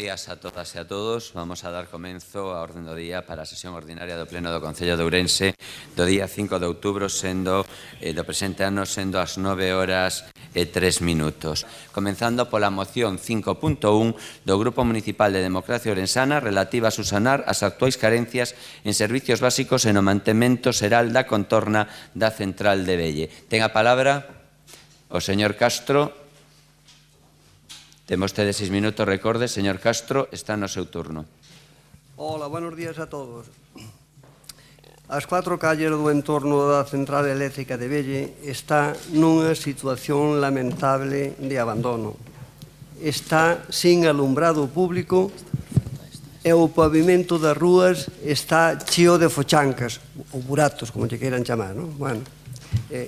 días a todas e a todos. Vamos a dar comenzo á orden do día para a sesión ordinaria do Pleno do Concello de Ourense do día 5 de outubro, do presente ano, sendo as 9:03. Comenzando pola moción 5.1 do Grupo Municipal de Democracia Ourensana relativa a subsanar as actuais carencias en servicios básicos e no mantemento xeral da contorna da central de Velle. Ten a palabra o señor Castro. Temos tedes 6 minutos, recorde, señor Castro, está no seu turno. Hola, buenos días a todos. As 4 calles do entorno da central eléctrica de Velle está nunha situación lamentable de abandono. Está sin alumbrado público e o pavimento das rúas está cheo de fochancas, ou buratos, como lle queiran chamar, non? Bueno,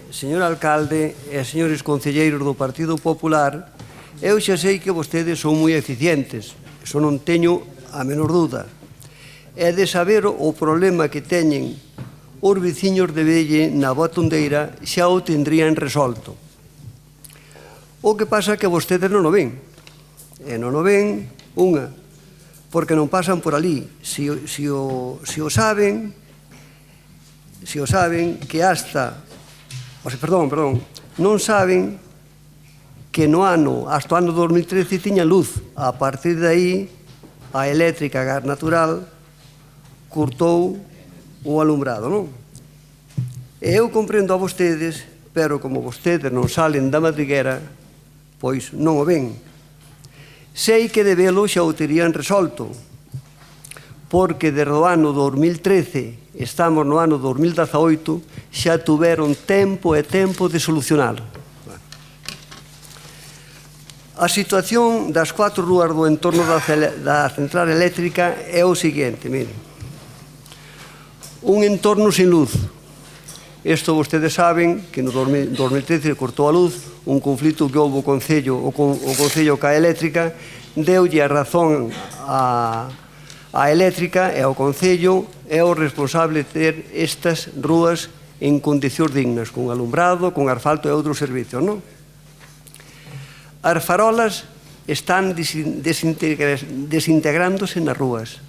señor alcalde e señores concelleiros do Partido Popular, eu xa sei que vostedes son moi eficientes, iso non teño a menor dúda. É de saber o problema que teñen os veciños de Velle na Botondeira xa o tendrían resolto. O que pasa é que vostedes non o ven. E non o ven, unha, porque non pasan por ali. Si o saben, que hasta... Perdón, non saben que hasta o ano 2013 tiña luz. A partir de aí, a eléctrica gas natural cortou o alumbrado, non? E eu comprendo a vostedes, pero como vostedes non salen da madriguera, pois non o ven. Sei que de velo xa o terían resolto, porque desde o ano 2013, estamos no ano 2018, xa tuveron tempo e tempo de solucionalo. A situación das 4 rúas do entorno da central eléctrica é o seguinte, miren. Un entorno sin luz. Isto vostedes saben que no 2013 cortou a luz, un conflito que houve o Concello ca eléctrica, deulle a razón a eléctrica e o Concello é o responsable de ter estas rúas en condicións dignas, con alumbrado, con asfalto e outros servicios, non? As farolas están desintegrándose nas rúas.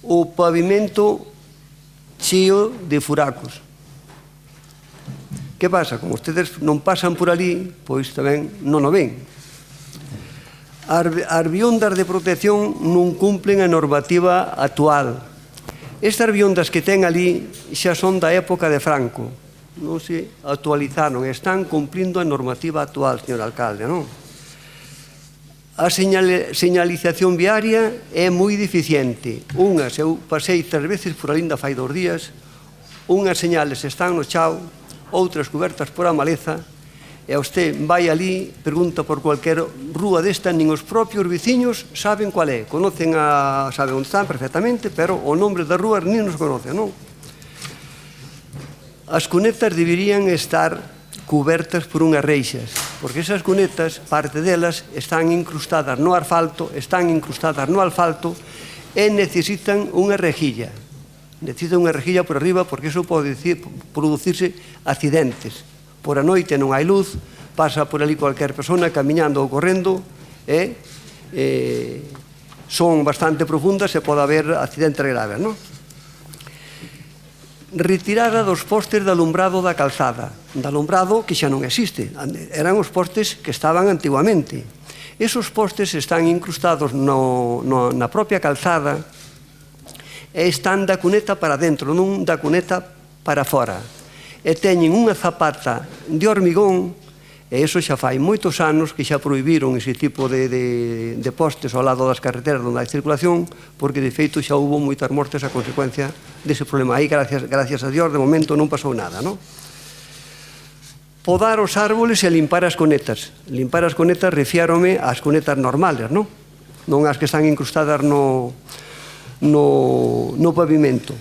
O pavimento cheo de furacos. Que pasa? Como ustedes non pasan por ali, pois tamén non o ven. As viondas de protección non cumplen a normativa actual. Estas viondas que ten ali xa son da época de Franco. Non se actualizaron, están cumplindo a normativa actual, señor alcalde, non? A señalización viaria é moi deficiente. Unhas, eu pasei 3 veces por ali ainda fai 2 días, unhas señales están no chao, outras cobertas por a maleza, e usted vai ali, pregunta por cualquier rúa desta, nin os propios veciños saben cual é. Saben onde están perfectamente, pero o nombre das rúas nin os conocen, non? As cunetas deberían estar cubertas por unhas reixas, porque esas cunetas, parte delas, están incrustadas no asfalto e necesitan unha rejilla. Necesitan unha rejilla por arriba porque iso pode producirse accidentes. Por a noite non hai luz, pasa por ali cualquier persona camiñando ou correndo e son bastante profundas e pode haber accidentes graves, non? Retirada dos postes de alumbrado da calzada, de alumbrado que xa non existe, eran os postes que estaban antiguamente. Esos postes están incrustados na propia calzada e están da cuneta para dentro, non da cuneta para fora. E teñen unha zapata de hormigón, e iso xa fai moitos anos que xa prohibiron ese tipo de postes ao lado das carreteras onde hai circulación, porque de feito xa hubo moitas mortes a consecuencia dese problema. Aí, gracias a Dios, de momento non pasou nada, non? Podar os árboles e limpar as conetas. Limpar as conetas refiárome ás conetas normales, non? Non as que están incrustadas no pavimento.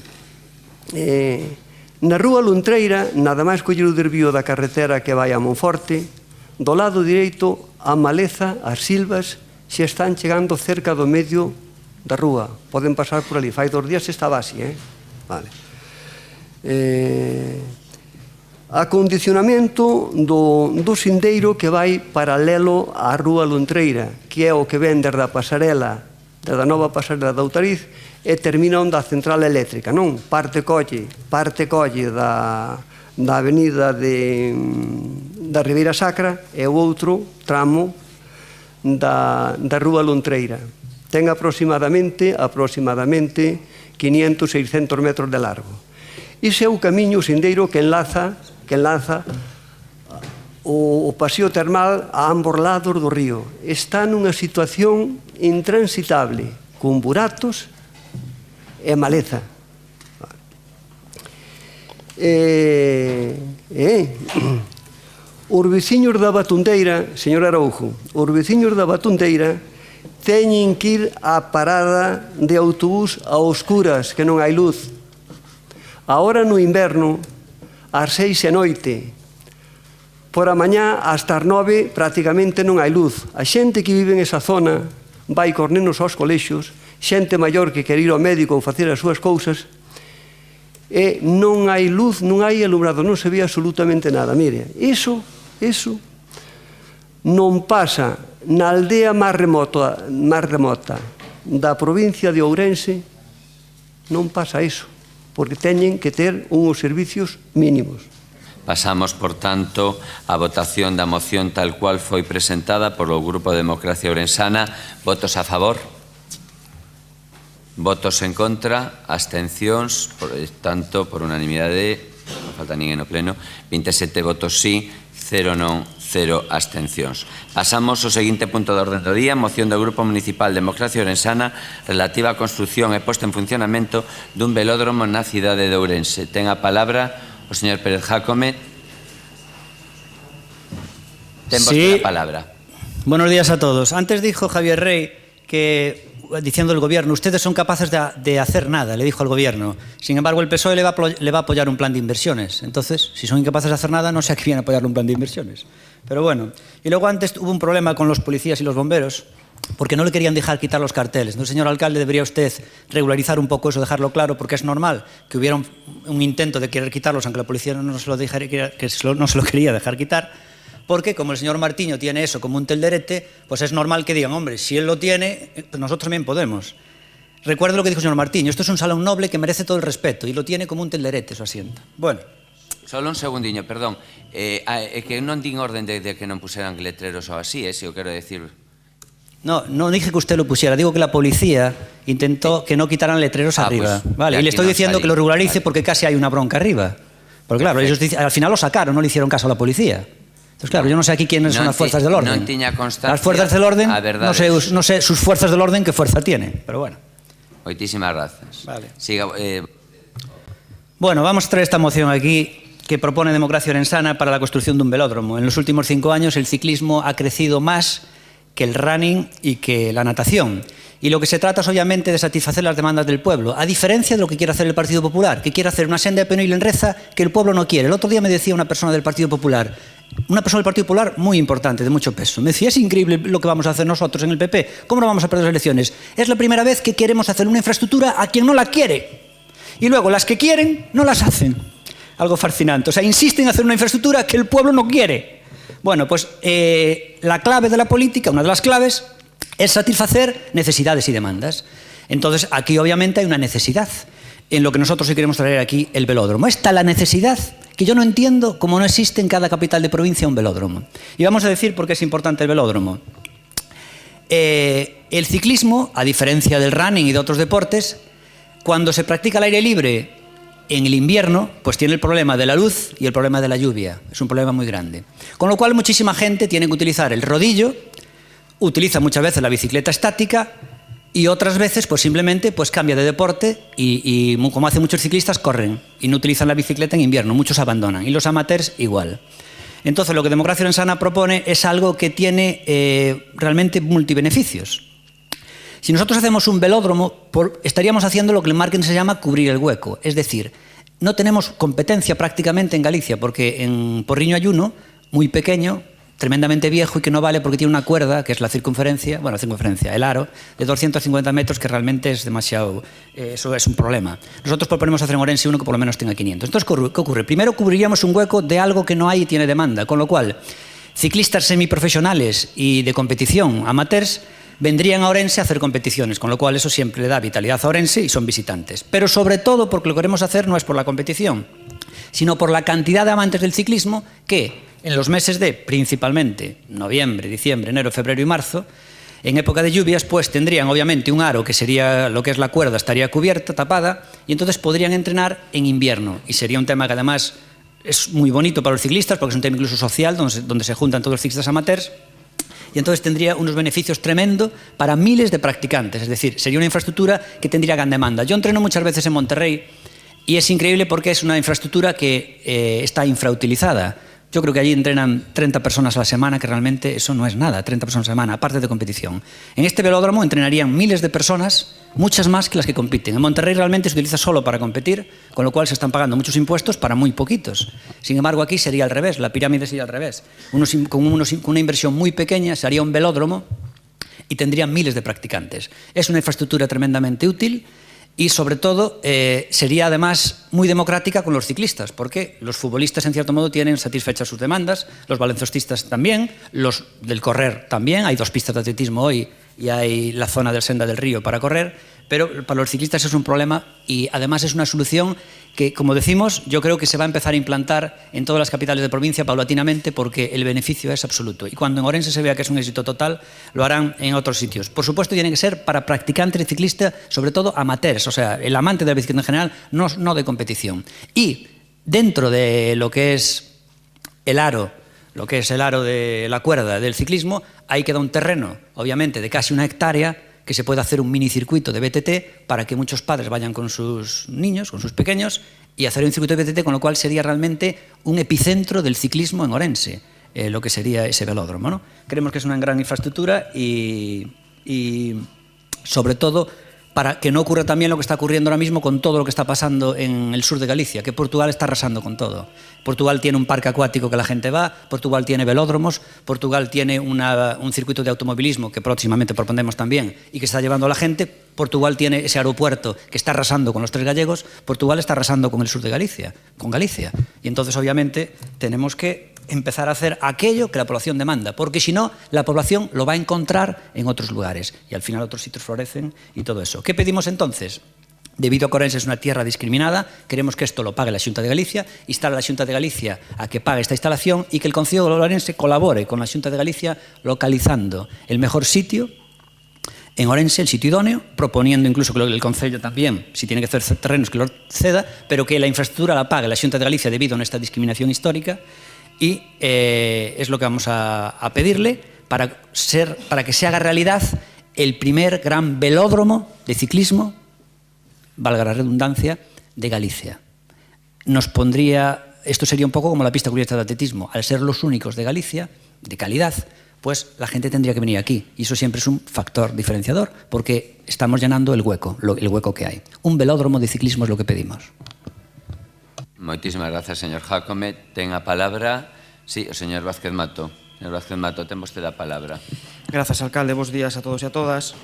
Na rúa Luntreira, nada máis coller o desvío da carretera que vai a Monforte, do lado direito, a maleza, as silvas, xa están chegando cerca do medio da rúa. Poden pasar por ali. Fai 2 días estaba así, Vale. Acondicionamento do sindeiro que vai paralelo á Rúa Luntreira, que é o que ven desde a pasarela, desde a nova pasarela da Outariz, e termina onde a central eléctrica, non? Parte colle da avenida da Ribeira Sacra e o outro tramo da Rúa Luntreira. Ten aproximadamente 500-600 metros de largo. Ese é o camiño sindeiro que enlaza o paseo termal a ambos lados do río. Está nunha situación intransitable, con buratos e maleza. Os veciños da Batundeira, señor Araújo, os veciños da Batundeira teñen que ir á parada de autobús a oscuras, que non hai luz. Ahora no inverno, ás 6 da noite, por a mañá hasta as 9 prácticamente non hai luz. A xente que vive en esa zona vai cos nenos aos colexios, xente maior que quer ir ao médico ou facer as súas cousas, e non hai luz, non hai alumbrado, non se ve absolutamente nada. Mire, iso non pasa na aldea máis remota da provincia de Ourense, non pasa iso, porque teñen que ter uns servicios mínimos. Pasamos, por tanto, a votación da moción tal cual foi presentada polo Grupo de Democracia Ourensana. Votos a favor? Votos en contra? Abstencións? Por tanto, por unanimidade, non falta ninguén no pleno, 27 votos sí, 0 non, 0 abstencións. Pasamos ao seguinte punto de orden do día, moción do Grupo Municipal Democracia Ourensana relativa á construción e posta en funcionamento dun velódromo na cidade de Ourense. Ten a palabra o señor Pérez Jácome. Ten vostede la palabra. Buenos días a todos. Antes dijo Javier Rey que, diciendo el gobierno, ustedes son capaces de hacer nada, le dijo al gobierno. Sin embargo, el PSOE le va a apoyar un plan de inversiones. Entonces, si son incapaces de hacer nada, no sé a qué viene a apoyar un plan de inversiones. Pero bueno. Y luego antes hubo un problema con los policías y los bomberos, porque no le querían dejar quitar los carteles. Entonces, señor alcalde, debería usted regularizar un poco eso, dejarlo claro, porque es normal que hubiera un intento de querer quitarlos, aunque la policía no se lo quería dejar quitar, porque como el señor Martiño tiene eso como un telderete, pues es normal que digan, hombre, si él lo tiene, pues nosotros también podemos. Recuerde lo que dijo el señor Martiño, esto es un salón noble que merece todo el respeto, y lo tiene como un telderete su asiento. Bueno. Solo un segundiño, perdón. É que non din orden de que non puseran letreros ou así, se eu quero decir... No dije que usted lo pusiera, digo que la policía intentó que no quitaran letreros arriba. Pues, vale, y le estoy diciendo que lo regularice porque casi hay una bronca arriba. Porque claro, ellos al final lo sacaron, no le hicieron caso a la policía. Entonces claro, yo no sé aquí quiénes son las fuerzas del orden. Non tiña constancia. Las fuerzas del orden, no sé sus fuerzas del orden qué fuerza tienen, pero bueno. Moitísimas gracias. Vale. Siga, Bueno, vamos a traer esta moción aquí que propone Democracia Ourensana para la construcción de un velódromo. En los últimos 5 años el ciclismo ha crecido más que el running y que la natación. Y lo que se trata es obviamente de satisfacer las demandas del pueblo, a diferencia de lo que quiere hacer el Partido Popular, que quiere hacer una senda de Penoil en Reza que el pueblo no quiere. El otro día me decía una persona del Partido Popular muy importante, de mucho peso, me decía, es increíble lo que vamos a hacer nosotros en el PP, ¿cómo no vamos a perder las elecciones? Es la primera vez que queremos hacer una infraestructura a quien no la quiere. Y luego las que quieren no las hacen. Algo fascinante. O sea, insisten en hacer una infraestructura que el pueblo no quiere. Bueno, pues la clave de la política, una de las claves, es satisfacer necesidades y demandas. Entonces, aquí obviamente hay una necesidad en lo que nosotros sí queremos traer aquí, el velódromo. Esta es la necesidad que yo no entiendo cómo no existe en cada capital de provincia un velódromo. Y vamos a decir por qué es importante el velódromo. El ciclismo, a diferencia del running y de otros deportes, cuando se practica al aire libre en el invierno, pues tiene el problema de la luz y el problema de la lluvia. Es un problema muy grande. Con lo cual, muchísima gente tiene que utilizar el rodillo, utiliza muchas veces la bicicleta estática y otras veces pues simplemente pues cambia de deporte y como hacen muchos ciclistas, corren y no utilizan la bicicleta en invierno. Muchos abandonan y los amateurs igual. Entonces, lo que Democracia Ourensana propone es algo que tiene realmente multibeneficios. Si nosotros hacemos un velódromo, estaríamos haciendo lo que en marketing se llama cubrir el hueco. Es decir, no tenemos competencia prácticamente en Galicia, porque en Porriño hay uno, muy pequeño, tremendamente viejo y que no vale porque tiene una cuerda, que es la circunferencia, el aro, de 250 metros, que realmente es demasiado, eso es un problema. Nosotros proponemos hacer en Orense uno que por lo menos tenga 500. Entonces, ¿qué ocurre? Primero cubriríamos un hueco de algo que no hay y tiene demanda, con lo cual ciclistas semiprofesionales y de competición, amateurs, vendrían a Orense a hacer competiciones, con lo cual eso siempre le da vitalidad a Orense y son visitantes. Pero sobre todo porque lo que queremos hacer no es por la competición, sino por la cantidad de amantes del ciclismo que en los meses de, principalmente, noviembre, diciembre, enero, febrero y marzo, en época de lluvias, pues tendrían obviamente un aro que sería lo que es la cuerda, estaría cubierta, tapada, y entonces podrían entrenar en invierno. Y sería un tema que además es muy bonito para los ciclistas, porque es un tema incluso social, donde se juntan todos los ciclistas amateurs, y entonces tendría unos beneficios tremendos para miles de practicantes. Es decir, sería una infraestructura que tendría gran demanda. Yo entreno muchas veces en Monterrey y es increíble porque es una infraestructura que está infrautilizada. Yo creo que allí entrenan 30 personas a la semana, que realmente eso no es nada, 30 personas a la semana, aparte de competición. En este velódromo entrenarían miles de personas, muchas más que las que compiten. En Monterrey realmente se utiliza solo para competir, con lo cual se están pagando muchos impuestos para muy poquitos. Sin embargo, aquí sería al revés, la pirámide sería al revés. Con una inversión muy pequeña se haría un velódromo y tendrían miles de practicantes. Es una infraestructura tremendamente útil. Y sobre todo sería además muy democrática con los ciclistas, porque los futbolistas en cierto modo tienen satisfechas sus demandas, los baloncestistas también, los del correr también, hay 2 pistas de atletismo hoy y hay la zona del Senda del Río para correr, pero para los ciclistas es un problema y además es una solución que, como decimos, yo creo que se va a empezar a implantar en todas las capitales de provincia paulatinamente porque el beneficio es absoluto. Y cuando en Orense se vea que es un éxito total, lo harán en otros sitios. Por supuesto, tiene que ser para practicantes de ciclista, sobre todo amateurs, o sea, el amante de la bicicleta en general, no de competición. Y dentro de lo que es el aro, de la cuerda del ciclismo, ahí queda un terreno, obviamente, de casi 1 hectárea, que se puede hacer un minicircuito de BTT para que muchos padres vayan con sus niños, con sus pequeños, y hacer un circuito de BTT, con lo cual sería realmente un epicentro del ciclismo en Orense, lo que sería ese velódromo, ¿no? Creemos que es una gran infraestructura y sobre todo para que no ocurra también lo que está ocurriendo ahora mismo con todo lo que está pasando en el sur de Galicia, que Portugal está arrasando con todo. Portugal tiene un parque acuático que la gente va, Portugal tiene velódromos, Portugal tiene un circuito de automovilismo que próximamente proponemos también y que está llevando a la gente, Portugal tiene ese aeropuerto que está arrasando con los 3 gallegos, Portugal está arrasando con el sur de Galicia, con Galicia. Y entonces obviamente tenemos que empezar a hacer aquello que la población demanda, porque si no, la población lo va a encontrar en otros lugares y al final otros sitios florecen y todo eso. ¿Qué pedimos entonces? Debido a que Orense es una tierra discriminada, queremos que esto lo pague la Xunta de Galicia, instar a la Xunta de Galicia a que pague esta instalación y que el Concello de Orense colabore con la Xunta de Galicia localizando el mejor sitio en Orense, el sitio idóneo, proponiendo incluso que el Concello también, si tiene que hacer terrenos, que lo ceda, pero que la infraestructura la pague la Xunta de Galicia debido a esta discriminación histórica. Y es lo que vamos a pedirle para que se haga realidad el primer gran velódromo de ciclismo, valga la redundancia, de Galicia. Esto sería un poco como la pista cubierta de atletismo. Al ser los únicos de Galicia, de calidad, pues la gente tendría que venir aquí. Y eso siempre es un factor diferenciador, porque estamos llenando el hueco que hay. Un velódromo de ciclismo es lo que pedimos. Moitísimas grazas, señor Jácome. Ten a palabra, sí, o señor Vázquez Mato. Señor Vázquez Mato, ten vostede a palabra. Grazas, alcalde. Bos días a todos e a todas.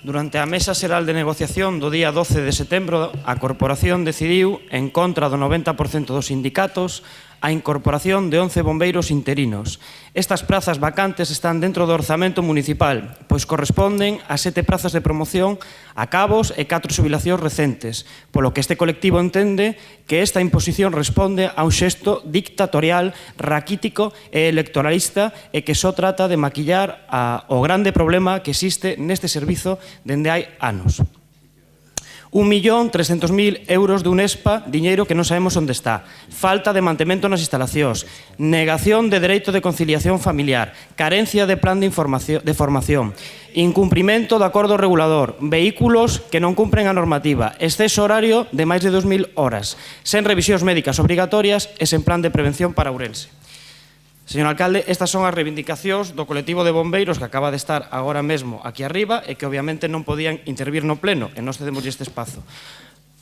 Durante a Mesa Xeral de Negociación do día 12 de setembro, a Corporación decidiu, en contra do 90% dos sindicatos, a incorporación de 11 bombeiros interinos. Estas prazas vacantes están dentro do orzamento municipal, pois corresponden a 7 prazas de promoción a cabos e 4 xubilacións recentes, polo que este colectivo entende que esta imposición responde a un xesto dictatorial, raquítico e electoralista e que só trata de maquillar o grande problema que existe neste servizo dende hai anos. 1.300.000 euros de UNESPA, diñeiro que non sabemos onde está. Falta de mantemento nas instalacións, negación de dereito de conciliación familiar, carencia de plan de formación, incumprimento do acordo regulador, vehículos que non cumpren a normativa, exceso horario de máis de 2.000 horas, sen revisións médicas obrigatorias e sen plan de prevención para Ourense. Señor alcalde, estas son as reivindicacións do colectivo de bombeiros que acaba de estar agora mesmo aquí arriba e que obviamente non podían intervir no pleno e nós cedemos este espazo.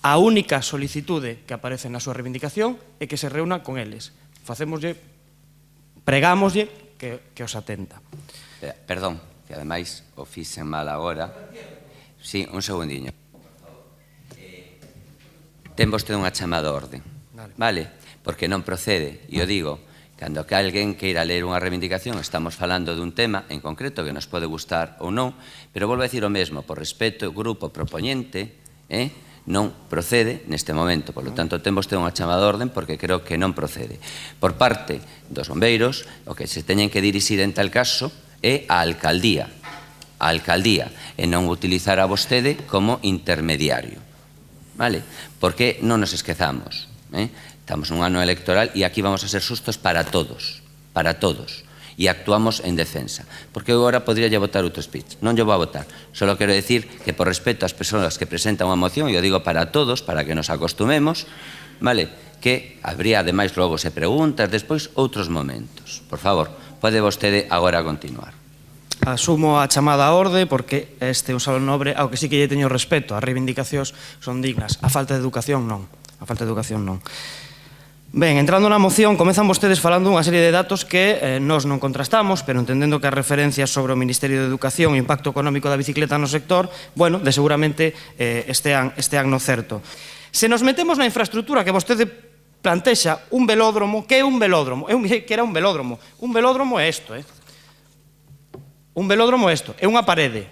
A única solicitude que aparece na súa reivindicación é que se reúna con eles. Facémoslle pregámoslle que os atenda. Perdón, que ademais o fixen mal agora. Sí, un segundiño. Ten vostede unha chamada a orde, vale? Porque non procede, e o digo, cando que alguén queira ler unha reivindicación, estamos falando dun tema en concreto que nos pode gustar ou non, pero volvo a decir o mesmo, por respeto ao grupo propoñente, non procede neste momento. Por lo tanto, ten vostede unha chamada de orden porque creo que non procede. Por parte dos bombeiros, o que se teñen que dirixir en tal caso é a alcaldía, e non utilizar a vostede como intermediario. Vale? Porque non nos esquezamos. Estamos nun ano electoral e aquí vamos a ser sustos para todos. E actuamos en defensa. Porque eu agora podría votar outro speech. Non lle vou a votar. Solo quero decir que por respeto ás persoas que presentan unha moción, e eu digo para todos, para que nos acostumemos, vale, que habría ademais logo se preguntas, despois outros momentos. Por favor, pode vostede agora continuar. Asumo a chamada a orde porque este é un salón nobre, ao que sí que lle teño respeto, as reivindicacións son dignas, a falta de educación non. Ben, entrando na moción, comezan vostedes falando unha serie de datos que nós non contrastamos, pero entendendo que as referencias sobre o Ministerio de Educación e o impacto económico da bicicleta no sector, bueno, de seguramente estean no certo. Se nos metemos na infraestructura que vostede plantexa, un velódromo, que é un velódromo? Eu mirei que era un velódromo. Un velódromo é isto, Un velódromo é isto, é unha parede.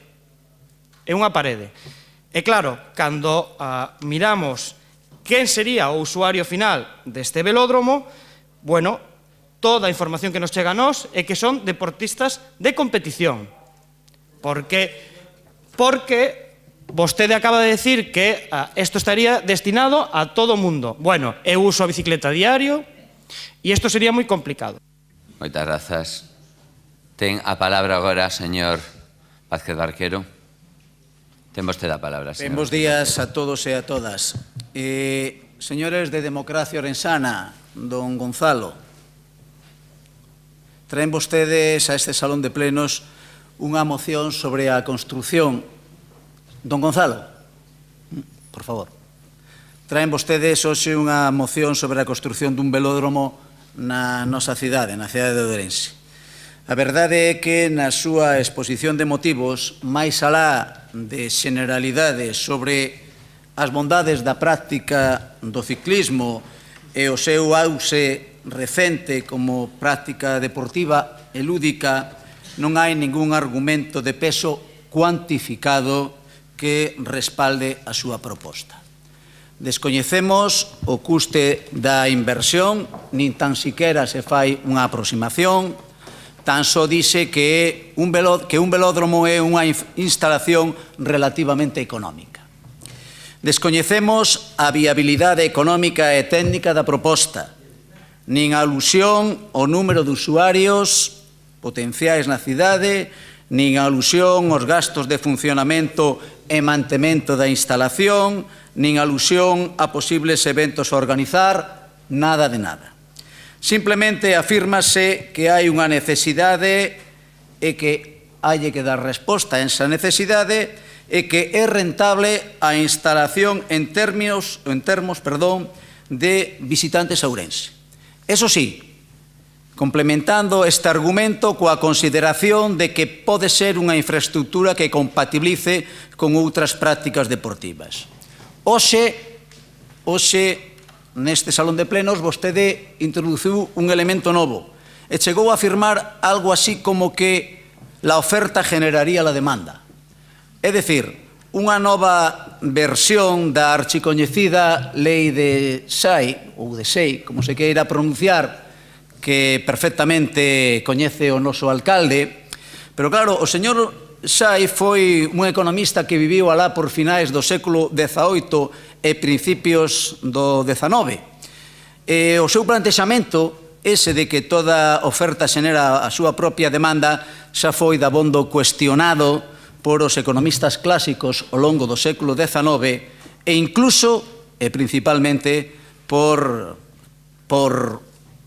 E claro, cando miramos quen sería o usuario final deste velódromo, bueno, toda a información que nos chega a nós é que son deportistas de competición. Porque vostede acaba de decir que isto estaría destinado a todo o mundo. Bueno, eu uso a bicicleta a diario e isto sería moi complicado. Moitas grazas. Ten a palabra agora, señor Vázquez Barquero. Ten vostede a palabra, señor. Bos días a todos e a todas. Señores de Democracia Orensana, don Gonzalo, traen vostedes a este salón de plenos unha moción sobre a construción. Don Gonzalo, por favor. Traen vostedes hoxe unha moción sobre a construción dun velódromo na nosa cidade, na cidade de Ourense. A verdade é que na súa exposición de motivos, máis alá de generalidades sobre as bondades da práctica do ciclismo e o seu auxe recente como práctica deportiva e lúdica, non hai ningún argumento de peso cuantificado que respalde a súa proposta. Descoñecemos o custe da inversión, nin tan siquera se fai unha aproximación. Tan só dice que un velódromo é unha instalación relativamente económica. Descoñecemos a viabilidade económica e técnica da proposta, nin a alusión ao número de usuarios potenciais na cidade, nin a alusión aos gastos de funcionamento e mantemento da instalación, nin a alusión a posibles eventos a organizar, nada de nada. Simplemente afírmase que hai unha necesidade e que hai que dar resposta a esa necesidade e que é rentable a instalación en termos de visitantes a Ourense. Eso sí, complementando este argumento coa consideración de que pode ser unha infraestructura que compatibilice con outras prácticas deportivas. Hoxe, neste salón de plenos, vostede introduciu un elemento novo e chegou a afirmar algo así como que la oferta generaría la demanda. É dicir, unha nova versión da archicoñecida lei de Xai, ou de Xei, como se queira pronunciar, que perfectamente coñece o noso alcalde, pero claro, o señor Xai foi un economista que viviu alá por finais do século XVIII e principios do XIX. O seu plantexamento, ese de que toda oferta xenera a súa propia demanda, xa foi dabondo cuestionado por os economistas clásicos ao longo do século XIX e incluso, e principalmente, por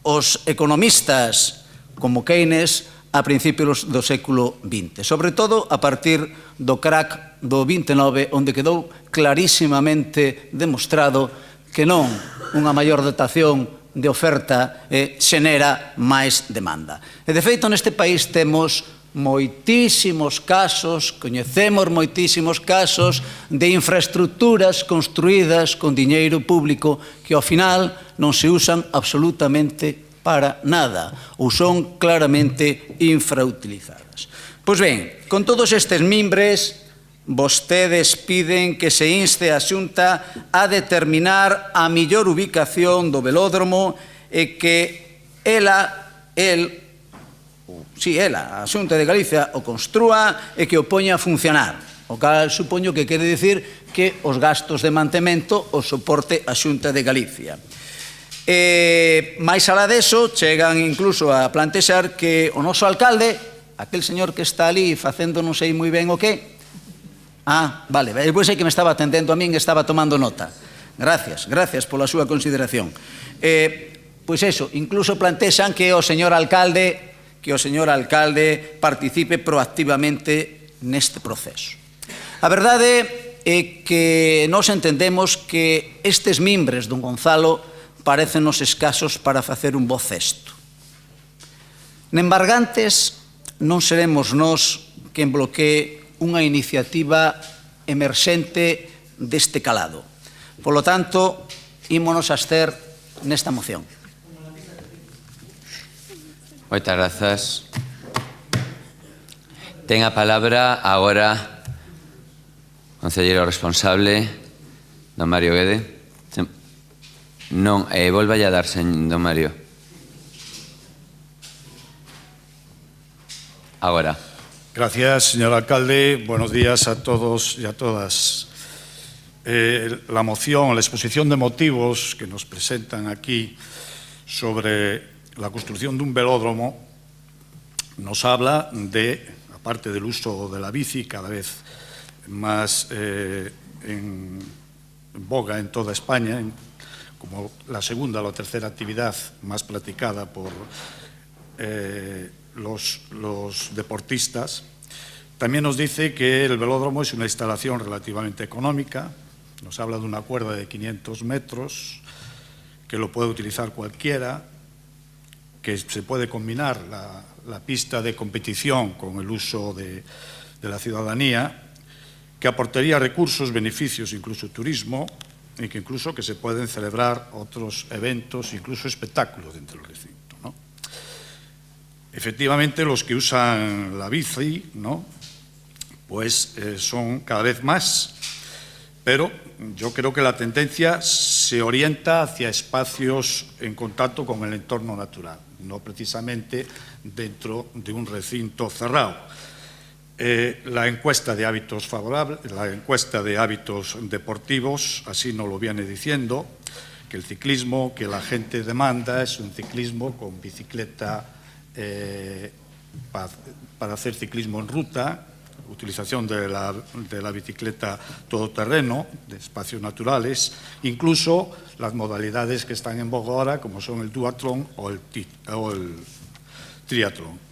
os economistas como Keynes a principios do século XX, sobre todo a partir do crack do XXIX, onde quedou clarísimamente demostrado que non unha maior dotación de oferta xenera máis demanda. E, de feito, neste país temos moitísimos casos, coñecemos moitísimos casos de infraestructuras construídas con diñeiro público que ao final non se usan absolutamente para nada ou son claramente infrautilizadas. Pois ben, con todos estes mimbres, vostedes piden que se inste a Xunta a determinar a mellor ubicación do velódromo e que ela, a Xunta de Galicia, o construa e que o poña a funcionar. O cal supoño que quere dicir que os gastos de mantemento os soporte a Xunta de Galicia. Mais alá deso, chegan incluso a plantexar que o noso alcalde, aquel señor que está ali facendo non sei moi ben o que, vale, pois é que me estaba atendendo a min e estaba tomando nota. Gracias pola súa consideración. Pois eso, incluso plantexan que o señor alcalde participe proactivamente neste proceso. A verdade é que nós entendemos que estes mimbres don Gonzalo parécenos escasos para facer un bo cesto. Nembargantes non seremos nós quen bloquee unha iniciativa emerxente deste calado. Polo tanto, ímonos a abster nesta moción. Moitas grazas. Ten a palabra agora o concelleiro responsable, don Mario Guede. Non, volva a dar, don Mario. Agora. Gracias, señor alcalde. Buenos días a todos y a todas. La moción, la exposición de motivos que nos presentan aquí sobre la construcción de un velódromo nos habla de, aparte del uso de la bici, cada vez más en boga en toda España, como la segunda o la tercera actividad más practicada por los deportistas. También nos dice que el velódromo es una instalación relativamente económica, nos habla de una cuerda de 500 metros, que lo puede utilizar cualquiera, que se puede combinar la pista de competición con el uso de la ciudadanía, que aportaría recursos, beneficios, incluso turismo, y que incluso que se pueden celebrar otros eventos, incluso espectáculos dentro del recinto, ¿no? Efectivamente, los que usan la bici, ¿no?, pues son cada vez más, pero yo creo que la tendencia se orienta hacia espacios en contacto con el entorno natural, no precisamente dentro de un recinto cerrado. La encuesta de hábitos favorables, la encuesta de hábitos deportivos, así nos lo viene diciendo, que el ciclismo que la gente demanda es un ciclismo con bicicleta para hacer ciclismo en ruta, utilización de la bicicleta todoterreno, de espacios naturales, incluso las modalidades que están en boga ahora, como son el duatlón o el triatlón.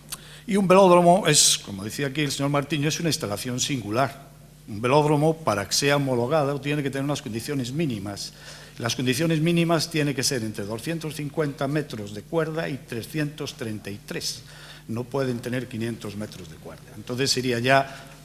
Y un velódromo es, como decía aquí el señor Martiño, es una instalación singular. Un velódromo, para que sea homologado, tiene que tener unas condiciones mínimas. Las condiciones mínimas tienen que ser entre 250 metros de cuerda y 333. No pueden tener 500 metros de cuerda. Entonces sería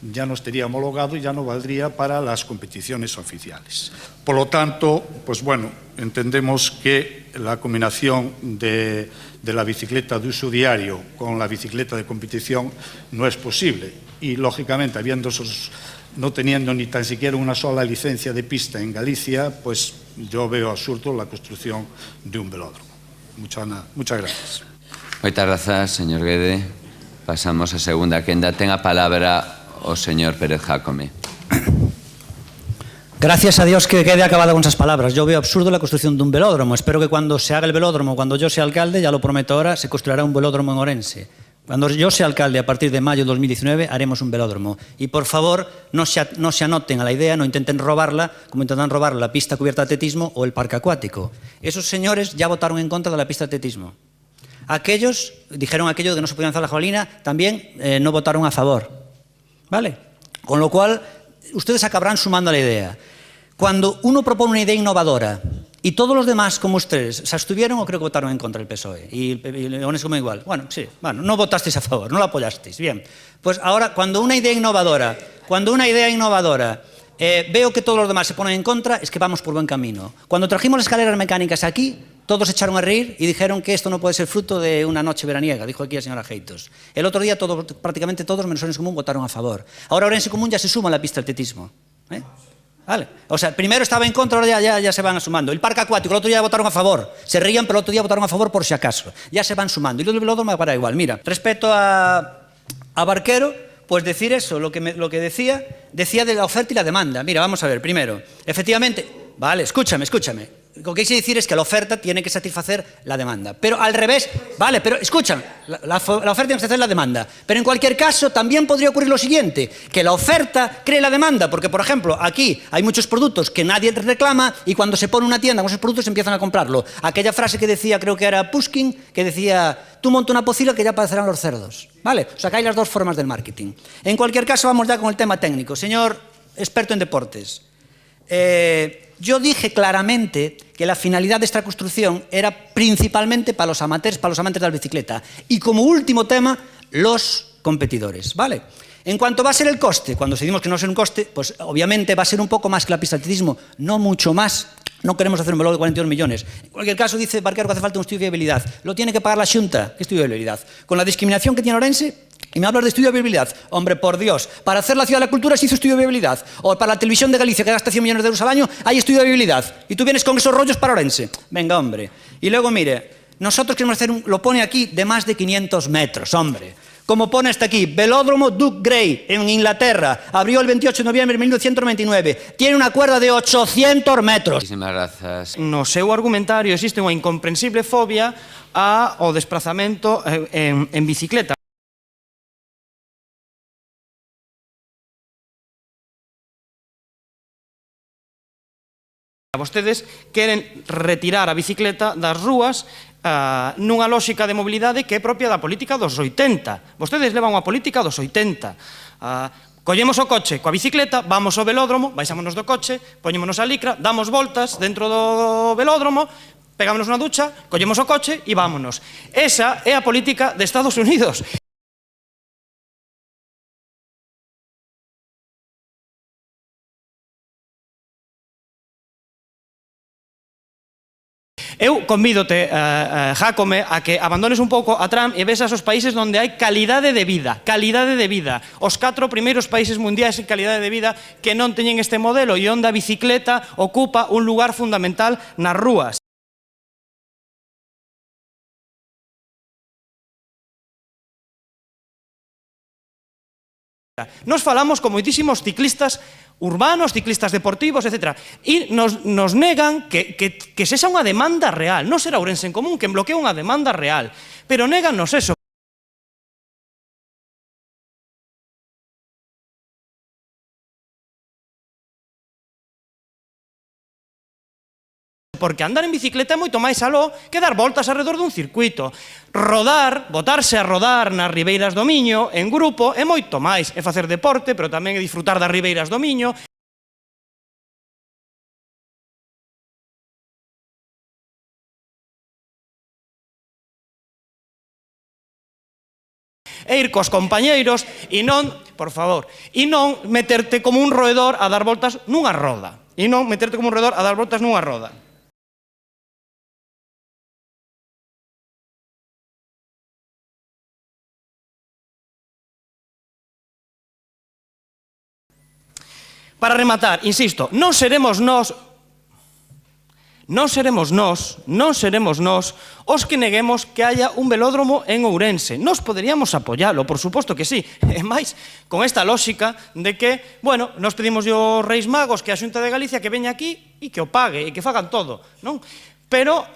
ya no estaría homologado y ya no valdría para las competiciones oficiales. Por lo tanto, pues bueno, entendemos que la combinación de la bicicleta de uso diario con la bicicleta de competición no es posible. Y, lógicamente, no teniendo ni tan siquiera una sola licencia de pista en Galicia, pues yo veo absurdo la construcción de un velódromo. Muchas gracias. Moitas grazas, señor Guede. Pasamos a segunda quenda. Ten a palabra o señor Pérez Jácome. Gracias a Dios que quede acabada con esas palabras. Yo veo absurdo la construcción de un velódromo. Espero que cuando se haga el velódromo, cuando yo sea alcalde, ya lo prometo ahora, se construirá un velódromo en Orense. Cuando yo sea alcalde, a partir de mayo de 2019, haremos un velódromo. Y por favor, no se anoten a la idea, no intenten robarla, como intentan robar la pista cubierta de atletismo o el parque acuático. Esos señores ya votaron en contra de la pista de atletismo. Aquellos, dijeron aquello de que no se podía lanzar la jabalina, también no votaron a favor. ¿Vale? Con lo cual, ustedes acabarán sumando a la idea. Cuando uno propone una idea innovadora Y todos los demás, como ustedes, ¿se abstuvieron o creo que votaron en contra el PSOE? Y Leones como igual. Bueno, sí, bueno, no votasteis a favor, no lo apoyasteis. Bien, pues ahora, cuando una idea innovadora, veo que todos los demás se ponen en contra, es que vamos por buen camino. Cuando trajimos las escaleras mecánicas aquí, todos se echaron a reír y dijeron que esto no puede ser fruto de una noche veraniega, dijo aquí la señora Heitos. El otro día prácticamente todos, menos Orense Común, votaron a favor. Ahora Orense Común ya se suma a la pista de atletismo. Vale. O sea, primero estaba en contra, ahora ya se van sumando. El parque acuático, el otro día votaron a favor. Se rían, pero el otro día votaron a favor por si acaso. Ya se van sumando. Y lo del velódromo me para igual. Mira, respecto a Barquero, pues decir eso, lo que decía de la oferta y la demanda. Mira, vamos a ver, primero, efectivamente, vale, escúchame. Lo que quise decir es que la oferta tiene que satisfacer la demanda. Pero al revés, vale, pero escúchame, la oferta tiene que satisfacer la demanda. Pero en cualquier caso también podría ocurrir lo siguiente, que la oferta cree la demanda, porque por ejemplo, aquí hay muchos productos que nadie reclama y cuando se pone una tienda con esos productos empiezan a comprarlo. Aquella frase que decía, creo que era Pushkin, que decía, tú monta una pocila que ya aparecerán los cerdos. ¿Vale? O sea, que hay las dos formas del marketing. En cualquier caso, vamos ya con el tema técnico. Señor experto en deportes, yo dije claramente que la finalidad de esta construcción era principalmente para los amateurs, para los amantes de la bicicleta. Y como último tema, los competidores, ¿vale? En cuanto va a ser el coste, cuando decidimos que no va a ser un coste, pues obviamente va a ser un poco más que la pista de atletismo, no mucho más. No queremos hacer un velódromo de 42 millones. En cualquier caso, dice Barquero que hace falta un estudio de viabilidad. Lo tiene que pagar la Xunta. ¿Qué estudio de viabilidad? Con la discriminación que tiene Orense, y me hablas de estudio de viabilidad. Hombre, por Dios, para hacer la Ciudad de la Cultura se hizo estudio de viabilidad. O para la Televisión de Galicia, que gasta 100 millones de euros al año, hay estudio de viabilidad. Y tú vienes con esos rollos para Orense. Venga, hombre. Y luego, mire, nosotros queremos hacer lo pone aquí, de más de 500 metros, hombre. Como pone hasta aquí, Velódromo Duke Gray, en Inglaterra, abrió el 28 de noviembre de 1999. Tiene una cuerda de 800 metros. Muchísimas grazas. No seu argumentario existe unha incomprensible fobia ao desplazamento en bicicleta. Vostedes queren retirar a bicicleta das rúas nunha lógica de mobilidade que é propia da política dos 80. Vostedes levan unha política dos 80. Collemos o coche coa bicicleta, vamos ao velódromo, baixámonos do coche, poñémonos a licra, damos voltas dentro do velódromo, pegámonos unha ducha, collemos o coche e vámonos. Esa é a política de Estados Unidos. Eu convídote, Jácome, a que abandones un pouco a Trump e ves a esos países onde hai calidade de vida. Calidade de vida. Os 4 primeiros países mundiais en calidade de vida que non teñen este modelo e onde a bicicleta ocupa un lugar fundamental nas rúas. Nos falamos con moitísimos ciclistas urbanos, ciclistas deportivos, etc. E nos negan que sexa unha demanda real. Non será Ourense en Común que bloquea unha demanda real. Pero néganos eso. Porque andar en bicicleta é moito máis aló que dar voltas alrededor dun circuito. Rodar, botarse a rodar nas ribeiras do Miño, en grupo, é moito máis. É facer deporte, pero tamén é disfrutar das ribeiras do Miño. E ir cos compañeiros e non, por favor, e non meterte como un roedor a dar voltas nunha roda. E non meterte como un roedor a dar voltas nunha roda. Para rematar, insisto, non seremos nós os que neguemos que haya un velódromo en Ourense. Nos poderíamos apoialo, por suposto que sí. E máis, con esta lógica de que, bueno, nos pedimos aos Reis Magos que a Xunta de Galicia que veña aquí e que o pague e que fagan todo, non? Pero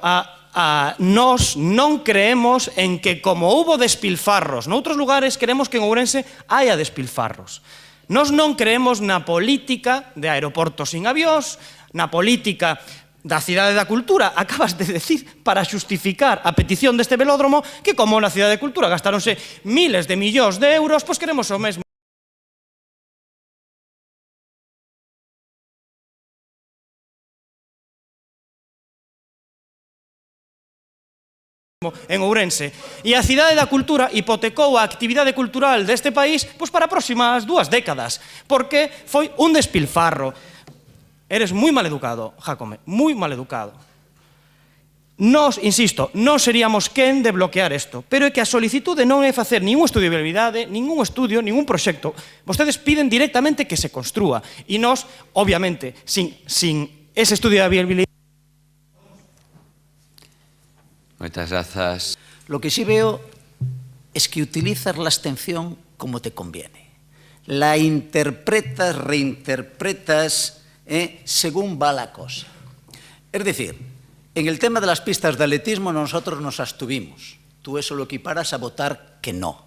nós non creemos en que como houbo despilfarros noutros lugares, queremos que en Ourense haya despilfarros. Nós non creemos na política de aeroportos sin avións, na política da Cidade da Cultura. Acabas de decir, para xustificar a petición deste velódromo, que como na Cidade da Cultura gastáronse miles de millóns de euros, pois queremos o mesmo. en Ourense. E a Cidade da Cultura hipotecou a actividade cultural deste país para as próximas 2 décadas, porque foi un despilfarro. Eres moi maleducado, Jácome, moi maleducado. Nos, insisto, non seríamos quen de bloquear isto, pero é que a solicitude non é facer ningún estudio de viabilidade, ningún estudio, ningún proxecto. Vostedes piden directamente que se construa. E nos, obviamente, sin ese estudio de viabilidade... Moitas grazas. Lo que sí veo es que utilizas la abstención como te conviene. La interpretas, reinterpretas, según va la cosa. Es decir, en el tema de las pistas de atletismo nosotros nos abstuvimos. Tú eso lo equiparas a votar que no.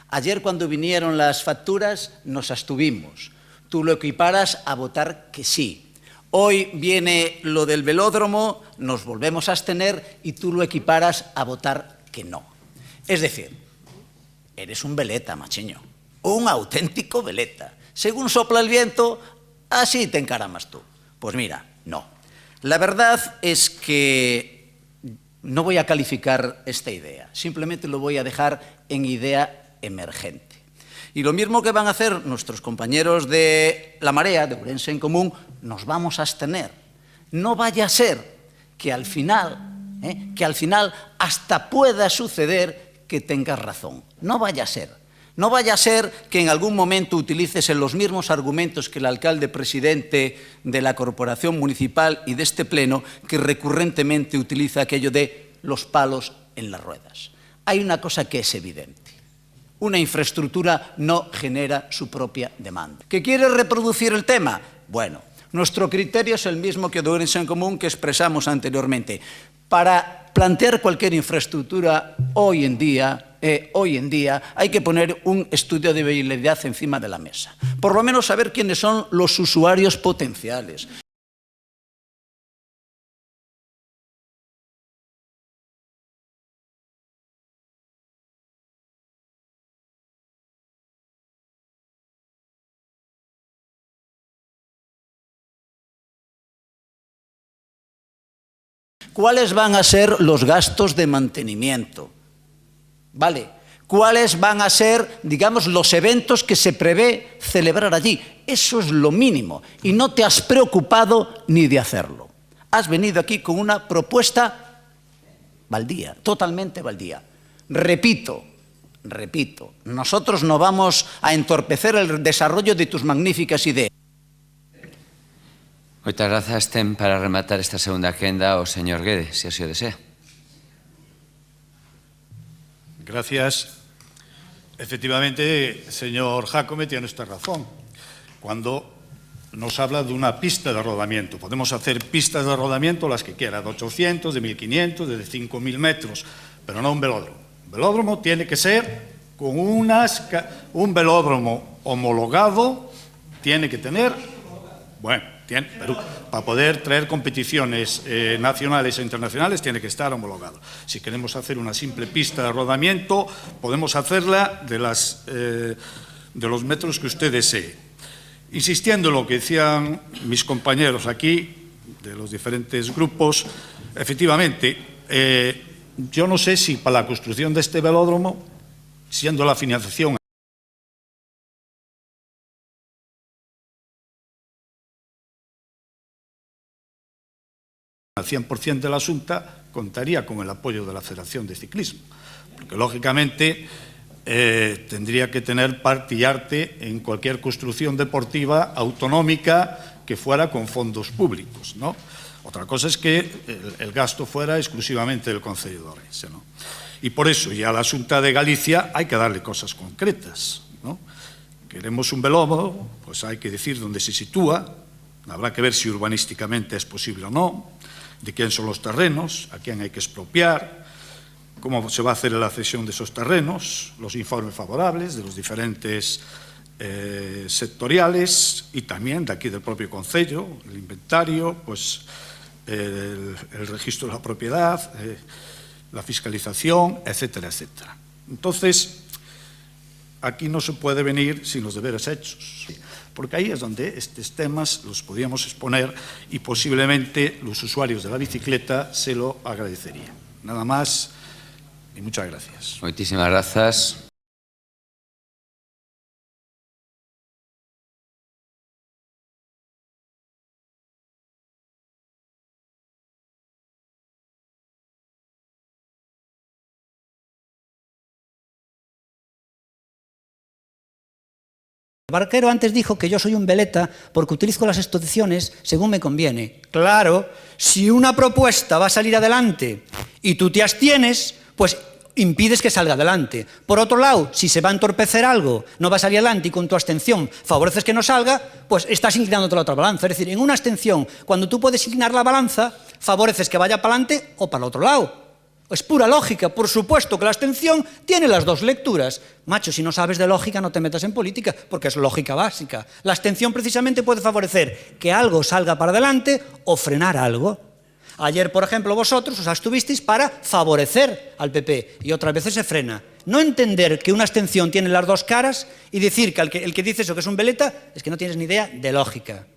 Ayer cuando vinieron las facturas nos abstuvimos. Tú lo equiparas a votar que sí. Hoy viene lo del velódromo, nos volvemos a abstener y tú lo equiparas a votar que no. Es decir, eres un veleta, machiño, un auténtico veleta. Según sopla el viento, así te encaramas tú. Pues mira, no. La verdad es que no voy a calificar esta idea, simplemente lo voy a dejar en idea emergente. Y lo mismo que van a hacer nuestros compañeros de La Marea, de Ourense en Común, nos vamos a abstener. No vaya a ser que al final hasta pueda suceder que tengas razón. No vaya a ser. No vaya a ser que en algún momento utilices los mismos argumentos que el alcalde presidente de la corporación municipal y de este pleno, que recurrentemente utiliza aquello de los palos en las ruedas. Hay una cosa que es evidente. Una infraestructura no genera su propia demanda. ¿Que quiere reproducir el tema? Bueno, nuestro criterio es el mismo que de Ourense en Común que expresamos anteriormente. Para plantear cualquier infraestructura hoy en día hay que poner un estudio de viabilidad encima de la mesa. Por lo menos saber quiénes son los usuarios potenciales. ¿Cuáles van a ser los gastos de mantenimiento? ¿Vale? ¿Cuáles van a ser, digamos, los eventos que se prevé celebrar allí? Eso es lo mínimo. Y no te has preocupado ni de hacerlo. Has venido aquí con una propuesta baldía, totalmente baldía. Repito, nosotros no vamos a entorpecer el desarrollo de tus magníficas ideas. Moitas grazas. Ten para rematar esta segunda agenda o señor Guedes, se así o desea. Gracias. Efectivamente, señor Jácome tiene usted razón. Cuando nos habla de una pista de rodamiento, podemos hacer pistas de rodamiento las que quiera, de 800, de 1500, de 5000 metros, pero no un velódromo. Un velódromo tiene que ser con un velódromo homologado, tiene que tener, bueno, pero para poder traer competiciones nacionales e internacionales tiene que estar homologado. Si queremos hacer una simple pista de rodamiento, podemos hacerla de los metros que usted desee. Insistiendo en lo que decían mis compañeros aquí, de los diferentes grupos, efectivamente, yo no sé si para la construcción de este velódromo, siendo la financiación al 100% de la Xunta, contaría con el apoyo de la Federación de Ciclismo, porque lógicamente tendría que tener parte y arte en cualquier construcción deportiva autonómica que fuera con fondos públicos, ¿no? Otra cosa es que el gasto fuera exclusivamente del Concello de Ourense, ¿no? Y por eso, y a la Xunta de Galicia hay que darle cosas concretas, ¿no? Queremos un velódromo, pues hay que decir dónde se sitúa, habrá que ver si urbanísticamente es posible o no, de quién son los terrenos, a quién hay que expropiar, cómo se va a hacer la cesión de esos terrenos, los informes favorables de los diferentes sectoriales y también de aquí del propio Concello, el inventario, pues el registro de la propiedad, la fiscalización, etcétera, etcétera. Entonces, aquí no se puede venir sin los deberes hechos, porque ahí es donde estos temas los podíamos exponer y posiblemente los usuarios de la bicicleta se lo agradecerían. Nada más Y muchas gracias. Moitísimas grazas. Barquero antes dijo que yo soy un veleta porque utilizo las exposiciones según me conviene. Claro, si una propuesta va a salir adelante y tú te abstienes, pues impides que salga adelante. Por otro lado, si se va a entorpecer algo, no va a salir adelante y con tu abstención favoreces que no salga, pues estás inclinándote a la otra balanza. Es decir, en una abstención, cuando tú puedes inclinar la balanza, favoreces que vaya para adelante o para el otro lado. Es pura lógica. Por supuesto que la abstención tiene las dos lecturas. Macho, si no sabes de lógica, no te metas en política, porque es lógica básica. La abstención precisamente puede favorecer que algo salga para adelante o frenar algo. Ayer, por ejemplo, vosotros os abstuvisteis para favorecer al PP y otras veces se frena. No entender que una abstención tiene las dos caras y decir que el que dice eso que es un veleta es que no tienes ni idea de lógica.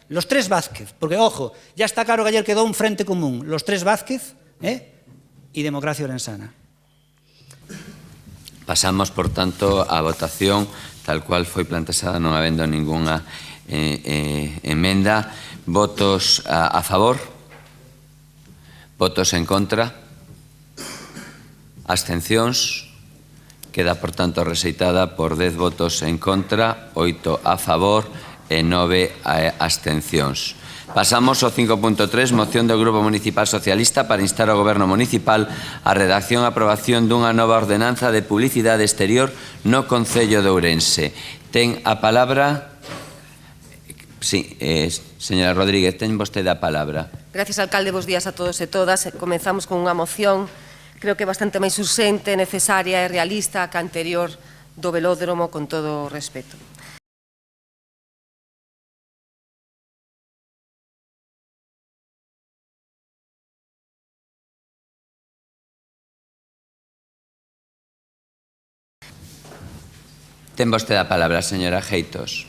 Los tres Vázquez, porque ojo, ya está claro que ayer quedó un frente común. Los tres Vázquez, y Democracia Orensana. Pasamos, por tanto, á votación tal cual foi planteada, non habendo ningunha emenda. Votos a favor? Votos en contra? Abstencións? Queda, por tanto, rexeitada por 10 votos en contra, 8 a favor e 9 abstencións. Pasamos ao 5.3, moción do Grupo Municipal Socialista para instar ao Goberno Municipal a redacción e aprobación dunha nova ordenanza de publicidade exterior no Concello de Ourense. Ten a palabra... Sí, señora Rodríguez, ten vostede a palabra. Gracias, alcalde. Bos días a todos e todas. Comenzamos con unha moción, creo que bastante máis urxente, necesaria e realista que a anterior do velódromo, con todo o respeto. Ten vostede a palabra, señora Geitos.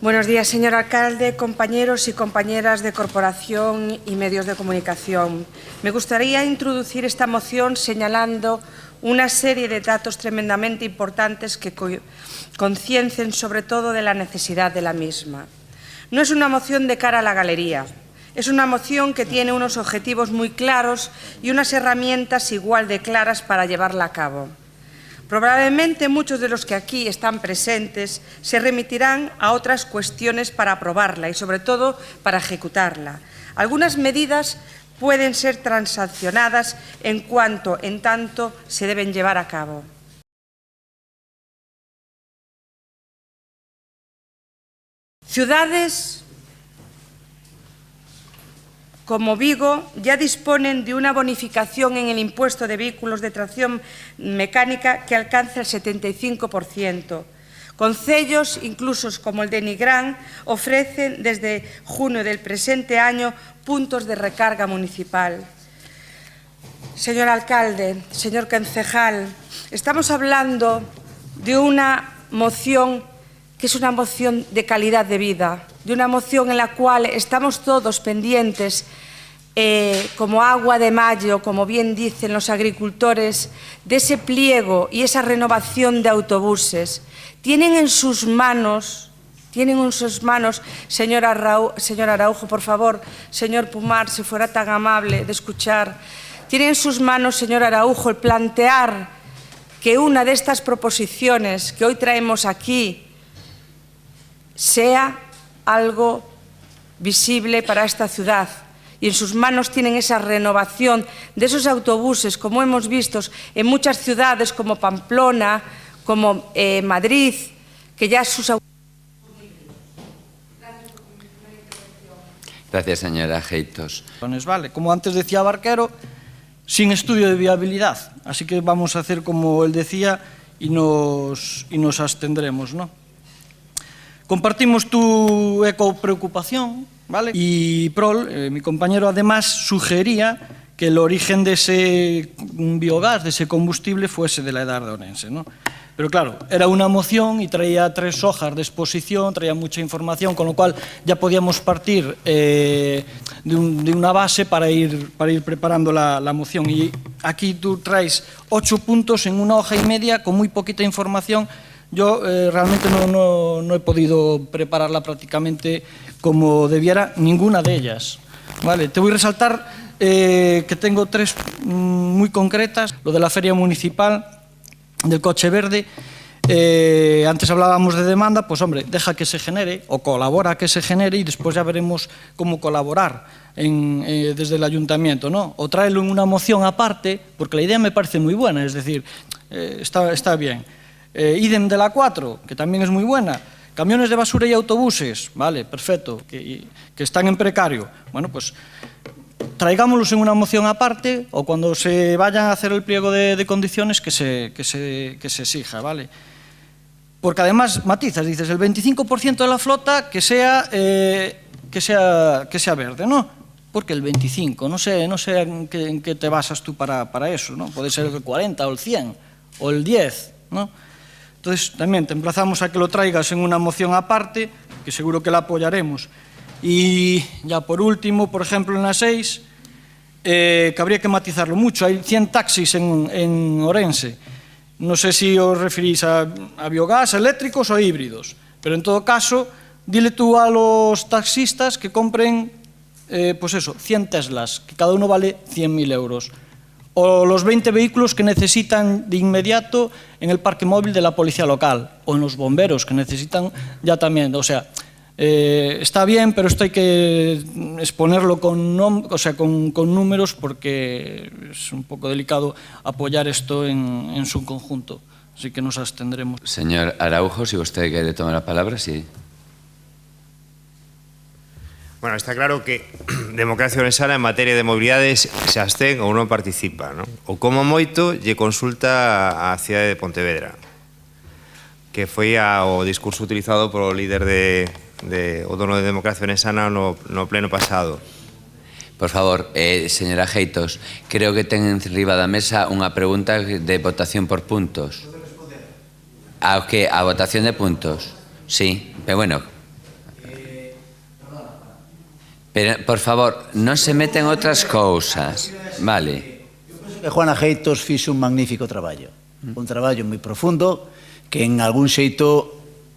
Buenos días, señor alcalde, compañeros y compañeras de corporación y medios de comunicación. Me gustaría introducir esta moción señalando una serie de datos tremendamente importantes que conciencien sobre todo de la necesidad de la misma. No es una moción de cara a la galería. Es una moción que tiene unos objetivos muy claros y unas herramientas igual de claras para llevarla a cabo. Probablemente muchos de los que aquí están presentes se remitirán a otras cuestiones para aprobarla y, sobre todo, para ejecutarla. Algunas medidas pueden ser transaccionadas en tanto se deben llevar a cabo. Ciudades como Vigo ya disponen de una bonificación en el impuesto de vehículos de tracción mecánica que alcanza el 75%. Concellos, incluso como el de Nigrán, ofrecen desde junio del presente año puntos de recarga municipal. Señor alcalde, señor concejal, estamos hablando de una moción que es una moción de calidad de vida, de una moción en la cual estamos todos pendientes, como agua de mayo, como bien dicen los agricultores, de ese pliego y esa renovación de autobuses. Tienen en sus manos, señor Araujo, por favor, señor Pumar, si fuera tan amable de escuchar, tienen en sus manos, señor Araujo, el plantear que una de estas proposiciones que hoy traemos aquí sea algo visible para esta ciudad. Y en sus manos tienen esa renovación de esos autobuses, como hemos visto en muchas ciudades como Pamplona, como Madrid, que ya sus autobuses... Gracias, señora Geitos. Vale, como antes decía Barquero, sin estudio de viabilidad. Así que vamos a hacer como él decía y nos abstendremos, ¿no? Compartimos tu ecopreocupación, ¿vale? Y Prol, mi compañero, además sugería que el origen de ese biogás, de ese combustible, fuese de la edar de Ourense, ¿no? Pero claro, era una moción y traía 3 hojas de exposición, traía mucha información, con lo cual ya podíamos partir de una base para ir preparando la moción. Y aquí tú traes 8 puntos en una hoja y media con muy poquita información. Yo realmente no he podido prepararla prácticamente como debiera ninguna de ellas. Vale, te voy a resaltar que tengo 3 muy concretas. Lo de la feria municipal del coche verde. Antes hablábamos de demanda, pues hombre, deja que se genere o colabora a que se genere y después ya veremos cómo colaborar desde el ayuntamiento, ¿no? O tráelo en una moción aparte, porque la idea me parece muy buena, es decir, está bien. Idem de la 4, que también es muy buena. Camiones de basura y autobuses, vale, perfecto, que están en precario. Bueno, pues traigámoslos en una moción aparte o cuando se vayan a hacer el pliego de condiciones que se exija, ¿vale? Porque además matizas, dices, el 25% de la flota que sea verde, ¿no? Porque el 25, no sé en qué te basas tú para eso, ¿no? Puede ser el 40 o el 100 o el 10, ¿no? Entonces, también te emplazamos a que lo traigas en una moción aparte, que seguro que la apoyaremos. Y ya por último, por ejemplo, en la 6, que habría que matizarlo mucho. Hay 100 taxis en Orense. No sé si os referís a biogás, eléctricos o híbridos, pero en todo caso, dile tú a los taxistas que compren, pues eso, 100 Teslas, que cada uno vale 100.000 euros. O los 20 vehículos que necesitan de inmediato en el parque móvil de la policía local, o en los bomberos que necesitan ya también. O sea, está bien, pero esto hay que exponerlo con números porque es un poco delicado apoyar esto en su conjunto. Así que nos abstendremos. Señor Araujo, si usted quiere tomar la palabra, sí. Bueno, está claro que Democracia Orensana en materia de mobilidades se abstén ou non participa, non? O como moito lle consulta a cidade de Pontevedra, que foi o discurso utilizado polo líder o dono de Democracia Orensana no pleno pasado. Por favor, señora Geitos, creo que ten enriba da mesa unha pregunta de votación por puntos. ¿A qué? ¿A votación de puntos? Sí, pero bueno. Pero, por favor, non se meten outras cousas, vale? Eu penso que Juana Geitos fixo un magnífico traballo, un traballo moi profundo que en algún xeito,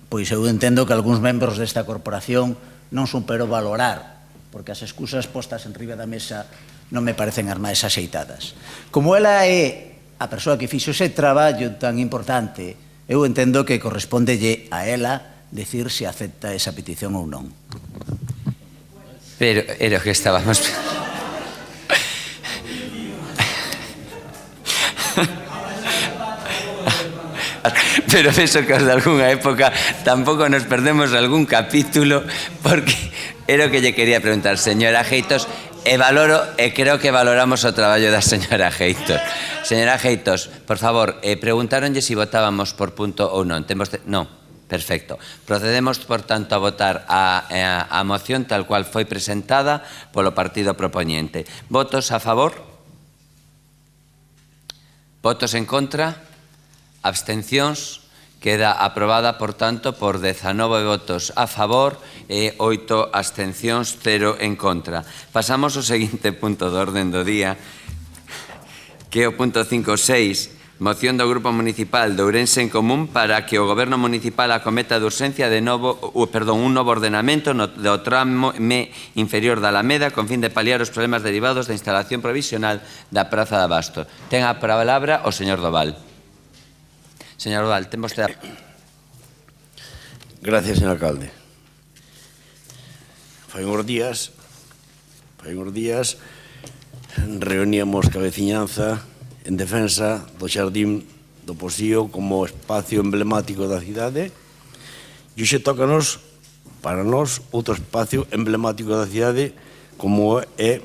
pois eu entendo que algúns membros desta corporación non supero valorar, porque as excusas postas en riba da mesa non me parecen as máis axeitadas. Como ela é a persoa que fixo ese traballo tan importante, eu entendo que correspóndelle a ela decir se acepta esa petición ou non. Pero era o que estábamos... Pero penso que os de algunha época tampouco nos perdemos algún capítulo, porque era o que lle quería preguntar, señora Geitos, creo que valoramos o traballo da señora Geitos. Señora Geitos, por favor, preguntáronlle se votábamos por punto ou non. Non. Perfecto. Procedemos, por tanto, a votar a moción tal cual foi presentada polo partido propoñente. Votos a favor? Votos en contra? Abstencións? Queda aprobada, por tanto, por 19 votos a favor e 8 abstencións, 0 en contra. Pasamos ao seguinte punto do orden do día, que é o punto 5.6, moción do Grupo Municipal de Ourense en Común para que o Goberno Municipal acometa de urxencia un novo ordenamento do tramo inferior da Alameda con fin de paliar os problemas derivados da instalación provisional da Praza de Abasto. Ten a palabra o señor Doval. Señor Doval, ten vostede... Gracias, señor alcalde. Fai uns días reuníamos ca veciñanza en defensa do Xardín do Posío como espacio emblemático da cidade e hoxe tócanos, para nós, outro espacio emblemático da cidade como é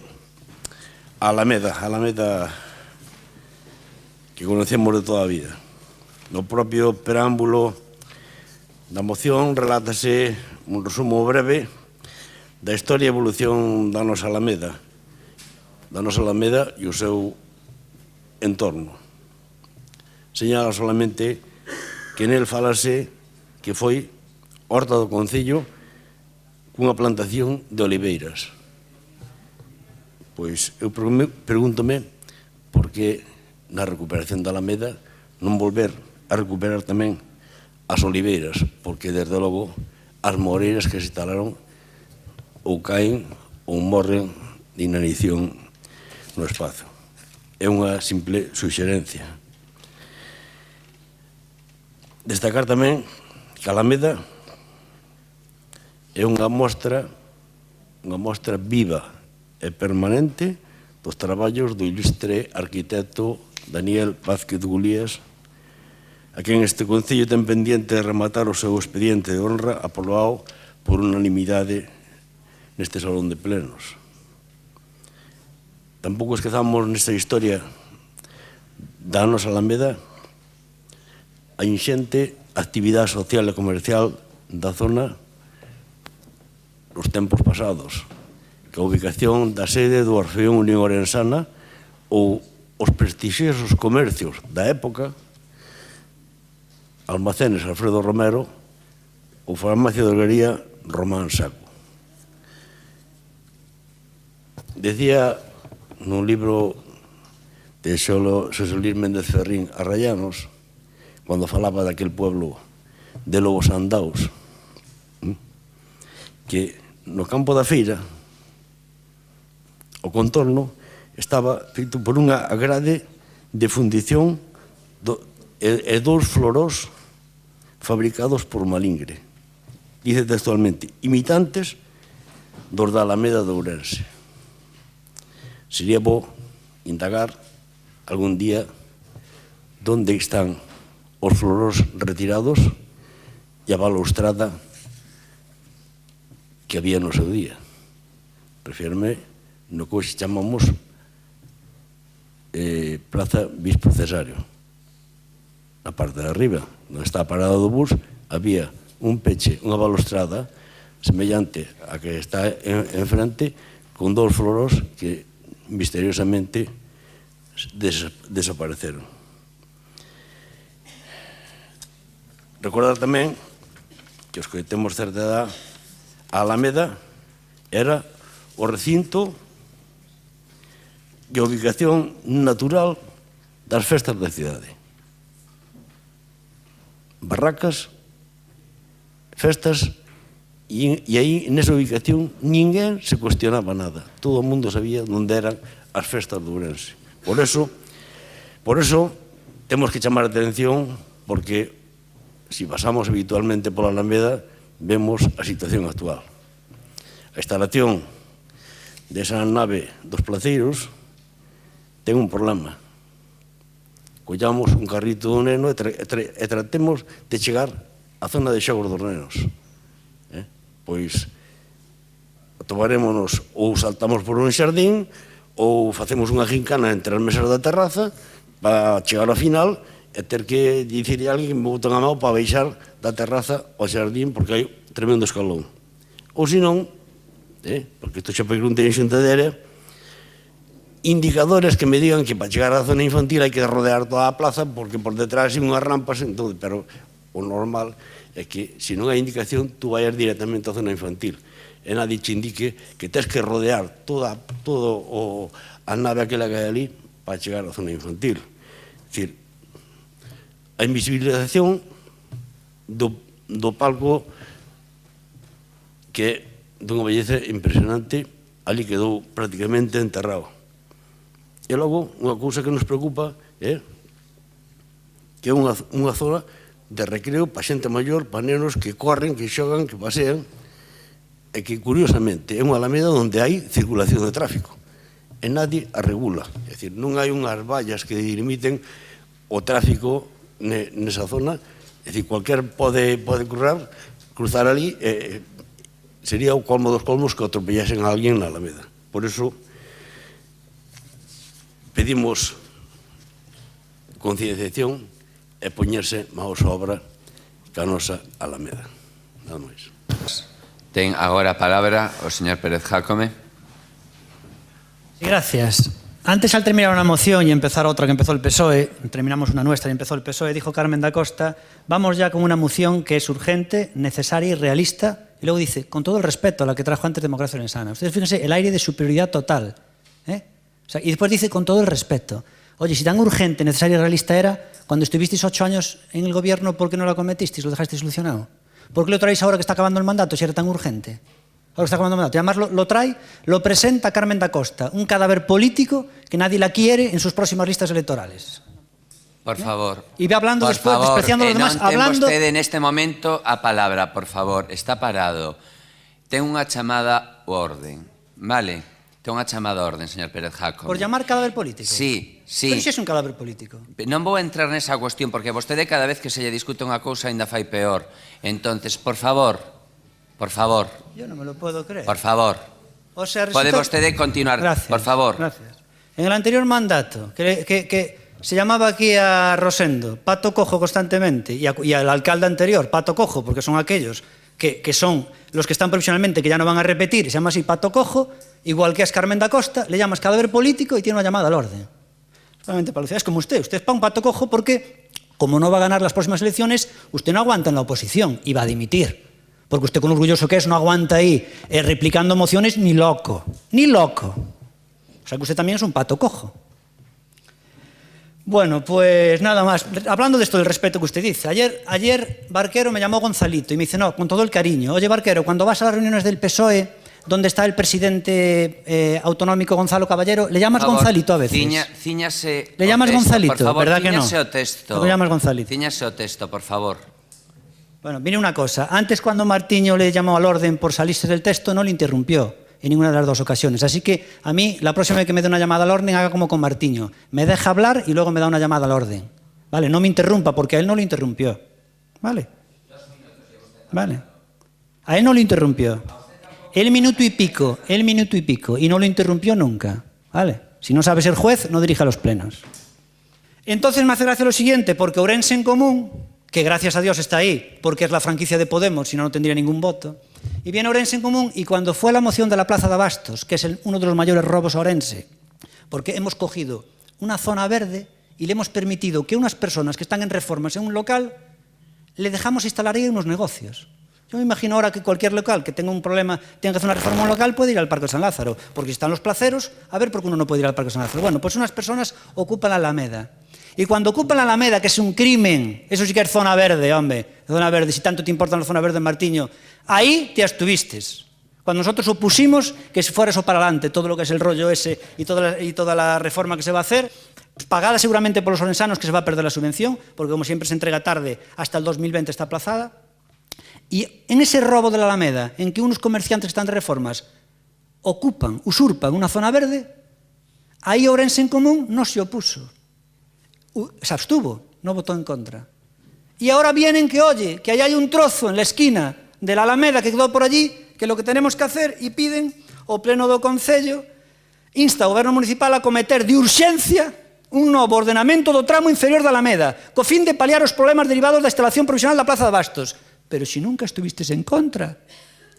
a Alameda que conocemos de toda a vida. No propio preámbulo da moción relátase un resumo breve da historia e evolución da nosa Alameda e o seu entorno. Señala solamente que nel falase que foi Horta do Concello cunha plantación de oliveiras. Pois eu pregúntome por que na recuperación da Alameda non volver a recuperar tamén as oliveiras, porque desde logo as moreiras que se instalaron ou caen ou morren de inanición no espazo. É unha simple suxerencia. Destacar tamén que a Alameda é unha mostra viva e permanente dos traballos do ilustre arquitecto Daniel Vázquez Gulías, a quen este Concello ten pendiente de rematar o seu expediente de honra aprobado por unanimidade neste salón de plenos. Tampouco esquezamos nesta historia da nosa Alameda a inxente actividade social e comercial da zona nos tempos pasados, que a ubicación da sede do Orfeón Unión Orensana ou os prestixiosos comercios da época, Almacenes Alfredo Romero ou Farmacia de Droguería Román Saco. Decía nun libro de Xosé Luis Méndez Ferrín Arrayanos, cando falaba daquel pueblo de Lobos Andaos, que no campo da feira o contorno estaba feito por unha grade de fundición e dous florós fabricados por Malingre. Dice textualmente, imitantes dos da Alameda de Ourense. Sería bo indagar algún día onde están os florós retirados e a balaustrada que había no seu día. Refírome no que hoxe chamamos Plaza Bispo Cesario. Na parte de arriba, onde está a parada do bus, había un peche, unha balaustrada semellante a que está en frente, con dous florós que misteriosamente desapareceron. Recordar tamén que os que temos certa edad, a Alameda era o recinto de ubicación natural das festas da cidade. Barracas, festas, e aí, nesa ubicación, ninguén se cuestionaba nada. Todo o mundo sabía onde eran as festas de Ourense. Por eso, temos que chamar a atención, porque se pasamos habitualmente pola Alameda, vemos a situación actual. A instalación desa nave dos placeiros ten un problema. Collamos un carrito do neno e tratemos de chegar á zona de xogos dos nenos. Pois tomarémonos ou saltamos por un xardín ou facemos unha gincana entre as mesas da terraza para chegar ao final e ter que dicirle a alguén que me botan a mão para baixar da terraza ao xardín porque hai tremendo escalón. Ou senón, porque isto xa preguntei en xunta de área, indicadores que me digan que para chegar á zona infantil hai que rodear toda a plaza porque por detrás hai unhas rampas, pero o normal é que se non hai indicación tú vayas directamente á zona infantil e nadie te indique que tens que rodear todo a nave aquela que hai ali para chegar á zona infantil. É dicir, a invisibilización do palco que dunha belleza impresionante ali quedou prácticamente enterrado. E logo, unha cousa que nos preocupa é que é unha zona de recreo para xente maior, para nenos que corren, que xogan, que pasean, e que, curiosamente, é unha alameda onde hai circulación de tráfico. E nadie a regula. É dicir, non hai unhas vallas que delimiten o tráfico nesa zona. É dicir, cualquier pode cruzar ali, sería o colmo dos colmos que atropellasen a alguén na alameda. Por iso, pedimos concienciación e poñerse maos a obra ca nosa Alameda. Nada máis. Ten agora a palabra o señor Pérez Jácome. Gracias. Antes, al terminar una moción y empezar otra que empezó el PSOE, terminamos una nuestra y empezó el PSOE, dijo Carmen da Costa, vamos ya con una moción que es urgente, necesaria y realista. Y luego dice, con todo el respeto a la que trajo antes Democracia Orensana. Ustedes fíjense, el aire de superioridad total. O sea, y después dice, con todo el respeto. Oye, si tan urgente, necesaria y realista era, cuando estuvisteis 8 años en el gobierno, ¿por qué no la cometisteis? ¿Lo dejasteis solucionado? ¿Por qué lo traéis ahora que está acabando el mandato si era tan urgente? Ahora que está acabando el mandato. Y además lo trae, lo presenta Carmen da Costa, un cadáver político que nadie la quiere en sus próximas listas electorales. Por favor. Y ve hablando por después, favor, despreciando a los demás, hablando... Non ten vostede neste momento a palabra, por favor. Está parado. Ten unha chamada o orden. Vale? Ten unha chamada a orden, señor Pérez Jácome. Por llamar cadáver político. Sí, sí. Pero si é un cadáver político. Non vou entrar nesa cuestión, porque vostede cada vez que se lle discute unha cousa ainda fai peor. Entonces, por favor, Yo no me lo puedo creer. por favor, O sea, pode vostede continuar, Gracias, por favor. Gracias. En el anterior mandato, que se llamaba aquí a Rosendo Pato Cojo constantemente, y al alcalde anterior, Pato Cojo, porque son aquellos que son los que están provisionalmente, que ya no van a repetir, y se llama así Pato Cojo, igual que es Carmen da Costa, le llamas cadáver político y tiene una llamada al orden. Solamente para es como usted es para un Pato Cojo porque, como no va a ganar las próximas elecciones, usted no aguanta en la oposición y va a dimitir. Porque usted, con orgulloso que es, no aguanta ahí replicando mociones ni loco. Ni loco. O sea que usted también es un Pato Cojo. Bueno, pues nada más. Hablando de esto del respeto que usted dice. Ayer Barquero me llamó Gonzalito y me dice, no, con todo el cariño. Oye, Barquero, cuando vas a las reuniones del PSOE, donde está el presidente autonómico Gonzalo Caballero, le llamas Gonzalito a veces. Ciñase le llamas texto, Gonzalito, por favor, ¿verdad que no? Ciñase o texto. ¿Cómo le llamas Gonzalito? Ciñase o texto, por favor. Bueno, mire una cosa. Antes, cuando Martiño le llamó al orden por salirse del texto, no le interrumpió en ninguna de las dos ocasiones. Así que a mí, la próxima vez que me dé una llamada al orden, haga como con Martiño. Me deja hablar y luego me da una llamada al orden. ¿Vale? No me interrumpa, porque a él no lo interrumpió. ¿Vale? Vale. A él no lo interrumpió. El minuto y pico, y no lo interrumpió nunca. ¿Vale? Si no sabe ser juez, no dirija los plenos. Entonces me hace gracia lo siguiente, porque Ourense en Común, que gracias a Dios está ahí, porque es la franquicia de Podemos, si no, no tendría ningún voto, y viene Ourense en Común, y cuando fue la moción de la Plaza de Abastos, que es uno de los mayores robos a Ourense, porque hemos cogido una zona verde y le hemos permitido que unas personas que están en reformas en un local, le dejamos instalar ahí unos negocios. Yo me imagino ahora que cualquier local que tenga un problema, tenga que hacer una reforma en un local, puede ir al Parque de San Lázaro, porque si están los placeros, a ver por qué uno no puede ir al Parque de San Lázaro. Bueno, pues unas personas ocupan la Alameda. Y cuando ocupan la Alameda, que es un crimen, eso sí que es zona verde, hombre, zona verde, si tanto te importan las zonas verdes, Martiño, ahí te abstuviste. Cuando nosotros opusimos que se fuera eso para adelante, todo lo que es el rollo ese y toda la reforma que se va a hacer, pagada seguramente por los orensanos, que se va a perder la subvención, porque como siempre se entrega tarde, hasta el 2020 está aplazada. Y en ese robo de la Alameda, en que unos comerciantes que están de reformas usurpan una zona verde, ahí Ourense en Común no se opuso. Se abstuvo, no votó en contra. Y ahora vienen que, oye, que ahí hay un trozo en la esquina de la Alameda que quedó por allí, que lo que tenemos que hacer, y piden o pleno do Concello, insta ao Goberno Municipal a cometer de urxencia un novo ordenamento do tramo inferior da Alameda, co fin de paliar os problemas derivados da instalación provisional da Plaza de Abastos. Pero si nunca estuvistes en contra,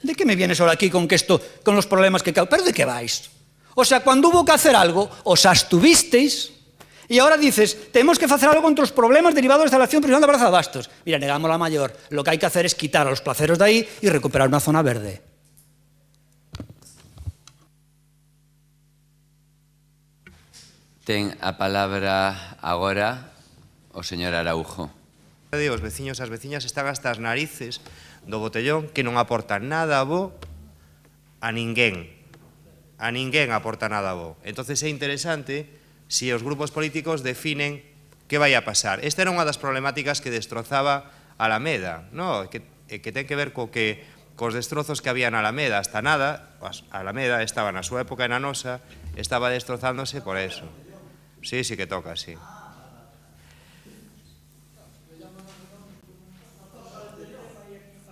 ¿de qué me vienes ahora aquí con los problemas que causan? ¿Pero de qué vais? O sea, cuando hubo que hacer algo, os abstuvisteis. Y ahora dices, tenemos que hacer algo contra los problemas derivados de la instalación provisional de la Plaza de Abastos. Mira, negamos la mayor. Lo que hay que hacer es quitar a los placeros de ahí y recuperar una zona verde. Ten a palabra agora o señor Araujo. Os veciños e as veciñas están hasta as narices do botellón que non aporta nada bo a ninguén. A ninguén aporta nada bo. Entonces é interesante si os grupos políticos definen que vai a pasar. Esta era unha das problemáticas que destrozaba a Alameda, no? que ten que ver cos destrozos que había na Alameda. Hasta nada, a Alameda estaba na súa época e na nosa, estaba destrozándose por eso. Sí, sí que toca, sí.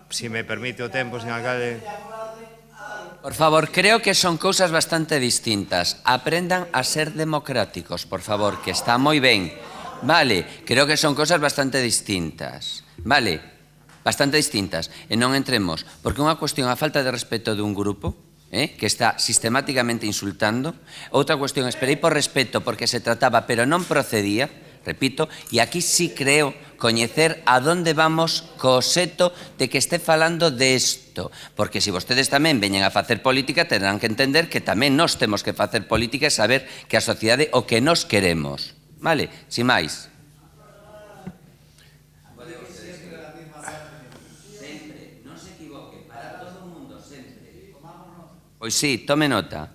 Si me permite o tempo, señor alcalde. Por favor, creo que son cousas bastante distintas. Aprendan a ser democráticos, por favor, que está moi ben. Vale, creo que son cousas bastante distintas. Vale, bastante distintas. E non entremos, porque unha cuestión a falta de respeto dun grupo que está sistemáticamente insultando. Outra cuestión, esperei por respeto porque se trataba, pero non procedía, repito, e aquí sí creo coñecer a donde vamos co seto de que este falando desto, porque se vostedes tamén veñen a facer política terán que entender que tamén nós temos que facer política e saber que a sociedade o que nós queremos. Vale, sin máis. Pois sí, tome nota.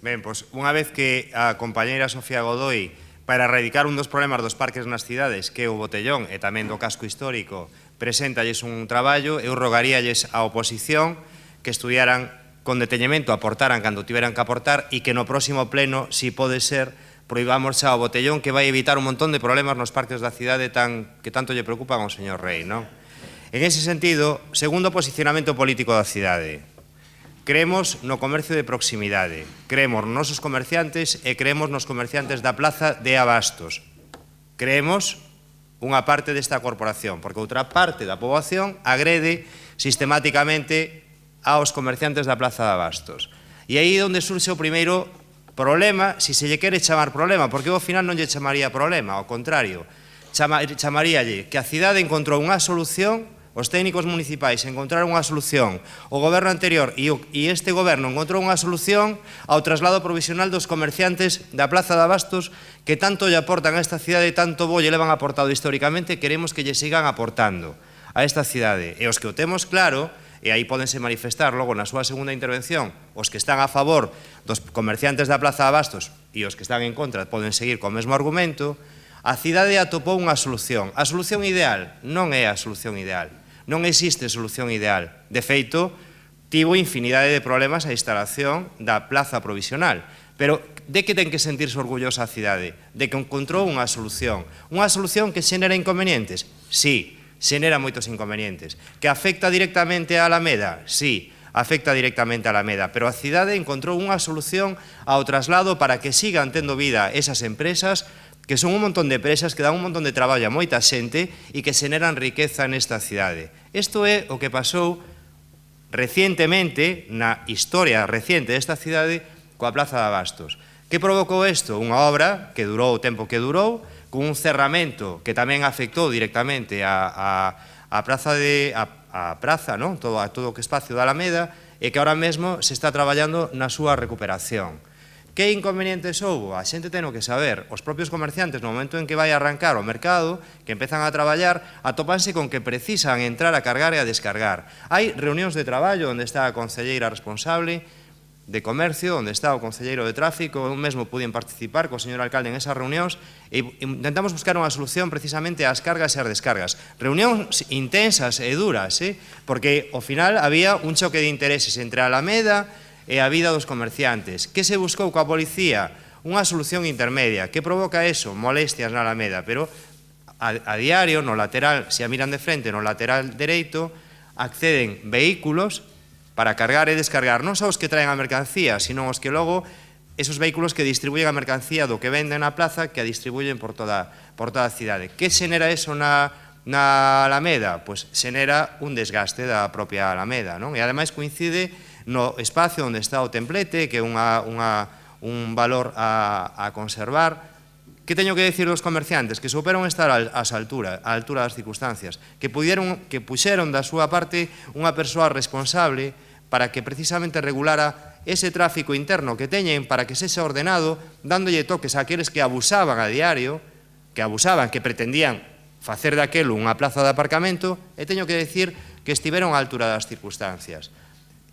Ben, pois unha vez que a compañeira Sofía Godoy, para erradicar un dos problemas dos parques nas cidades, que é o botellón e tamén do casco histórico, preséntalles un traballo, eu rogaríalles á oposición que estudiaran con deteñemento, aportaran cando tiveran que aportar e que no próximo pleno, si pode ser, prohibamos xa o botellón, que vai evitar un montón de problemas nos parques da cidade que tanto lle preocupan ao señor Rei, non? En ese sentido, segundo posicionamento político da cidade, creemos no comercio de proximidade, creemos nos nosos comerciantes e creemos nos comerciantes da plaza de abastos. Creemos unha parte desta corporación, porque outra parte da poboación agrede sistemáticamente aos comerciantes da plaza de abastos. E aí é onde surxe o primeiro problema, se se lle quere chamar problema, porque ao final non lle chamaría problema, ao contrario, chamaríalle que a cidade encontrou unha solución, os técnicos municipais encontraron unha solución, o goberno anterior e este goberno encontrou unha solución ao traslado provisional dos comerciantes da plaza de abastos que tanto lle aportan a esta cidade e tanto bo lle levan aportado históricamente, queremos que lle sigan aportando a esta cidade. E os que o temos claro, e aí pódense manifestar logo na súa segunda intervención, os que están a favor dos comerciantes da plaza de abastos e os que están en contra poden seguir co mesmo argumento, a cidade atopou unha solución. A solución ideal non é a solución ideal. Non existe solución ideal. De feito, tivo infinidade de problemas a instalación da plaza provisional. Pero de que ten que sentirse orgullosa a cidade? De que encontrou unha solución. Unha solución que xenera inconvenientes? Sí, xenera moitos inconvenientes. Que afecta directamente a Alameda? Sí, afecta directamente a Alameda. Pero a cidade encontrou unha solución ao traslado para que sigan tendo vida esas empresas que son un montón de empresas que dan un montón de traballo a moita xente e que xeneran riqueza nesta cidade. Isto é o que pasou recientemente na historia reciente desta cidade coa Plaza de Abastos. Que provocou isto? Unha obra que durou o tempo que durou, con un cerramento que tamén afectou directamente a praza, non? Todo o que espacio da Alameda, e que ahora mesmo se está traballando na súa recuperación. Que inconvenientes houbo? A xente ten que saber. Os propios comerciantes, no momento en que vai a arrancar o mercado, que empezan a traballar, atopanse con que precisan entrar a cargar e a descargar. Hai reunións de traballo onde está a concelleira responsable de comercio, onde está o concelleiro de tráfico, eu mesmo puiden participar co señor alcalde en esas reunións e intentamos buscar unha solución precisamente ás cargas e ás descargas. Reunións intensas e duras, porque ao final había un choque de intereses entre a Alameda e a vida dos comerciantes. Que se buscou coa policía? Unha solución intermedia. Que provoca eso? Molestias na Alameda, pero a diario, no lateral, se a miran de frente, no lateral dereito, acceden vehículos para cargar e descargar, non só os que traen a mercancía, sino os que logo, esos vehículos que distribuyen a mercancía do que venden na plaza, que a distribuyen por toda a cidade. Que xenera eso na Alameda? Pois xenera un desgaste da propia Alameda, non? E ademais coincide no espacio onde está o templete, que é un valor a conservar. Que teño que decir dos comerciantes? Que souperon estar á altura das circunstancias, que puxeron da súa parte unha persoa responsable para que precisamente regulara ese tráfico interno que teñen, para que sexa ordenado, dándolle toques a aqueles que abusaban a diario, que pretendían facer daquelo unha plaza de aparcamento, e teño que decir que estiveron á altura das circunstancias.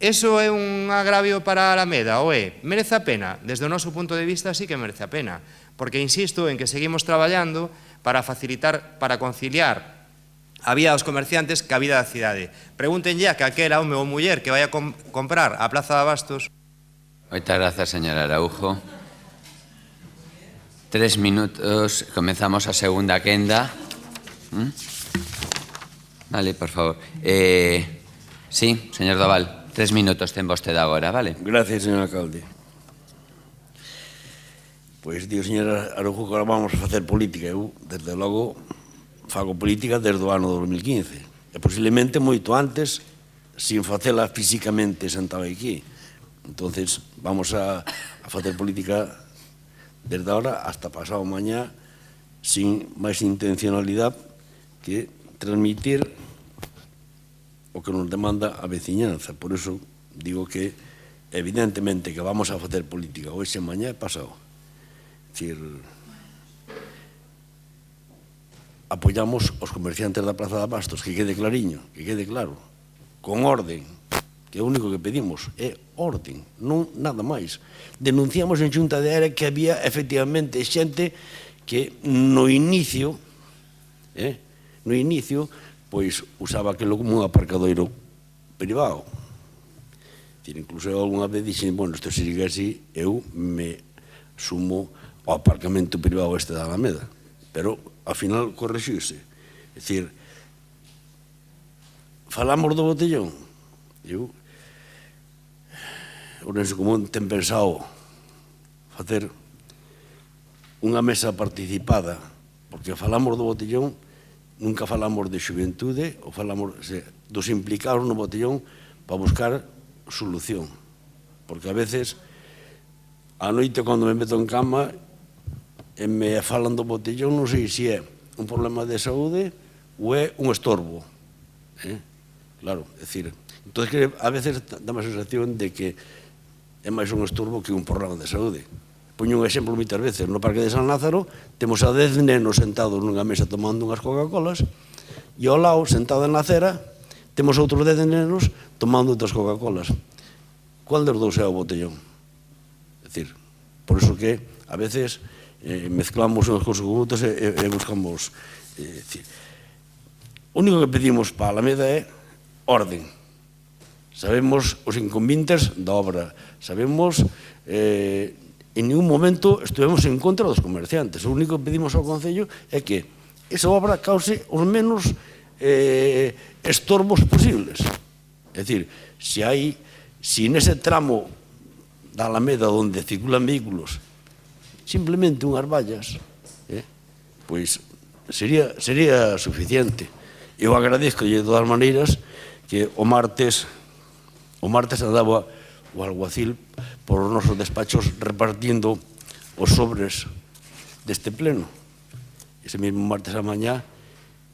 Eso é un agravio para a Alameda, ou é? Merece a pena? Desde o noso punto de vista sí que merece a pena, porque insisto en que seguimos traballando para facilitar, para conciliar a vida dos comerciantes ca vida da cidade. Pregunten ya que aquel home ou muller que vai a comprar a Plaza de Abastos. Moitas grazas, señor Araujo. 3 minutos, comenzamos a segunda quenda. Vale, por favor. Sí, señor Doval. 3 minutos ten vostede agora, vale? Gracias, señor alcalde. Pois, digo, señor Araujo, que agora vamos a facer política. Eu, desde logo, fago política desde o ano 2015. E posiblemente moito antes sin facela físicamente sentado aquí. Entonces, vamos a facer política desde ahora hasta pasado mañá sin máis intencionalidade que transmitir o que nos demanda a veciñanza. Por iso digo que evidentemente que vamos a facer política hoxe, mañá e pasado. É dicir, apoyamos os comerciantes da Praza de Abastos, que quede clariño, que quede claro, con orden, que o único que pedimos é orden, non nada máis. Denunciamos en Xunta de Área que había efectivamente xente que no inicio, pois usaba aquilo como un aparcadoiro privado. Incluso eu alguna vez dixen, bueno, isto se sigue así, eu me sumo ao aparcamento privado este da Alameda. Pero, ao final, correxiuse. É dicir, falamos do botellón. Ourense Común ten pensado facer unha mesa participada, porque falamos do botellón, nunca falamos de xuventude, ou falamos dos implicados no botellón para buscar solución. Porque a veces, a noite, cando me meto en cama, e me falan do botellón, non sei se é un problema de saúde ou é un estorbo. Claro, é dicir, entón, a veces dá a sensación de que é máis un estorbo que un problema de saúde. Poño un exemplo moitas veces, no Parque de San Lázaro temos a 10 nenos sentados nunha mesa tomando unhas Coca-Colas e ao lado, sentado en la acera, temos outros 10 nenos tomando outras Coca-Colas. Cual dos dous é o botellón? É dicir, por iso que a veces mezclamos unhas cousas con outras e buscamos... O único que pedimos para a Alameda é orden. Sabemos os inconvenientes da obra, sabemos, en ningún momento estivemos en contra dos comerciantes. O único que pedimos ao Concello é que esa obra cause os menos estorbos posibles. É dicir, se nese tramo da Alameda onde circulan vehículos simplemente unhas vallas, pois sería suficiente. Eu agradezco de todas maneiras que o martes andaba o alguacil por os nosos despachos repartindo os sobres deste pleno. Ese mesmo martes a mañá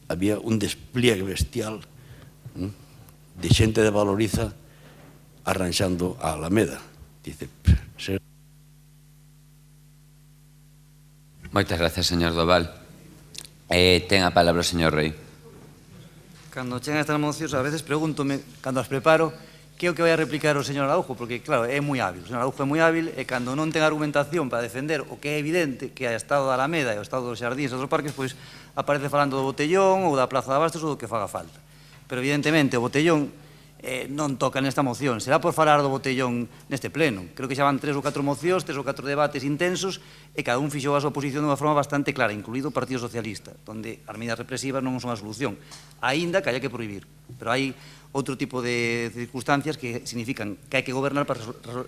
había un despliegue bestial de xente de Valoriza arranxando a Alameda. Dice, moitas gracias, señor Doval. Ten a palabra o señor Rei. Cando chegan estas mocións, a veces pregúntome, cando as preparo, que é o que vai a replicar o señor Araujo, porque, claro, é moi hábil. O señor Araujo é moi hábil e cando non ten argumentación para defender o que é evidente, que é o estado da Alameda e o estado dos xardíns e dos parques, pois aparece falando do botellón ou da Praza de Abastos ou do que faga falta. Pero, evidentemente, o botellón non toca nesta moción. Será por falar do botellón neste pleno. Creo que xa van 3 ou 4 mocións, 3 ou 4 debates intensos e cada un fixou a súa posición de unha forma bastante clara, incluído o Partido Socialista, onde as medidas represivas non son a solución, aínda que haya que prohibir. Pero hai outro tipo de circunstancias que significan que hai que gobernar para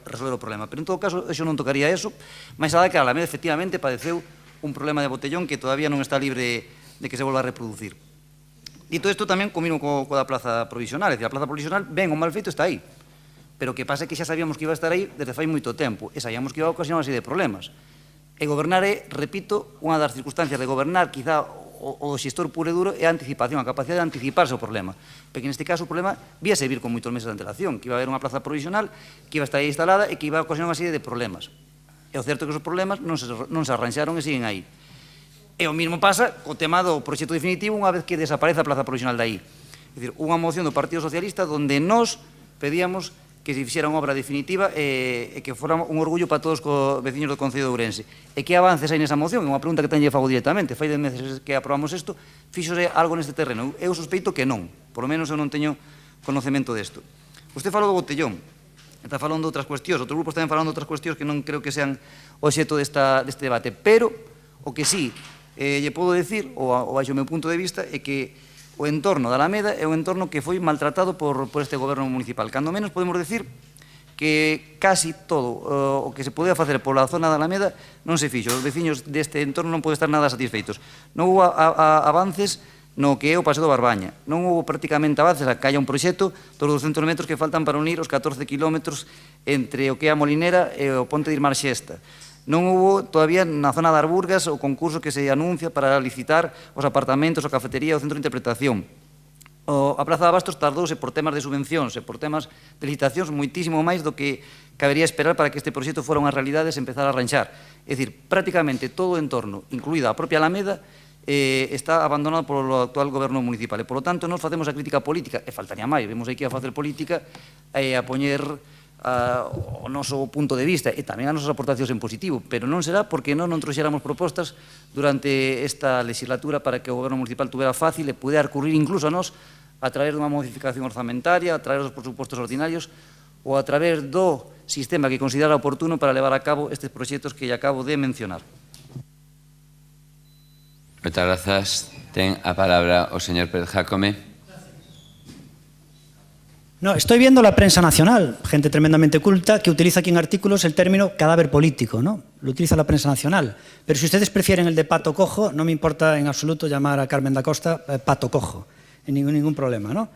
resolver o problema. Pero, en todo caso, eso non tocaría eso, máis alá que a Alameda efectivamente padeceu un problema de botellón que todavía non está libre de que se volva a reproducir. Dito isto, tamén combino co da plaza provisional, é dicir, a plaza provisional, ben ou mal feito, está aí. Pero o que pasa é que xa sabíamos que iba a estar aí desde fai moito tempo, e sabíamos que iba a ocasionar unha serie de problemas. E gobernar é, repito, unha das circunstancias de gobernar, quizá o xestor puro e duro, é a anticipación, a capacidade de anticiparse ao problema. Porque neste caso o problema vía se vir con moitos meses de antelación, que iba a haber unha plaza provisional, que iba a estar aí instalada e que iba a ocasionar unha serie de problemas. E o certo é que os problemas non se arranxaron e siguen aí. E o mesmo pasa co tema do proxecto definitivo unha vez que desaparece a plaza provisional de aí. É dicir, unha moción do Partido Socialista onde nós pedíamos que se fixera unha obra definitiva e que fora un orgullo para todos os veciños do Concello de Ourense. E que avances hai nesa moción? É unha pregunta que tenlle fago directamente. Fai 10 meses que aprobamos isto, fíxose algo neste terreno? Eu sospeito que non. Por lo menos eu non teño conocemento desto. Usted falou do botellón. Está falando de outras cuestións. Outros grupos tamén falando de outras cuestións que non creo que sean o xeto deste debate. Pero o que sí lle podo decir, ou baixo o meu punto de vista, é que o entorno da Alameda é un entorno que foi maltratado por este goberno municipal. Cando menos podemos decir que casi todo o que se podía facer pola zona da Alameda non se fixo. Os veciños deste entorno non poden estar nada satisfeitos. Non houve avances no que é o Paseo do Barbaña. Non houve prácticamente avances a que haya un proxecto dos 200 metros que faltan para unir os 14 kilómetros entre o que é a Molinera e o Ponte de Irmar Xesta. Non houve todavía na zona de Arburgas o concurso que se anuncia para licitar os apartamentos, a cafetería e o centro de interpretación. A Praza de Abastos tardouse por temas de subvencións e por temas de licitacións moitísimo máis do que cabería esperar para que este proxecto fora unha realidade e se empezara a arranxar. É dicir, prácticamente todo o entorno, incluída a propia Alameda, está abandonado polo actual goberno municipal. E, polo tanto, nos facemos a crítica política, e faltaría máis, vemos aquí a facer política, a poñer o noso punto de vista e tamén as nosas aportacións en positivo, pero non será porque non trouxéramos propostas durante esta legislatura para que o goberno municipal tuvera fácil e pudera recurrir incluso a nós a través dunha modificación orzamentaria, a través dos presupostos ordinarios ou a través do sistema que considera oportuno para levar a cabo estes proxectos que lle acabo de mencionar. Moitas grazas. Ten a palabra o señor Pérez Jácome. No, estoy viendo la prensa nacional, gente tremendamente culta, que utiliza aquí en artículos el término cadáver político, ¿no? Lo utiliza la prensa nacional. Pero si ustedes prefieren el de pato cojo, no me importa en absoluto llamar a Carmen da Costa pato cojo, ningún problema, ¿no?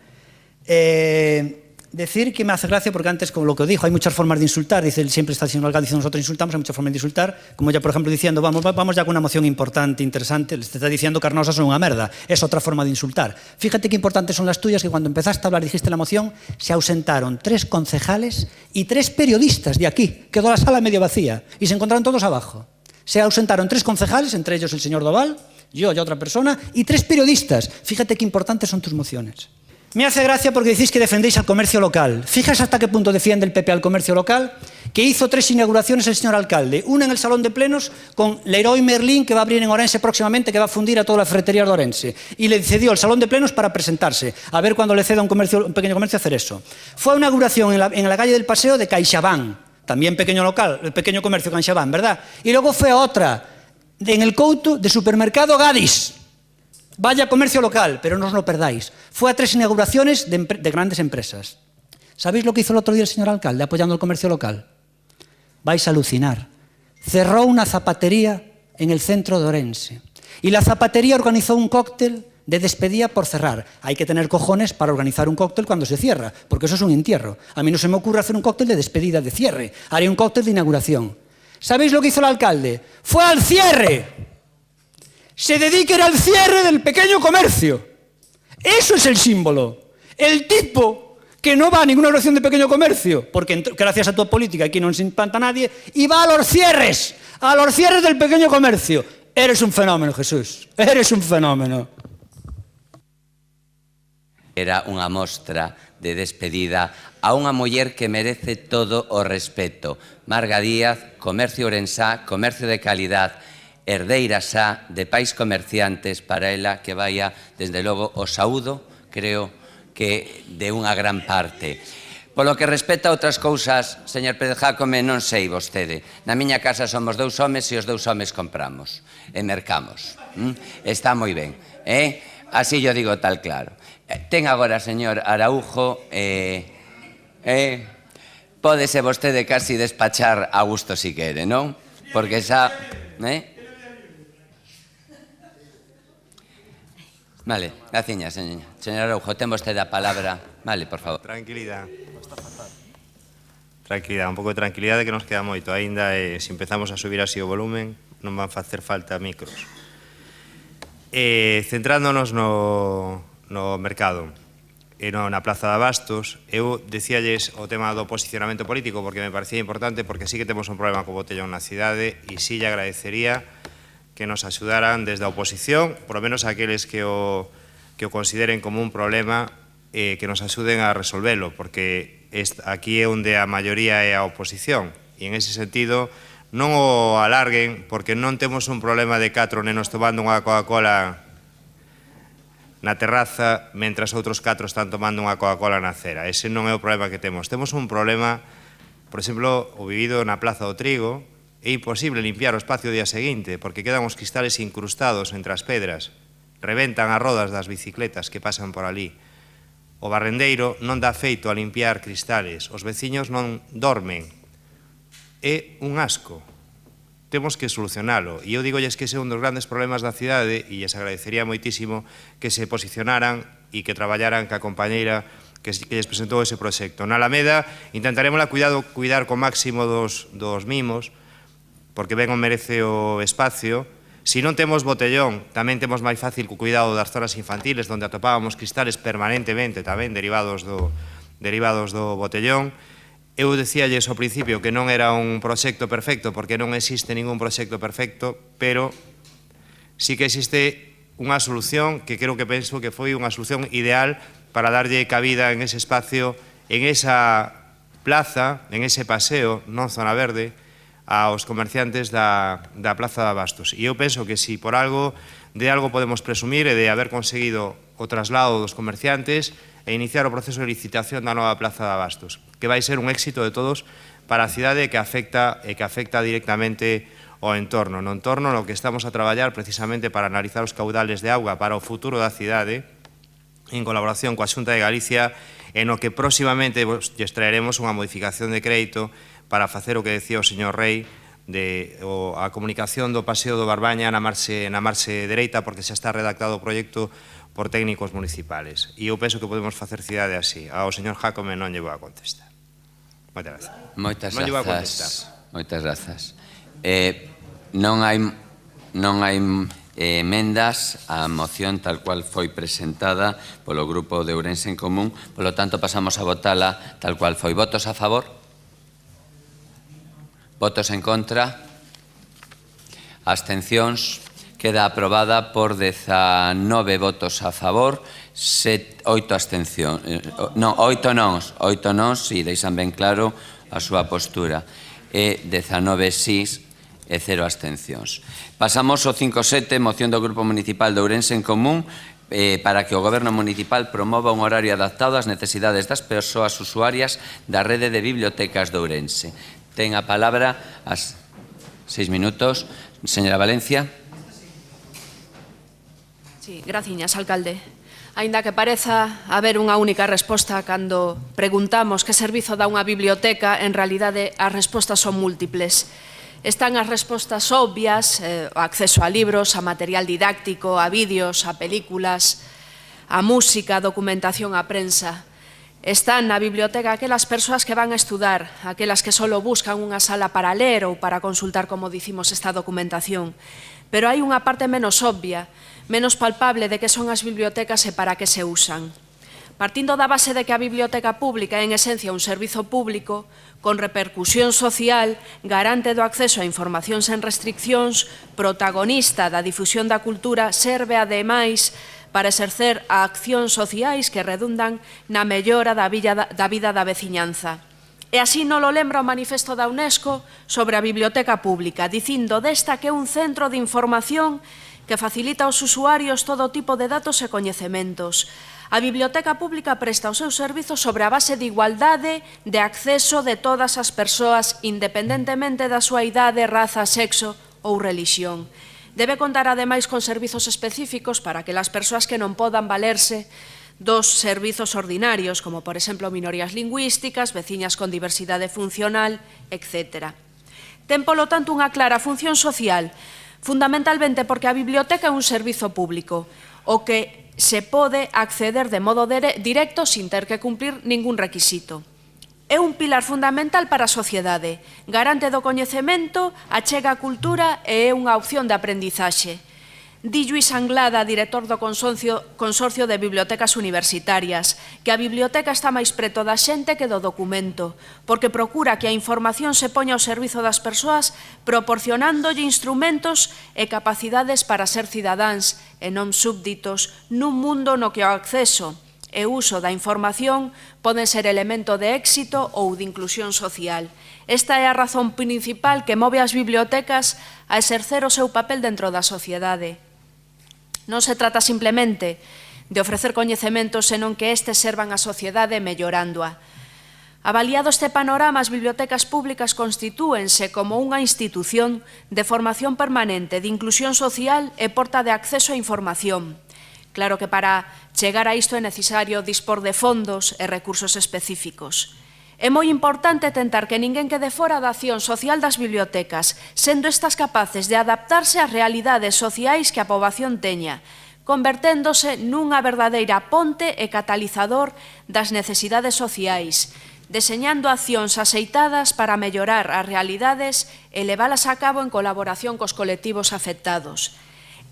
Decir que me hace gracia porque antes, como lo que dijo, hay muchas formas de insultar, dice, siempre está el señor alcalde diciendo nosotros insultamos, hay muchas formas de insultar, como ya por ejemplo diciendo vamos ya con una moción importante, interesante, les está diciendo Carnosa son una merda, es otra forma de insultar. Fíjate qué importantes son las tuyas, que cuando empezaste a hablar, dijiste la moción, se ausentaron 3 concejales y 3 periodistas de aquí, quedó la sala medio vacía y se encontraron todos abajo. Se ausentaron 3 concejales, entre ellos el señor Doval, yo y otra persona, y 3 periodistas. Fíjate qué importantes son tus mociones. Me hace gracia porque decís que defendéis al comercio local. Fíjate hasta qué punto defiende el PP al comercio local, que hizo 3 inauguraciones el señor alcalde. Una en el Salón de Plenos con Leroy Merlin, que va a abrir en Orense próximamente, que va a fundir a toda la ferretería de Orense. Y le cedió el Salón de Plenos para presentarse, a ver cuando le ceda un pequeño comercio hacer eso. Fue a una inauguración en la calle del Paseo de CaixaBank, también pequeño local, el pequeño comercio CaixaBank, ¿verdad? Y luego fue a otra, en el Couto, de supermercado Gadis. Vaya comercio local, pero no os lo perdáis. Fue a 3 inauguraciones de grandes empresas. ¿Sabéis lo que hizo el otro día el señor alcalde apoyando el comercio local? Vais a alucinar. Cerró una zapatería en el centro de Orense. Y la zapatería organizó un cóctel de despedida por cerrar. Hay que tener cojones para organizar un cóctel cuando se cierra, porque eso es un entierro. A mí no se me ocurre hacer un cóctel de despedida de cierre. Haré un cóctel de inauguración. ¿Sabéis lo que hizo el alcalde? Fue al cierre. Se dediquen al cierre del pequeño comercio. Eso es el símbolo. El tipo que no va a ninguna oración de pequeño comercio, porque gracias a tu política aquí no se implanta nadie, y va a los cierres del pequeño comercio. Eres un fenómeno, Jesús. Eres un fenómeno. Era unha mostra de despedida a unha muller que merece todo o respeto. Marga Díaz, comercio orensá, comercio de calidad, herdeira xa de pais comerciantes, para ela que vaya, desde logo, o saúdo, creo que de unha gran parte. Polo que respecta a outras cousas, señor Pérez Jácome, non sei vostede. Na miña casa somos 2 homes e os 2 homes compramos e mercamos. Está moi ben, así yo digo tal claro. Ten agora, señor Araújo, pódese vostede casi despachar a gusto si quere, non? Porque xa... Vale, graciña, señor Araujo, ten vostede a palabra. Vale, por favor. Tranquilidade. Tranquilidade, un pouco de tranquilidade que nos queda moito. Ainda, se empezamos a subir así o volumen, non van facer falta micros. Centrándonos no mercado e na Plaza de Abastos, eu dicíalles o tema do posicionamento político porque me parecía importante, porque sí que temos un problema co botellón na cidade e sí lle agradecería que nos axudaran desde a oposición, por lo menos aqueles que o consideren como un problema, que nos axuden a resolvelo, porque aquí é onde a maioría é a oposición, e en ese sentido non o alarguen, porque non temos un problema de 4 nenos tomando unha Coca-Cola na terraza, mentras outros 4 están tomando unha Coca-Cola na acera. Ese non é o problema que temos. Temos un problema, por exemplo, o vivido na Plaza do Trigo. É imposible limpiar o espacio o día seguinte porque quedan os cristales incrustados entre as pedras, reventan as rodas das bicicletas que pasan por ali. O barrendeiro non dá feito a limpiar cristales, os veciños non dormen. É un asco. temos que solucionalo. E eu digolles que ese é un dos grandes problemas da cidade e lles agradecería moitísimo que se posicionaran e que traballaran ca compañeira que lles presentou ese proxecto. Na Alameda intentaremos cuidar co máximo dos mimos, porque ben o merece o espacio. Se non temos botellón, tamén temos máis fácil co cuidado das zonas infantiles, onde atopábamos cristales permanentemente tamén derivados do botellón. Eu decíalles ao principio que non era un proxecto perfecto, porque non existe ningún proxecto perfecto, pero sí que existe unha solución que penso que foi unha solución ideal para darlle cabida en ese espacio, en esa plaza, en ese paseo, non zona verde, aos comerciantes da Plaza de Abastos. E eu penso que se por algo, de algo podemos presumir é de haber conseguido o traslado dos comerciantes e iniciar o proceso de licitación da nova Plaza de Abastos, que vai ser un éxito de todos para a cidade que afecta directamente ao entorno. No entorno no que estamos a traballar precisamente para analizar os caudales de auga para o futuro da cidade, en colaboración coa Xunta de Galicia, en o que próximamente lles traeremos unha modificación de crédito para facer o que decía o señor Rei, a comunicación do Paseo do Barbaña na marxe dereita, porque xa está redactado o proxecto por técnicos municipales. E eu penso que podemos facer cidade así. Ao señor Jácome non lle vou a contestar. Moitas grazas. Moitas grazas. Non hai emendas á moción tal cual foi presentada polo Grupo de Ourense en Común, polo tanto pasamos a votala tal cual foi. Votos a favor? Votos en contra? Abstencións? Queda aprobada por 19 votos a favor, 8 abstencións. Non, 8 nós, si deixan ben claro a súa postura. E 19 sís e 0 abstencións. Pasamos ao 5.7, moción do Grupo Municipal de Ourense en Común, para que o Goberno Municipal promova un horario adaptado ás necesidades das persoas usuarias da rede de bibliotecas de Ourense. Ten a palabra, 6 minutos, señora Valencia. Sí, graciñas, alcalde. Aínda que pareza haber unha única resposta cando preguntamos que servizo dá unha biblioteca, en realidade as respostas son múltiples. Están as respostas obvias, o acceso a libros, a material didáctico, a vídeos, a películas, a música, a documentación, a prensa. Están na biblioteca aquelas persoas que van a estudar, aquelas que só buscan unha sala para ler ou para consultar, como dicimos, esta documentación. Pero hai unha parte menos obvia, menos palpable de que son as bibliotecas e para que se usan. Partindo da base de que a biblioteca pública é en esencia un servizo público, con repercusión social, garante do acceso a información sen restriccións, protagonista da difusión da cultura, serve ademais para exercer a accións sociais que redundan na mellora da vida da veciñanza. E así non lo lembra o manifesto da UNESCO sobre a biblioteca pública, dicindo desta que é un centro de información que facilita aos usuarios todo tipo de datos e coñecementos. A biblioteca pública presta os seus servizos sobre a base de igualdade de acceso de todas as persoas, independentemente da súa idade, raza, sexo ou relixión. Debe contar ademais con servizos específicos para aquelas persoas que non podan valerse dos servizos ordinarios, como por exemplo minorías lingüísticas, veciñas con diversidade funcional, etc. Ten, polo tanto, unha clara función social, fundamentalmente porque a biblioteca é un servizo público, o que se pode acceder de modo directo sin ter que cumplir ningún requisito. É un pilar fundamental para a sociedade, garante do coñecemento, achega a cultura e é unha opción de aprendizaxe. Di Lluís Anglada, director do Consorcio de Bibliotecas Universitarias, que a biblioteca está máis preto da xente que do documento, porque procura que a información se poña ao servizo das persoas, proporcionándolle instrumentos e capacidades para ser cidadáns e non súbditos nun mundo no que o acceso e uso da información poden ser elemento de éxito ou de inclusión social. Esta é a razón principal que move as bibliotecas a exercer o seu papel dentro da sociedade. Non se trata simplemente de ofrecer coñecementos, senón que estes servan á sociedade mellorándoa. Avaliado este panorama, as bibliotecas públicas constitúense como unha institución de formación permanente, de inclusión social e porta de acceso á información. Claro que para chegar a isto é necesario dispor de fondos e recursos específicos. É moi importante tentar que ninguén quede fora da acción social das bibliotecas, sendo estas capaces de adaptarse ás realidades sociais que a poboación teña, converténdose nunha verdadeira ponte e catalizador das necesidades sociais, deseñando accións axeitadas para mellorar as realidades e leválas a cabo en colaboración cos colectivos afectados.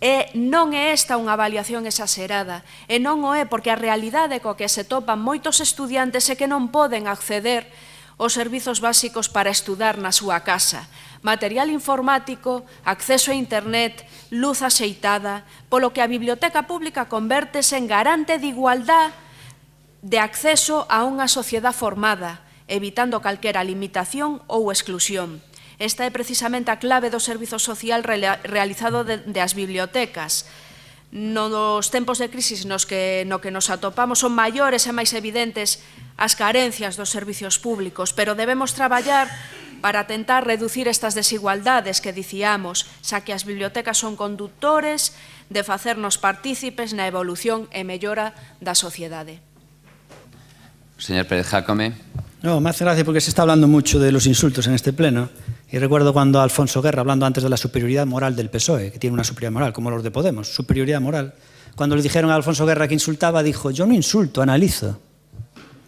E non é esta unha avaliación exagerada, e non o é porque a realidade coa que se topan moitos estudiantes é que non poden acceder aos servizos básicos para estudar na súa casa. Material informático, acceso a internet, luz axeitada, polo que a biblioteca pública convértese en garante de igualdade de acceso a unha sociedade formada, evitando calquera limitación ou exclusión. Esta é precisamente a clave do servizo social realizado das bibliotecas. Nos tempos de crisis no que nos atopamos son maiores e máis evidentes as carencias dos servizos públicos, pero debemos traballar para tentar reducir estas desigualdades que dicíamos, xa que as bibliotecas son conductores de facernos partícipes na evolución e mellora da sociedade. Señor Pérez Jácome. No, me hace gracia porque se está hablando mucho de los insultos en este pleno. Y recuerdo cuando Alfonso Guerra, hablando antes de la superioridad moral del PSOE, que tiene una superioridad moral, como los de Podemos, superioridad moral, cuando le dijeron a Alfonso Guerra que insultaba, dijo, yo no insulto, analizo.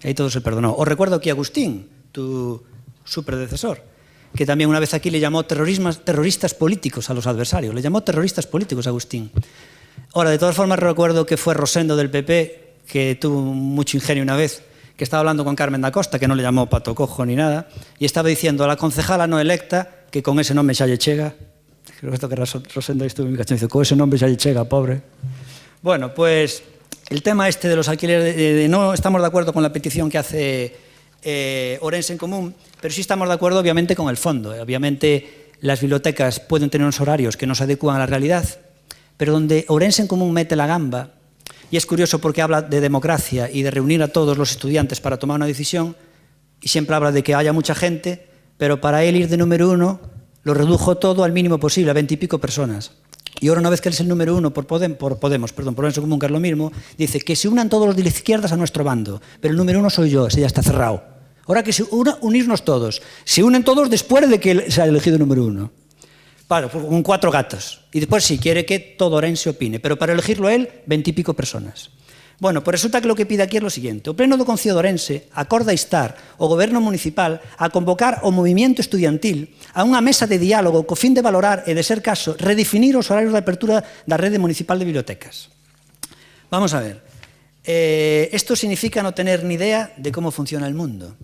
Y ahí todo se perdonó. Os recuerdo que Agustín, su predecesor, que también una vez aquí le llamó terroristas políticos a los adversarios. Le llamó terroristas políticos a Agustín. Ahora, de todas formas, recuerdo que fue Rosendo del PP, que tuvo mucho ingenio una vez, que estaba hablando con Carmen da Costa, que no le llamó pato cojo ni nada, y estaba diciendo a la concejala no electa que con ese nombre xa lle chega. Creo que esto que Rosendo estuvo en mi cachón, dice, con ese nombre xa lle chega, pobre. Bueno, pues el tema este de los alquileres, no estamos de acuerdo con la petición que hace Ourense en Común, pero sí estamos de acuerdo obviamente con el fondo. Obviamente las bibliotecas pueden tener unos horarios que no se adecúan a la realidad, pero donde Ourense en Común mete la gamba. Y es curioso porque habla de democracia y de reunir a todos los estudiantes para tomar una decisión y siempre habla de que haya mucha gente, pero para él ir de número 1 lo redujo todo al mínimo posible, a 20 y pico personas. Y ahora una vez que él es el número 1 por Ourense Común, que es lo mismo, dice que se unan todos los de las izquierdas a nuestro bando, pero el número 1 soy yo, ese ya está cerrado. Ahora que se unirnos todos, se unen todos después de que él se ha elegido el número 1. Claro, con 4 gatos. Y después sí, quiere que todo Ourense opine, pero para elegirlo él, 20 y pico personas. Bueno, pues resulta que lo que pide aquí es lo siguiente. O Pleno do Concello de Ourense acorda instar o Goberno Municipal a convocar o movimento estudiantil a unha mesa de diálogo co fin de valorar e, de ser caso, redefinir os horarios de apertura da rede municipal de bibliotecas. Vamos a ver. Esto significa no tener ni idea de cómo funciona el mundo.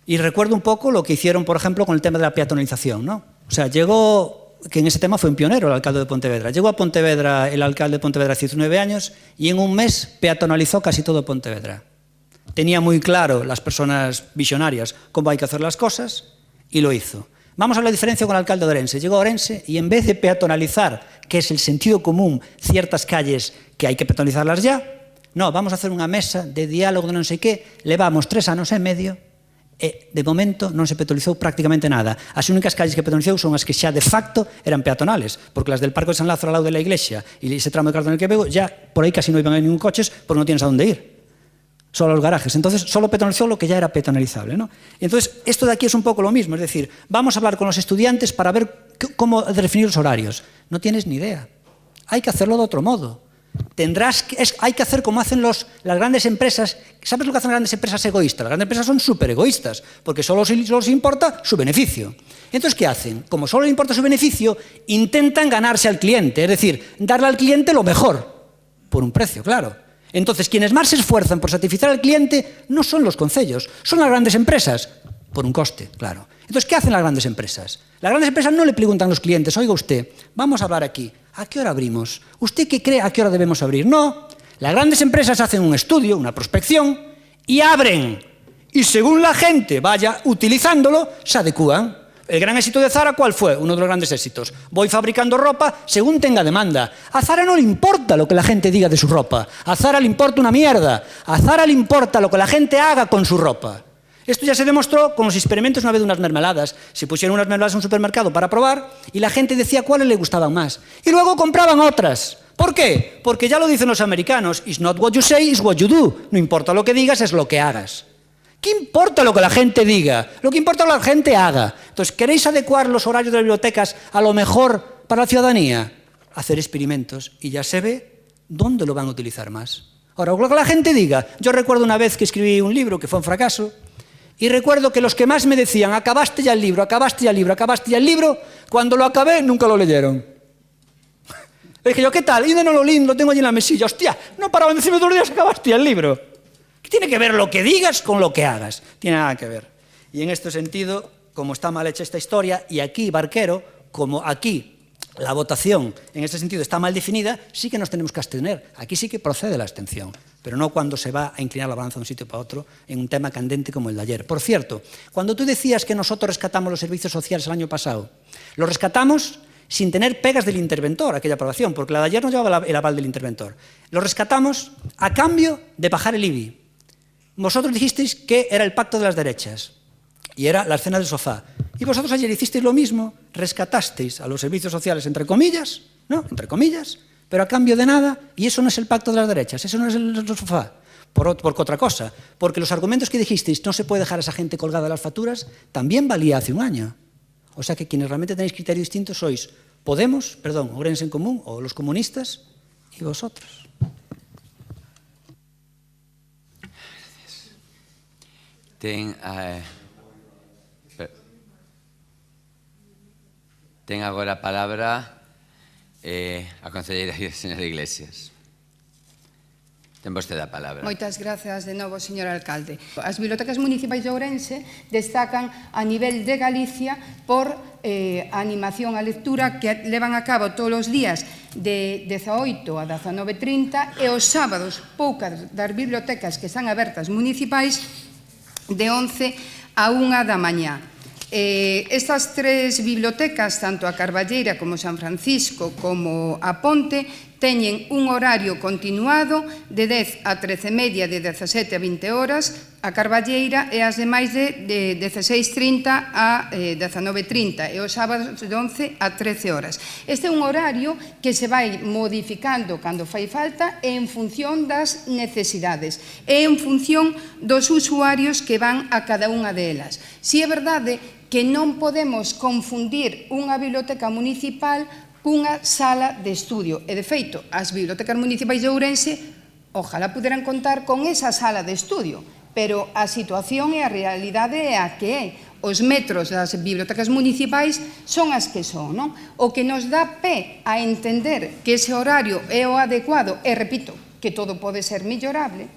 Y recuerdo un poco lo que hicieron, por ejemplo, con el tema de la peatonalización, ¿no? O sea, llegó, que en ese tema fue un pionero el alcalde de Pontevedra. Llegó a Pontevedra el alcalde de Pontevedra hace 19 años y en un mes peatonalizó casi todo Pontevedra. Tenía muy claro las personas visionarias cómo hay que hacer las cosas y lo hizo. Vamos a la diferencia con el alcalde de Ourense. Llegó a Ourense y en vez de peatonalizar, que es el sentido común, ciertas calles que hay que peatonalizarlas ya, no, vamos a hacer unha mesa de diálogo de non sei qué, levamos 3 anos e medio e, de momento, non se peatonalizou prácticamente nada. As únicas calles que peatonalizou son as que xa de facto eran peatonales, porque las del Parque de San Lázaro al lado de la iglesia y ese tramo de cartón en el que veo, ya por ahí casi no iban a ningún coches porque no tienes a dónde ir. Solo los garajes. Entonces, solo peatonalizó lo que ya era peatonalizable, ¿no? Entonces, esto de aquí es un poco lo mismo, es decir, vamos a hablar con los estudiantes para ver cómo definir los horarios. No tienes ni idea. Hay que hacerlo de otro modo. Hay que hacer como hacen las grandes empresas. ¿Sabes lo que hacen las grandes empresas egoístas? Las grandes empresas son súper egoístas, porque solo les importa su beneficio. Entonces, ¿qué hacen? Como solo les importa su beneficio, intentan ganarse al cliente, es decir, darle al cliente lo mejor, por un precio, claro. Entonces, quienes más se esfuerzan por satisfacer al cliente no son los concellos, son las grandes empresas, por un coste, claro. Entonces, ¿qué hacen las grandes empresas? Las grandes empresas no le preguntan a los clientes, oiga usted, vamos a hablar aquí, ¿a qué hora abrimos? ¿Usted qué cree a qué hora debemos abrir? No, las grandes empresas hacen un estudio, una prospección, y abren. Y según la gente vaya utilizándolo, se adecúan. El gran éxito de Zara, ¿cuál fue? Uno de los grandes éxitos. Voy fabricando ropa según tenga demanda. A Zara no le importa lo que la gente diga de su ropa. A Zara le importa una mierda. A Zara le importa lo que la gente haga con su ropa. Esto ya se demostró con los experimentos una vez de unas mermeladas. Se pusieron unas mermeladas en un supermercado para probar y la gente decía cuáles le gustaban más. Y luego compraban otras. ¿Por qué? Porque ya lo dicen los americanos. It's not what you say, it's what you do. No importa lo que digas, es lo que hagas. ¿Qué importa lo que la gente diga? Lo que importa es lo que la gente haga. Entonces, ¿queréis adecuar los horarios de las bibliotecas a lo mejor para la ciudadanía? Hacer experimentos y ya se ve dónde lo van a utilizar más. Ahora, lo que la gente diga. Yo recuerdo una vez que escribí un libro que fue un fracaso y recuerdo que los que más me decían acabaste ya el libro, acabaste ya el libro, acabaste ya el libro, cuando lo acabé nunca lo leyeron. Le dije yo, ¿qué tal? Y no lo leí, lo tengo allí en la mesilla. Hostia, no paraban de decirme todos los días acabaste ya el libro. ¿Qué tiene que ver lo que digas con lo que hagas? Tiene nada que ver. Y en este sentido, como está mal hecha esta historia, y aquí, Barquero, como aquí la votación en este sentido está mal definida, sí que nos tenemos que abstener. Aquí sí que procede la abstención, pero no cuando se va a inclinar la balanza de un sitio para otro en un tema candente como el de ayer. Por cierto, cuando tú decías que nosotros rescatamos los servicios sociales el año pasado, los rescatamos sin tener pegas del interventor, aquella aprobación, porque la de ayer no llevaba el aval del interventor. Los rescatamos a cambio de bajar el IBI. Vosotros dijisteis que era el pacto de las derechas y era la cena del sofá. Y vosotros ayer hicisteis lo mismo, rescatasteis a los servicios sociales, entre comillas, ¿no? Entre comillas, pero a cambio de nada, y eso no es el pacto de las derechas, eso no es el sofá. Por otra cosa, porque los argumentos que dijisteis, no se puede dejar a esa gente colgada de las facturas, también valía hace un año. O sea que quienes realmente tenéis criterios distintos sois Podemos, Ourense en Común, o los comunistas, y vosotros. Ten agora a palabra a concelleira señora Iglesias. Ten vostede a palabra. Moitas grazas de novo, señor alcalde. As bibliotecas municipais de Ourense destacan a nivel de Galicia por a animación a lectura que levan a cabo todos os días de 18 a 19:30 e os sábados poucas das bibliotecas que están abertas municipais de 11 a 1 da mañá. Estas tres bibliotecas, tanto a Carballeira como San Francisco como a Ponte, teñen un horario continuado de 10 a 13:30, de 17 a 20 horas, a Carballeira e as demais de 16:30 a 19:30 e os sábados de 11 a 13 horas. Este é un horario que se vai modificando cando fai falta en función das necesidades e en función dos usuarios que van a cada unha delas. Si é verdade que non podemos confundir unha biblioteca municipal cunha sala de estudio. E, de feito, as bibliotecas municipais de Ourense ojalá puderan contar con esa sala de estudio, pero a situación e a realidade é a que é. Os metros das bibliotecas municipais son as que son, non? O que nos dá pé a entender que ese horario é o adecuado, e repito, que todo pode ser millorable,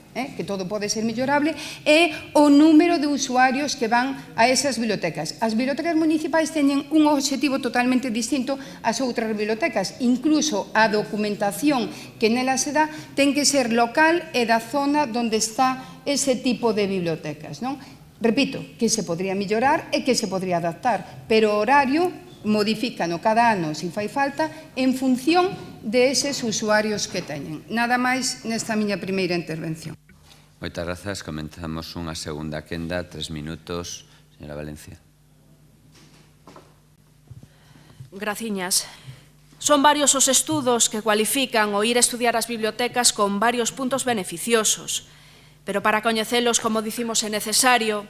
é o número de usuarios que van a esas bibliotecas. As bibliotecas municipais teñen un obxectivo totalmente distinto ás outras bibliotecas. Incluso a documentación que nela se dá ten que ser local e da zona onde está ese tipo de bibliotecas, non? Repito, que se podría mellorar e que se podría adaptar, pero o horario modifícano cada ano, se fai falta, en función de eses usuarios que teñen. Nada máis nesta miña primeira intervención. Moitas grazas. Comenzamos unha segunda quenda, 3 minutos. Señora Valencia. Graciñas. Son varios os estudos que cualifican o ir a estudiar as bibliotecas con varios puntos beneficiosos, pero para coñecelos, como dicimos, é necesario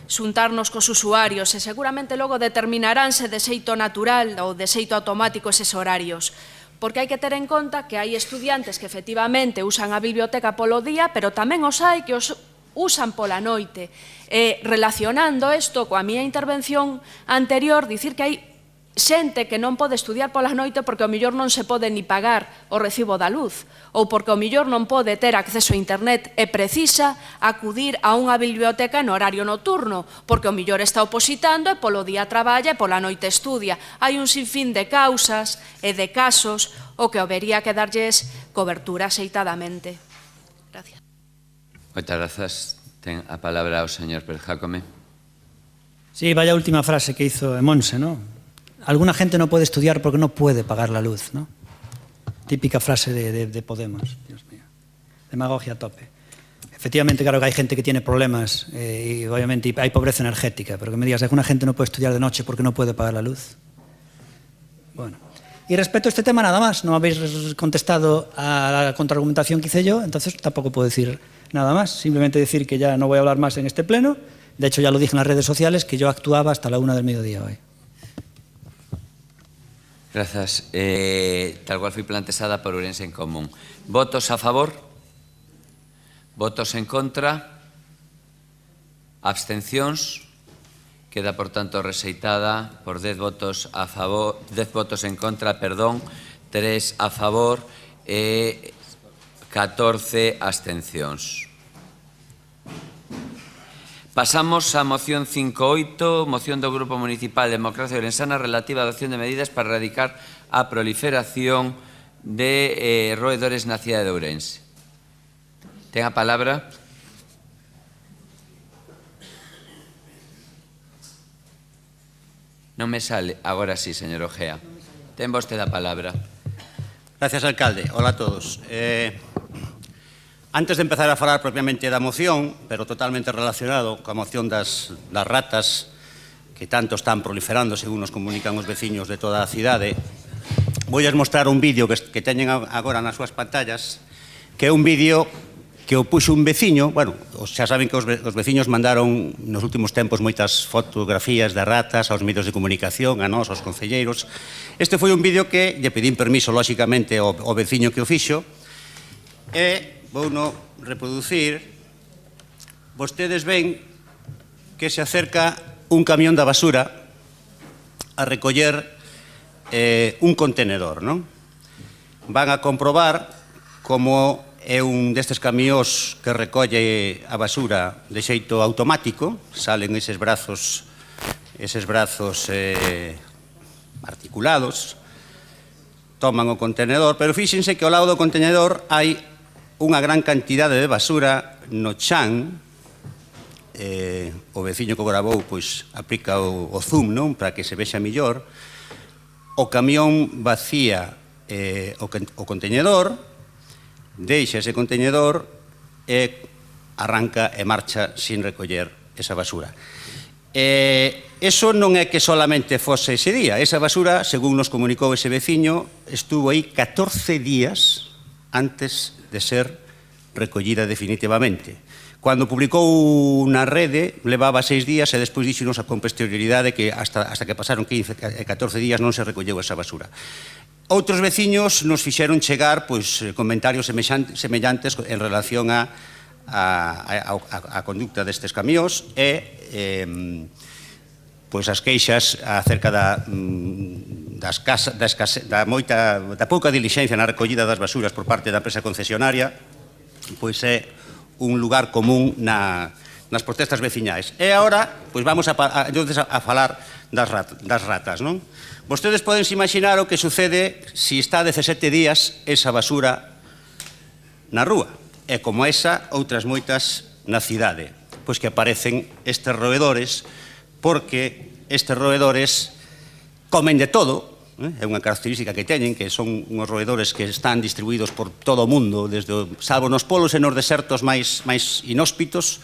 xuntarnos cos usuarios e seguramente logo determinaránse de xeito natural ou de xeito automático eses horarios, porque hai que ter en conta que hai estudiantes que efectivamente usan a biblioteca polo día, pero tamén os hai que os usan pola noite. E relacionando isto coa miña intervención anterior, dicir que hai xente que non pode estudiar pola noite porque ao millor non se pode ni pagar o recibo da luz ou porque ao millor non pode ter acceso a internet e precisa acudir a unha biblioteca no horario nocturno porque ao millor está opositando e polo día traballa e pola noite estudia. Hai un sinfín de causas e de casos o que habería que darlles cobertura axeitadamente. Gracias. Moitas grazas. Ten a palabra o señor Pérez Jácome. Sí, vaya última frase que hizo Monse, ¿no? Alguna gente no puede estudiar porque no puede pagar la luz, ¿no? Típica frase de Podemos, Dios mío. Demagogia a tope. Efectivamente, claro que hay gente que tiene problemas y obviamente hay pobreza energética, pero que me digas, ¿alguna gente no puede estudiar de noche porque no puede pagar la luz? Bueno. Y respecto a este tema, nada más. No habéis contestado a la contraargumentación que hice yo, entonces tampoco puedo decir nada más. Simplemente decir que ya no voy a hablar más en este pleno. De hecho, ya lo dije en las redes sociales, que yo actuaba hasta la 1 del mediodía hoy. Gracias. Tal cual fui plantexada por Ourense en Común. Votos a favor? Votos en contra? Abstencións? Queda, por tanto, rexeitada por 10 votos a favor, 10 votos en contra, perdón, 3 a favor e 14 abstencións. Pasamos á moción 5.8, moción do Grupo Municipal Democracia Orensana relativa á adopción de medidas para erradicar a proliferación de roedores na cidade de Ourense. Ten a palabra. Non me sale. Agora sí, señor Ojea. Ten vostede a palabra. Gracias, alcalde. Hola a todos. Antes de empezar a falar propiamente da moción, pero totalmente relacionado coa moción das ratas que tanto están proliferando, según nos comunican os veciños de toda a cidade, vou mostrar un vídeo que teñen agora nas súas pantallas, que é un vídeo que o puxo un veciño. Bueno, xa saben que os veciños mandaron nos últimos tempos moitas fotografías de ratas aos medios de comunicación, a nós, aos concelleiros. Este foi un vídeo que lle pedín permiso, lóxicamente, ao veciño que o fixo, e vouno reproducir. Vostedes ven que se acerca un camión da basura a recoller un contenedor, non? Van a comprobar como é un destes camións que recolle a basura de xeito automático, salen eses brazos articulados, toman o contenedor, pero fíxense que ao lado do contenedor hai unha gran cantidade de basura no chan. O veciño que o grabou pois aplica o zoom, non, para que se vexa millor. O camión vacía o contenedor, deixa ese contenedor e arranca e marcha sin recoller esa basura. Eso non é que solamente fose ese día. Esa basura, según nos comunicou ese veciño, estuvo aí 14 días antes de ser recollida definitivamente. Cando publicou na rede, levaba 6 días e despois díxonos a con posterioridade que hasta que pasaron 14 días non se recolleu esa basura. Outros veciños nos fixeron chegar comentarios semellantes en relación á conducta destes camións e as queixas acerca da pouca dilixencia na recollida das basuras por parte da empresa concesionaria, pois é un lugar común nas protestas veciñais. E agora vamos a falar das ratas, non? Vostedes podense imaginar o que sucede se está 17 días esa basura na rúa. E como esa, outras moitas na cidade. Pois que aparecen estes roedores, porque estes roedores comen de todo. É unha característica que teñen, que son uns roedores que están distribuídos por todo o mundo, salvo nos polos e nos desertos máis inhóspitos,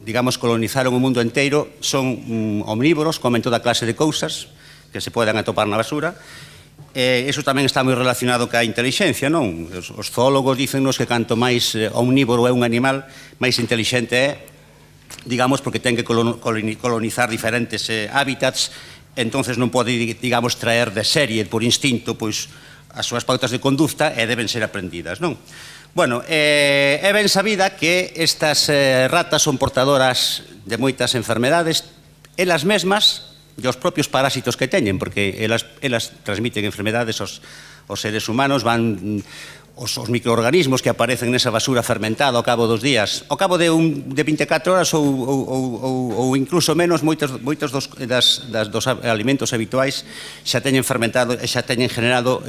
digamos, colonizaron o mundo inteiro, son omnívoros, comen toda clase de cousas que se poden atopar na basura. Iso tamén está moi relacionado ca intelixencia, non? Os zoólogos dícennos que canto máis omnívoro é un animal, máis intelixente é, digamos, porque ten que colonizar diferentes hábitats, entonces non pode, digamos, traer de serie por instinto as súas pautas de conducta e deben ser aprendidas, non? Bueno, é ben sabida que estas ratas son portadoras de moitas enfermedades, elas mesmas e os propios parásitos que teñen, porque elas transmiten enfermedades aos seres humanos, os microorganismos que aparecen nesa basura fermentada ao cabo dos días, ao cabo de 24 horas ou incluso menos, moitos dos alimentos habituais xa teñen fermentado e xa teñen generado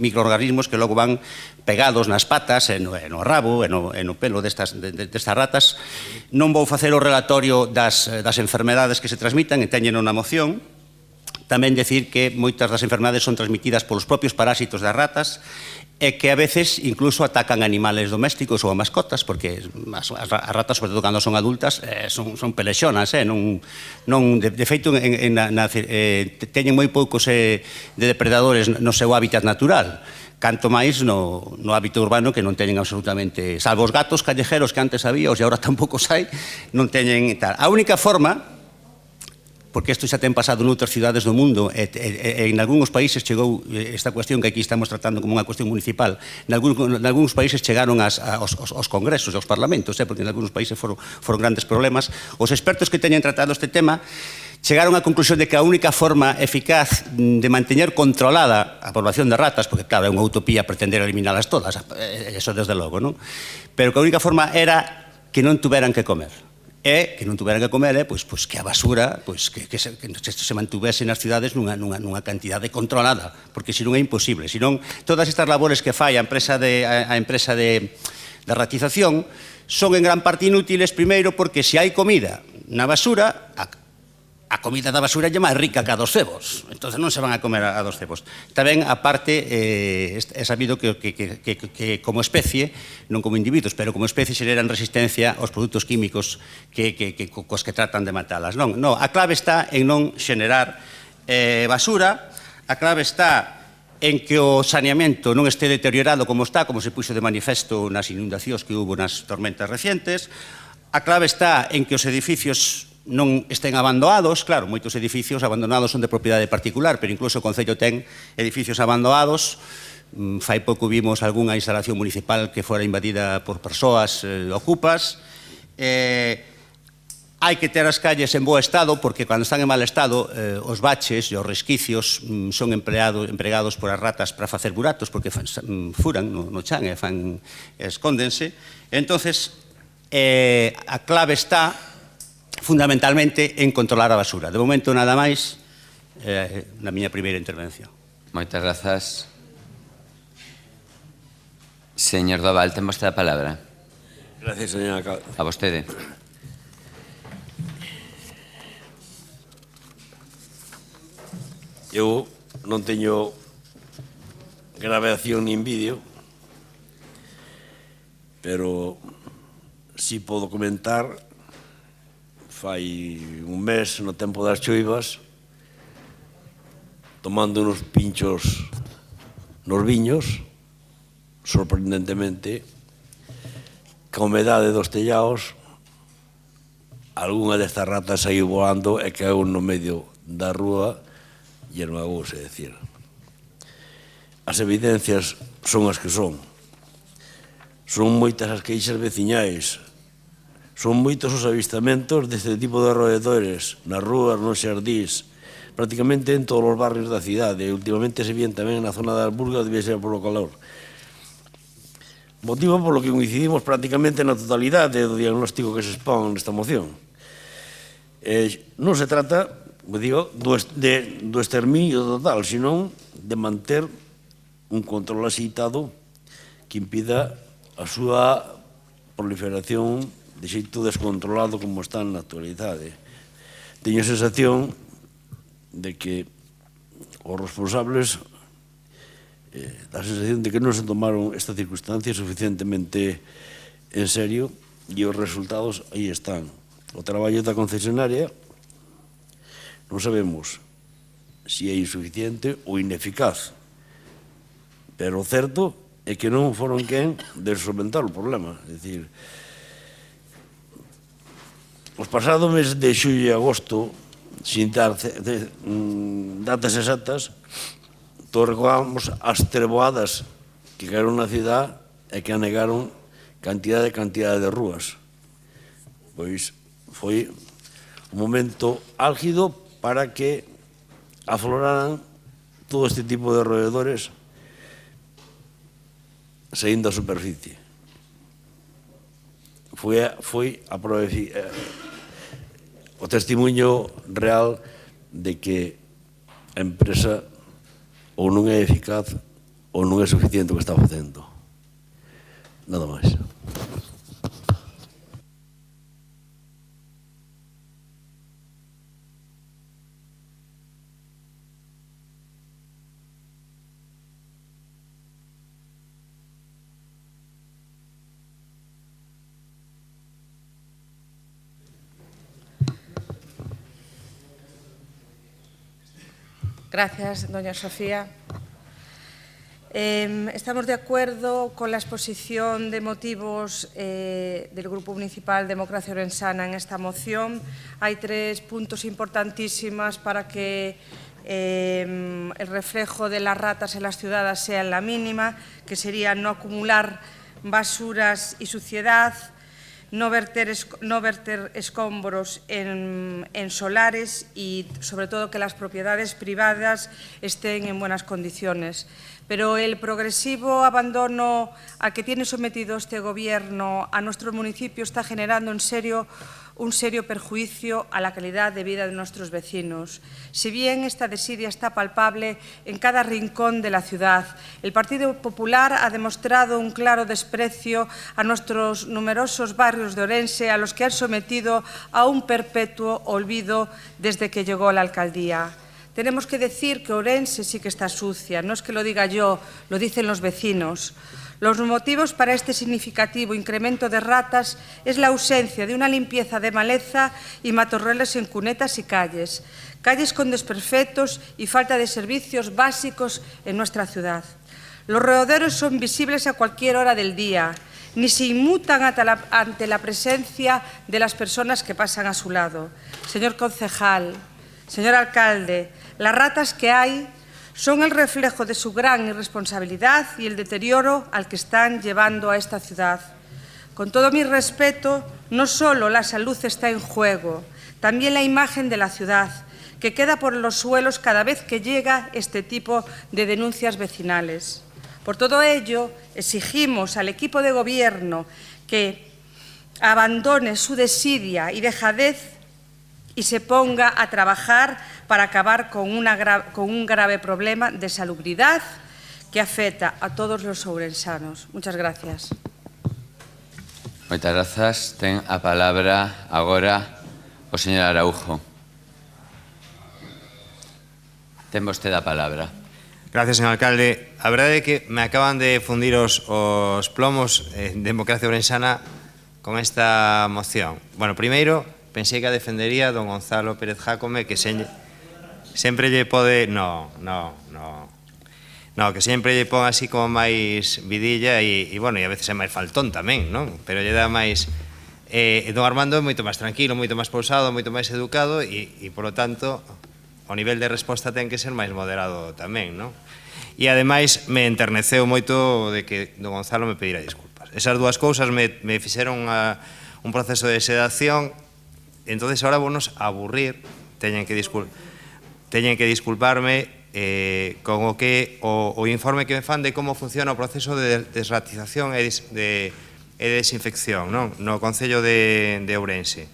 microorganismos que logo van pegados nas patas, no rabo e no pelo destas ratas. Non vou facer o relatorio das enfermedades que se transmitan, e teñen na moción. Tamén decir que moitas das enfermedades son transmitidas polos propios parásitos das ratas e que a veces incluso atacan animales domésticos ou a mascotas, porque as ratas, sobre todo cando son adultas, son pelexonas, de feito teñen moi poucos de depredadores no seu hábitat natural. canto máis no hábito urbano que non teñen absolutamente, salvo os gatos callejeros que antes había, e agora tampouco hai, non teñen tal. A única forma, porque isto xa ten pasado noutras cidades do mundo, e en algúns países chegou esta cuestión que aquí estamos tratando como unha cuestión municipal, en algúns países chegaron aos congresos e aos parlamentos, porque en algúns países foron grandes problemas. Os expertos que teñen tratado este tema chegaron á conclusión de que a única forma eficaz de manteñer controlada a población de ratas, porque claro, é unha utopía pretender eliminalas todas, eso desde logo, non? Pero que a única forma era que non tuveran que comer. E que non tuveran que comer pois que a basura que se mantuvese nas cidades nunha cantidade controlada, porque senón é imposible. Senón, todas estas labores que fai a empresa de ratización son en gran parte inútiles, primeiro porque se hai comida na basura, a comida da basura é máis rica que a dos cebos, entón non se van a comer a dos cebos. Tamén, aparte, é sabido que como especie, non como individuos, pero como especie xeran resistencia aos produtos químicos cos que tratan de matalas. Non, a clave está en non xenerar basura, a clave está en que o saneamento non este deteriorado como está, como se puxo de manifesto nas inundacións que hubo nas tormentas recientes, a clave está en que os edificios non estén abandonados. Claro, moitos edificios abandonados son de propiedade particular, pero incluso o Concello ten edificios abandonados. Fai pouco vimos algunha instalación municipal que fora invadida por persoas ocupas. Hai que ter as calles en bo estado, porque cando están en mal estado os baches e os resquicios son empregados por as ratas para facer buratos, porque furan no chan e escóndense. Entonces, a clave está fundamentalmente en controlar a basura. De momento, nada máis na miña primeira intervención. Moitas grazas. Señor Doval, ten vostede a palabra. Gracias, señor alcalde. A vostede. Eu non teño grabación nin vídeo, pero si podo comentar. Fai un mes, no tempo das choivas, tomando uns pinchos nos viños, sorprendentemente, ca humedade dos tellaos, algunha destas ratas saiu voando e caeu no medio da rúa e non agouse, é dicir. As evidencias son as que son. Son moitas as queixas veciñais. Son moitos os avistamentos deste tipo de roedores nas rúas, nos xardís, prácticamente en todos os barrios da cidade. E últimamente se vían tamén na zona da Burga, debía ser polo calor. Motivo polo que coincidimos prácticamente na totalidade do diagnóstico que se expón nesta moción. Non se trata, do exterminio total, senón de manter un control axeitado que impida a súa proliferación de xeito descontrolado como está na actualidade. Teño a sensación de que os responsables da sensación de que non se tomaron esta circunstancia suficientemente en serio e os resultados aí están. O traballo da concesionaria non sabemos se é insuficiente ou ineficaz, pero o certo é que non foron quen de solventar o problema. É dicir, os pasados meses de xullo e agosto, sin dar datas exactas, todos recordamos as treboadas que caeron na cidade e que anegaron cantidade de rúas. Pois foi un momento álgido para que afloraran todo este tipo de roedores saindo á superficie. Foi o testimonio real de que a empresa ou non é eficaz ou non é suficiente o que está facendo. Nada máis. Gracias, doña Sofía. Estamos de acuerdo con la exposición de motivos del Grupo Municipal Democracia Orensana en esta moción. Hay 3 puntos importantísimos para que el reflejo de las ratas en las ciudades sea la mínima, que sería no acumular basuras y suciedad, no verter escombros en solares y, sobre todo, que las propiedades privadas estén en buenas condiciones. Pero el progresivo abandono al que tiene sometido este Gobierno a nuestro municipio está generando un serio perjuicio a la calidad de vida de nuestros vecinos. Si bien esta desidia está palpable en cada rincón de la ciudad, el Partido Popular ha demostrado un claro desprecio a nuestros numerosos barrios de Ourense, a los que han sometido a un perpetuo olvido desde que llegó a la alcaldía. Tenemos que decir que Ourense sí que está sucia, no es que lo diga yo, lo dicen los vecinos. Los motivos para este significativo incremento de ratas es la ausencia de una limpieza de maleza y matorrales en cunetas y calles con desperfectos y falta de servicios básicos en nuestra ciudad. Los roederos son visibles a cualquier hora del día, ni se inmutan ante la presencia de las personas que pasan a su lado. Señor concejal, señor alcalde, las ratas que hay son el reflejo de su gran irresponsabilidad y el deterioro al que están llevando a esta ciudad. Con todo mi respeto, no solo la salud está en juego, también la imagen de la ciudad, que queda por los suelos cada vez que llega este tipo de denuncias vecinales. Por todo ello, exigimos al equipo de Gobierno que abandone su desidia y dejadez y se ponga a trabajar para acabar con un grave problema de salubridad que afecta a todos los ourensanos. Muchas gracias. Moitas grazas. Ten a palabra agora o señor Araujo. Ten vostede a palabra. Gracias, señor alcalde. A verdade é que me acaban de fundir os plomos en Democracia Orensana con esta moción. Bueno, primeiro, pensei que a defendería don Gonzalo Pérez Jácome, que sempre lle pode... que sempre lle pon así como máis vidilla e bueno, e a veces é máis faltón tamén, non? Pero lle dá máis... Don Armando é moito máis tranquilo, moito máis pausado, moito máis educado e, polo tanto, o nivel de resposta ten que ser máis moderado tamén, non? E, ademais, me enterneceu moito de que don Gonzalo me pedira disculpas. Esas dúas cousas me fixeron un proceso de sedación. Entonces ahora vamos a aburrir, teñen que disculparme con o informe que me fan de como funciona o proceso de desratización e desinfección no Concello de Ourense.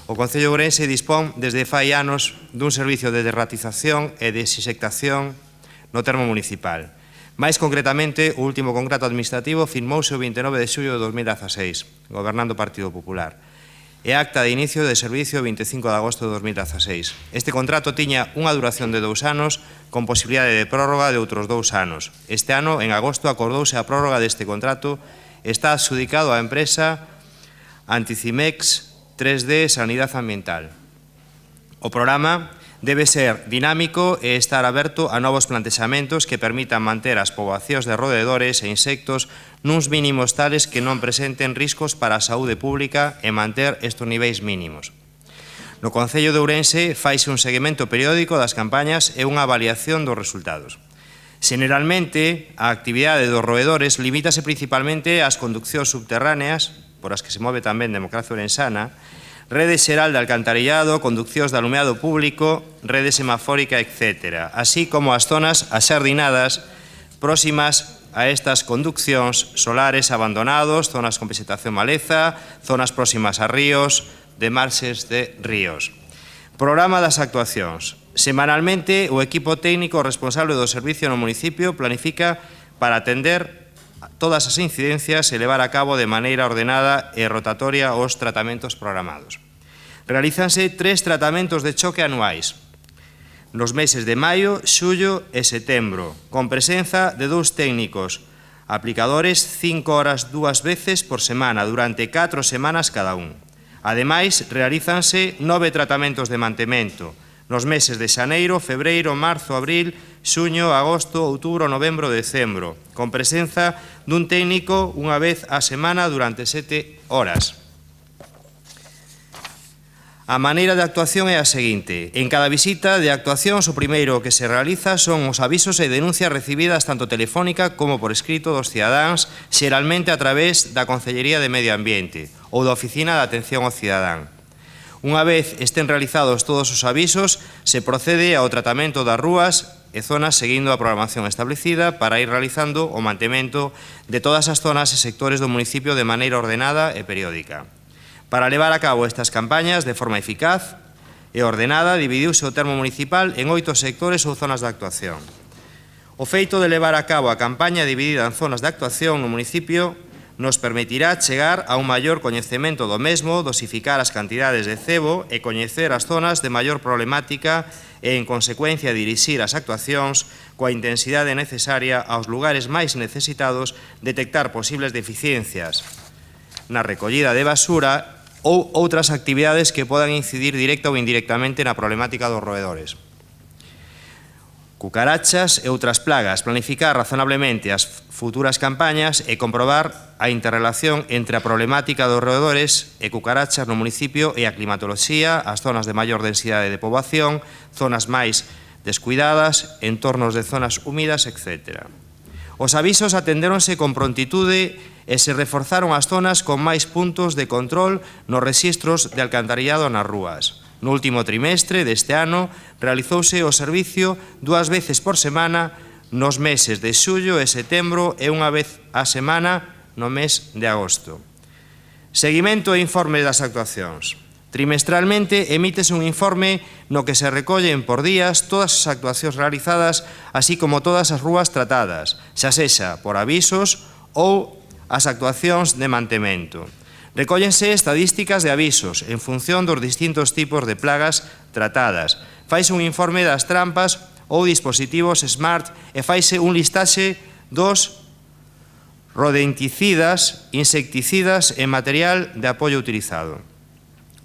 O Concello de Ourense dispón desde fai anos dun servicio de desratización e desinfectación no termo municipal. Mais concretamente, o último contrato administrativo firmouse o 29 de xullo de 2016, gobernando o Partido Popular. E acta de inicio de servicio o 25 de agosto de 2016. Este contrato tiña unha duración de 2 anos con posibilidade de prórroga de outros 2 anos. Este ano, en agosto, acordouse a prórroga deste contrato e está adxudicado á empresa Anticimex 3D Sanidade Ambiental. O programa debe ser dinámico e estar aberto a novos plantexamentos que permitan manter as poboacións de roedores e insectos nuns mínimos tales que non presenten riscos para a saúde pública e manter estes niveis mínimos. No Concello de Ourense faise un seguimento periódico das campañas e unha avaliación dos resultados. Generalmente, a actividade dos roedores limítase principalmente ás conduccións subterráneas, por as que se move tamén Democracia Orensana, rede xeral de alcantarillado, conduccións de alumeado público, rede semafórica, etc., así como as zonas axardinadas próximas a estas conduccións, solares abandonados, zonas con vegetación maleza, zonas próximas a ríos, de marxes de ríos. Programa das actuacións. Semanalmente, o equipo técnico responsable do servicio no municipio planifica para atender todas as incidencias e levar a cabo de maneira ordenada e rotatoria os tratamentos programados. Realízanse 3 tratamentos de choque anuais nos meses de maio, xullo e setembro, con presenza de 2 técnicos, aplicadores 5 horas 2 veces por semana, durante 4 semanas cada un. Ademais, realízanse 9 tratamentos de mantemento nos meses de xaneiro, febreiro, marzo, abril, xuño, agosto, outubro, novembro, decembro, con presenza dun técnico unha vez á semana durante 7 horas. A maneira de actuación é a seguinte. En cada visita de actuación, o primeiro que se realiza son os avisos e denuncias recibidas tanto telefónica como por escrito dos cidadáns, xeralmente a través da Consellería de Medio Ambiente ou da Oficina de Atención ao Cidadán. Unha vez estén realizados todos os avisos, se procede ao tratamento das rúas e zonas seguindo a programación establecida para ir realizando o mantemento de todas as zonas e sectores do municipio de maneira ordenada e periódica. Para levar a cabo estas campañas de forma eficaz e ordenada, dividiuse o termo municipal en 8 sectores ou zonas de actuación. O feito de levar a cabo a campaña dividida en zonas de actuación no municipio nos permitirá chegar a un maior coñecemento do mesmo, dosificar as cantidades de cebo e coñecer as zonas de maior problemática e, en consecuencia, dirixir as actuacións coa intensidade necesaria aos lugares máis necesitados, detectar posibles deficiencias na recollida de basura ou outras actividades que podan incidir directa ou indirectamente na problemática dos roedores. Cucarachas e outras plagas, planificar razonablemente as futuras campañas e comprobar a interrelación entre a problemática dos roedores e cucarachas no municipio e a climatoloxía, as zonas de maior densidade de poboación, zonas máis descuidadas, entornos de zonas húmidas, etc. Os avisos atendéronse con prontitude e se reforzaron as zonas con máis puntos de control nos rexistros de alcantarillado nas rúas. No último trimestre deste ano realizouse o servicio 2 veces por semana nos meses de xullo e setembro e unha vez á semana no mes de agosto. Seguimento e informe das actuacións. Trimestralmente emítese un informe no que se recollen por días todas as actuacións realizadas, así como todas as rúas tratadas, xa sexa por avisos ou as actuacións de mantemento. Recóllense estadísticas de avisos en función dos distintos tipos de plagas tratadas. Faise un informe das trampas ou dispositivos smart e faise un listaxe dos rodenticidas, insecticidas e material de apoio utilizado.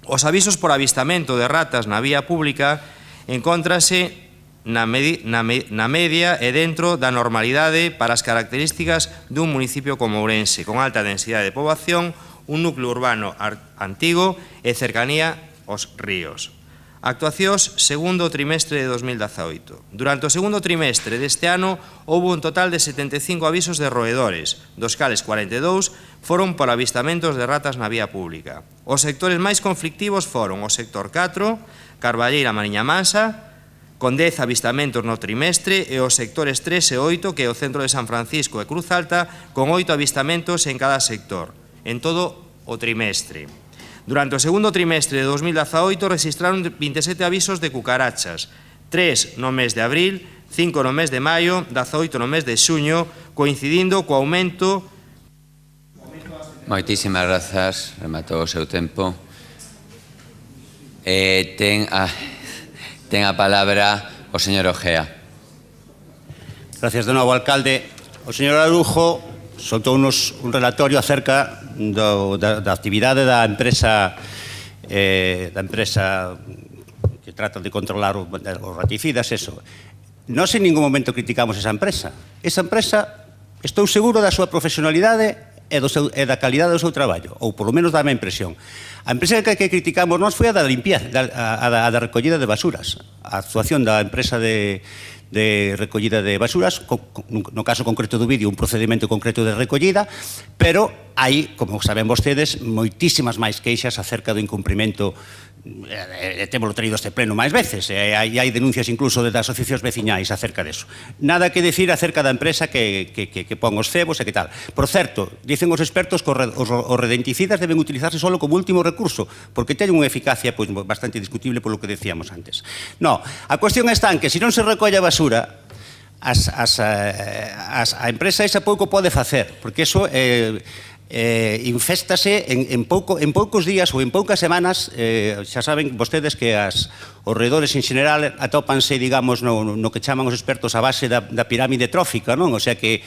Os avisos por avistamento de ratas na vía pública encóntranse na media e dentro da normalidade para as características dun municipio como Ourense, con alta densidade de poboación, un núcleo urbano antigo e cercanía aos ríos. Actuacións segundo trimestre de 2018. Durante o segundo trimestre deste ano houve un total de 75 avisos de roedores, dos cales 42 foron por avistamentos de ratas na vía pública. Os sectores máis conflictivos foron o sector 4, Carballeira, Mariña Mansa, con 10 avistamentos no trimestre, e os sectores 3 e 8, que é o centro de San Francisco e Cruz Alta, con 8 avistamentos en cada sector, en todo o trimestre. Durante o segundo trimestre de 2018 registraron 27 avisos de cucarachas, 3 no mes de abril, 5 no mes de maio, 18 no mes de xuño, coincidindo co aumento... Moitísimas grazas, rematou o seu tempo. Ten a palabra o señor Ojea. Gracias de novo, alcalde. O señor Arujo soltounos un relatorio acerca da actividade da empresa que trata de controlar os raticidas, eso. Nós en ningún momento criticamos esa empresa. Esa empresa, estou seguro da súa profesionalidade e da calidade do seu traballo, ou polo menos dá a impresión. A empresa que criticamos nós foi a da limpieza, a da recollida de basuras. A actuación da empresa de recollida de basuras, no caso concreto do vídeo, un procedimento concreto de recollida, pero hai, como saben vostedes, moitísimas máis queixas acerca do incumprimento. Témolo traído este pleno máis veces, e hai denuncias incluso das asociacións veciñais acerca deso. Nada que decir acerca da empresa que pon os cebos e que tal. Por certo, dicen os expertos que os redenticidas deben utilizarse só como último recurso, porque teñen unha eficacia bastante discutible polo que decíamos antes. No, a cuestión está en que se non se recolle a basura, a empresa esa pouco pode facer, porque eso inféstase en poucos días ou en poucas semanas. Xa saben vostedes que os roedores en general atópanse, digamos, no que chaman os expertos a base da pirámide trófica, non? O sea que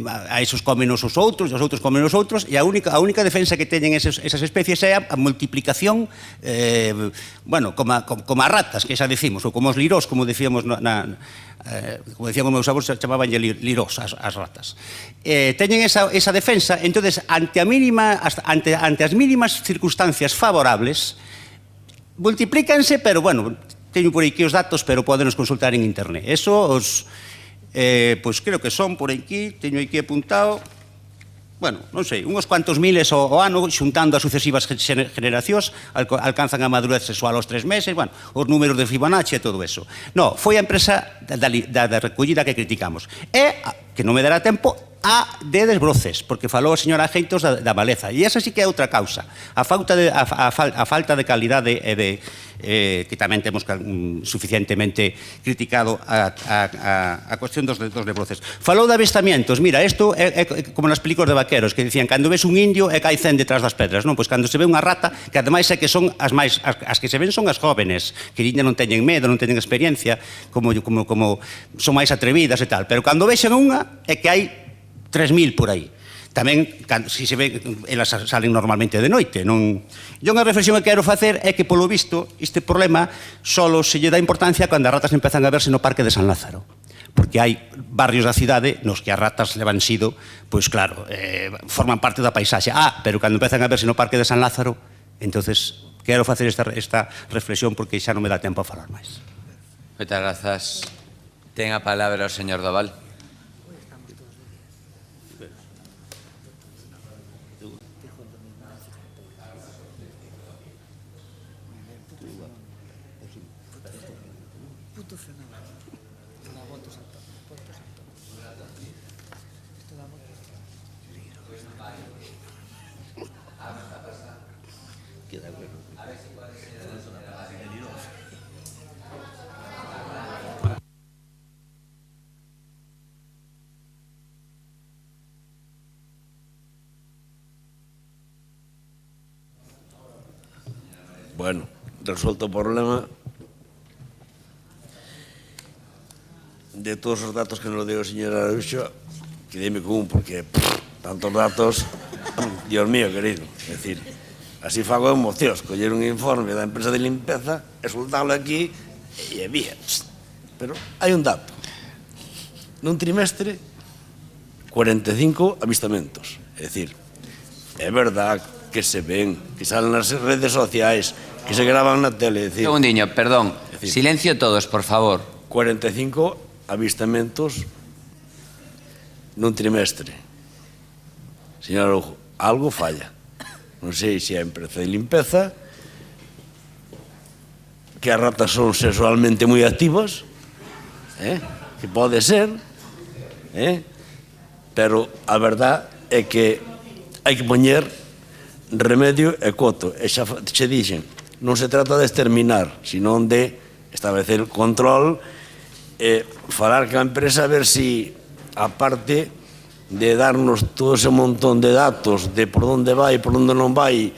a esos comenos os outros comen os outros, e a única defensa que teñen esas especies é a multiplicación, bueno, como as ratas, que xa decimos, ou como os lirós, como decíamos como decían os meus avós, chamaban lirós as ratas. Teñen esa defensa. Entonces, ante as mínimas circunstancias favorables, multiplícanse, pero, bueno, teño por aquí os datos, pero podenos consultar en internet. Eso, pois creo que son por aquí, teño aquí apuntado, bueno, non sei, uns cuantos miles ao ano, xuntando as sucesivas generacións, alcanzan a madurez sexual aos 3 meses, bueno, os números de Fibonacci e todo eso. No, foi a empresa da recollida que criticamos. E, que non me dará tempo, a de desbroces, porque falou a señora Geitos da maleza, e esa sí que é outra causa, a falta de calidade que tamén temos suficientemente criticado a cuestión dos desbroces. Falou de avistamientos. Mira, isto é como nas películas de vaqueros, que dicían, cando ves un indio e cai 100 detrás das pedras, non? Pois cando se ve unha rata, que ademais é que son as que se ven son as jóvenes, que ainda non teñen medo, non teñen experiencia, como son máis atrevidas e tal, pero cando vexen unha é que hai 3.000 por aí. Tamén, se se ve, elas salen normalmente de noite. E unha reflexión que quero facer é que, polo visto, este problema solo se lle dá importancia cando as ratas empezan a verse no Parque de San Lázaro. Porque hai barrios da cidade nos que as ratas levan sido, pois claro, forman parte da paisaxe. Pero cando empezan a verse no Parque de San Lázaro, entonces quero facer esta reflexión porque xa non me dá tempo a falar máis. Moitas grazas. Ten a palabra o señor Doval. Bueno, resuelto o problema. De todos os datos que nos deu o señor Araújo, quedéme con un, porque tantos datos, Dios mío, querido. É dicir, así fago emocións, coller un informe da empresa de limpeza e soltarlo aquí e vía. Pero hai un dato. Nun trimestre, 45 avistamentos. É dicir, é verdad que se ven, que salen nas redes sociais, que se graban na tele. Un segundiño, perdón. Silencio todos, por favor. 45 avistamentos nun trimestre. Señor Araújo, algo falla. Non sei se é a empresa de limpeza, que as ratas son sexualmente moi activas, que pode ser, pero a verdad é que hai que poñer remedio e coto. E xa che dixen, non se trata de exterminar, senón de establecer el control e falar ca empresa a ver si, aparte de darnos todo ese montón de datos de por onde vai, por onde non vai,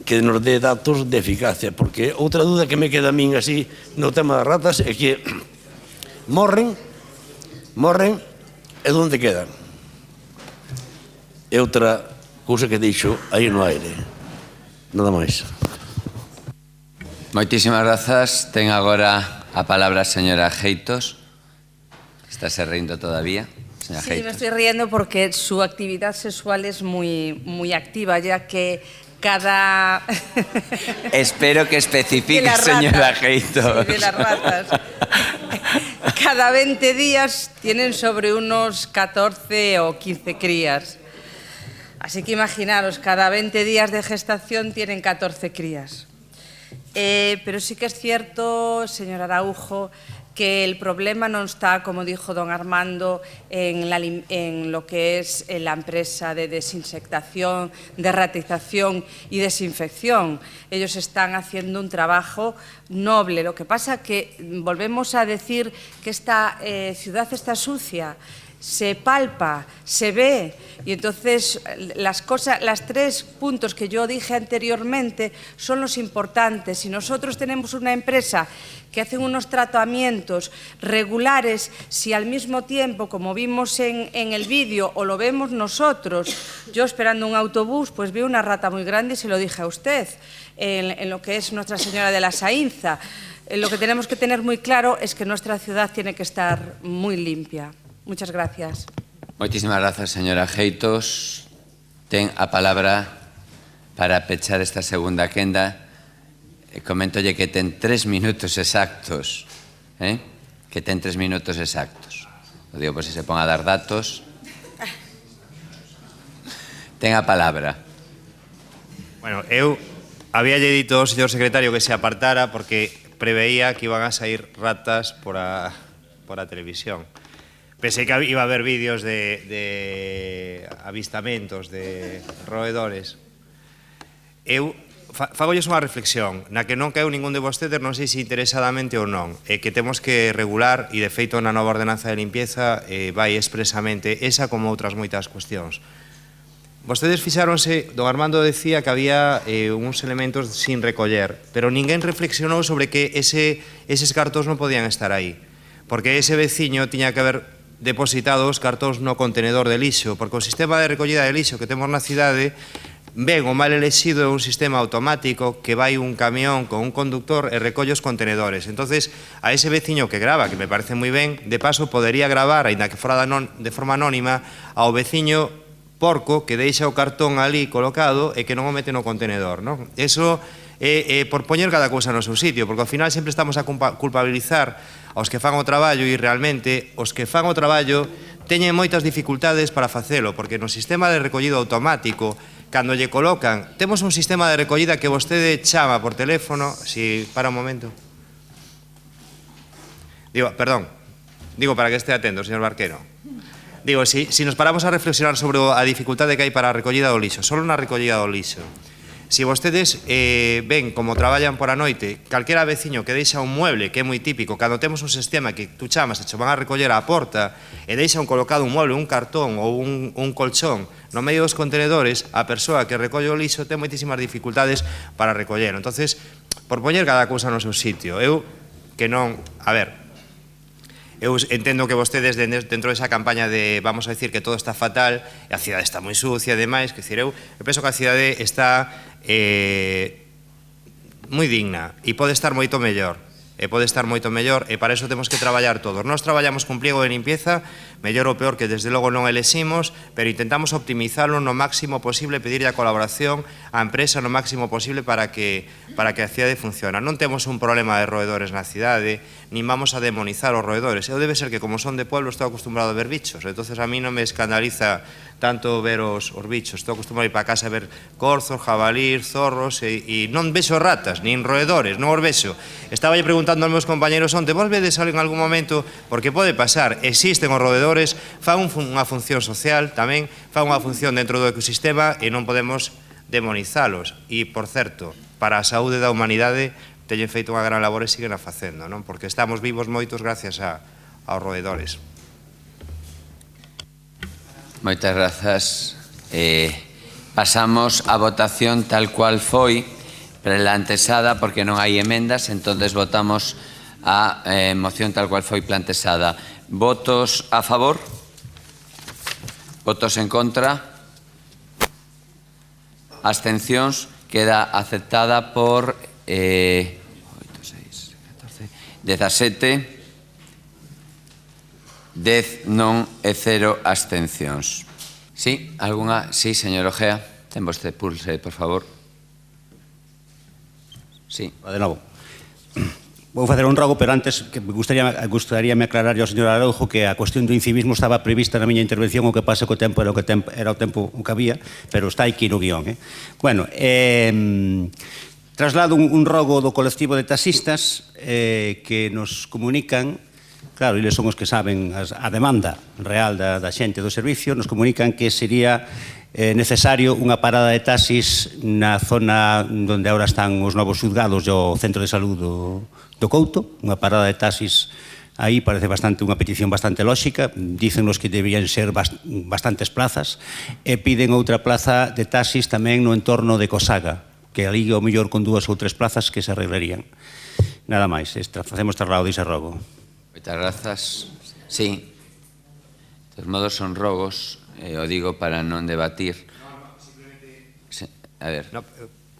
que nos dé datos de eficacia. Porque outra dúda que me queda a min así no tema das ratas é que morren e onde quedan? É outra cousa que dixo aí no aire. Nada máis. Moitísimas grazas. Ten agora a palabra a señora Geitos. Estáse rindo todavía. Señora Sí, Geitos. me estoy riendo porque su actividad sexual es muy activa, ya que cada... Espero que especifique, De las señora ratas. Geitos. Sí, de las ratas. Cada 20 días tienen sobre unos 14 o 15 crías. Así que imaginaros, cada 20 días de gestación tienen 14 crías. Pero sí que es cierto, señor Araújo, que el problema no está, como dijo don Armando, en lo que es la empresa de desinsectación, de ratización y desinfección. Ellos están haciendo un trabajo noble. Lo que pasa es que volvemos a decir que esta ciudad está sucia. se palpa, se ve, y entonces las tres puntos que yo dije anteriormente son los importantes. Si nosotros tenemos una empresa que hace unos tratamientos regulares, si al mismo tiempo, como vimos en el vídeo, o lo vemos nosotros, yo esperando un autobús, pues vi una rata muy grande y se lo dije a usted, en lo que es Nuestra Señora de la Saínza. Lo que tenemos que tener muy claro es que nuestra ciudad tiene que estar muy limpia. Muchas gracias. Moitísimas grazas, señora Geitos. Ten a palabra para pechar esta segunda quenda. Coméntolle que ten 3 minutos exactos. Que ten 3 minutos exactos. O digo por si se pon a dar datos. Ten a palabra. Bueno, eu había dito ao señor secretario que se apartara porque preveía que iban a sair ratas por a televisión. Pensei que iba a haber vídeos de avistamentos de roedores. Eu fagolles unha reflexión na que non caeu ningún de vostedes, non sei se interesadamente ou non, que temos que regular, e de feito na nova ordenanza de limpieza vai expresamente esa como outras moitas cuestións. Vostedes fixáronse, don Armando decía que había uns elementos sin recoller, pero ninguén reflexionou sobre que eses cartóns non podían estar aí, porque ese veciño tiña que haber depositado os cartóns no contenedor de lixo, porque o sistema de recollida de lixo que temos na cidade, ben o mal elexido é un sistema automático que vai un camión con un conductor e recolle os contenedores. Entonces, a ese veciño que grava, que me parece moi ben, de paso podería gravar, aínda que fora de forma anónima, ao veciño porco que deixa o cartón ali colocado e que non o mete no contenedor, non? Eso é por poñer cada cousa no seu sitio, porque ao final sempre estamos a culpabilizar aos que fan o traballo e realmente os que fan o traballo teñen moitas dificultades para facelo, porque no sistema de recollido automático, cando lle colocan, temos un sistema de recollida que vostede chama por teléfono, si para un momento. Digo, perdón, digo para que este atento, señor Barquero. Digo, si nos paramos a reflexionar sobre a dificultade que hai para a recollida do lixo, solo na recollida do lixo, si vostedes ven como traballan por a noite, calquera veciño que deixa un mueble, que é moi típico, cando temos un sistema que tú chamas e che van a recoller á porta e deixa un colocado un mueble, un cartón ou un colchón no medio dos contenedores, a persoa que recolle o lixo ten moitísimas dificultades para recoller. Entonces, por poñer cada cousa no seu sitio, eu que non, a ver, eu entendo que vostedes dentro desa campaña de vamos a decir que todo está fatal e a cidade está moi sucia e demais, que decir, eu penso que a cidade está moi digna e pode estar moito mellor e para iso temos que traballar todos. Nós traballamos cun pliego de limpieza, mellor ou peor que desde logo non eleximos, pero intentamos optimizalo no máximo posible, pedirlle a colaboración á empresa no máximo posible para que a cidade funcione. Non temos un problema de roedores na cidade, nin vamos a demonizar os roedores. Eu debe ser que como son de pueblo estou acostumbrado a ver bichos, entonces a mí non me escandaliza tanto ver os bichos. Estou acostumbrado a ir para casa a ver corzos, jabalís, zorros e non vexo ratas, nin roedores, non os vexo. Estaba preguntando aos meus compañeros onte, vos vedes algo en algún momento, porque pode pasar, existen os roedores, fan unha función social tamén, fan unha función dentro do ecosistema e non podemos demonizalos. E, por certo, para a saúde da humanidade teñen feito unha gran labor e siguen a facendo, non? Porque estamos vivos moitos gracias aos roedores. Moitas grazas. Pasamos a votación tal cual foi para a antesada, porque non hai emendas, entonces votamos a moción tal cual foi plantexada. Votos a favor? Votos en contra? Abstencións? Queda aceptada por 17, 10 non e 0 abstencións. Sí, algunha? Sí, señor Ojea. Ten vostede pulse, por favor. Sí. De novo. Vou facer un rogo, pero antes que gustaríame aclarar ao señor Araujo que a cuestión do incivismo estaba prevista na miña intervención, o que pasa que o tempo era o tempo que había, pero está aquí no guión. Bueno, traslado un rogo do colectivo de taxistas que nos comunican, claro, eles son os que saben a demanda real da xente do servicio, nos comunican que sería necesario unha parada de taxis na zona onde agora están os novos xulgados e o centro de salud do Couto, unha parada de taxis Aí parece unha petición bastante lóxica, dícennos que deberían ser bastantes plazas, e piden outra plaza de taxis tamén no entorno de Cosaga, que ali ao mellor con 2 ou 3 plazas que se arreglarían. Nada máis, facemos traslado dese rogo. Moitas grazas. Sí. De todos modos son rogos, o digo para non debatir. A ver.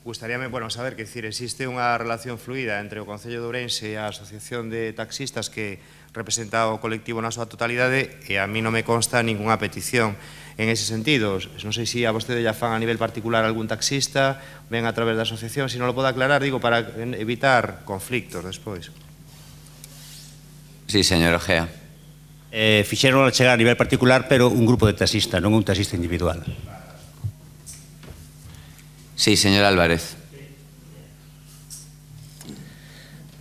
Gustaríame, saber que existe unha relación fluida entre o Concello de Ourense e a Asociación de Taxistas que representa o colectivo na súa totalidade, e a mí non me consta ningunha petición en ese sentido. Non sei se a vostede ya fan a nivel particular algún taxista, ven a través da asociación, se non lo pode aclarar, digo, para evitar conflictos despois. Sí, señor Ojea. Fixeron a chegar a nivel particular, pero un grupo de taxistas, non un taxista individual. Sí, señor Álvarez.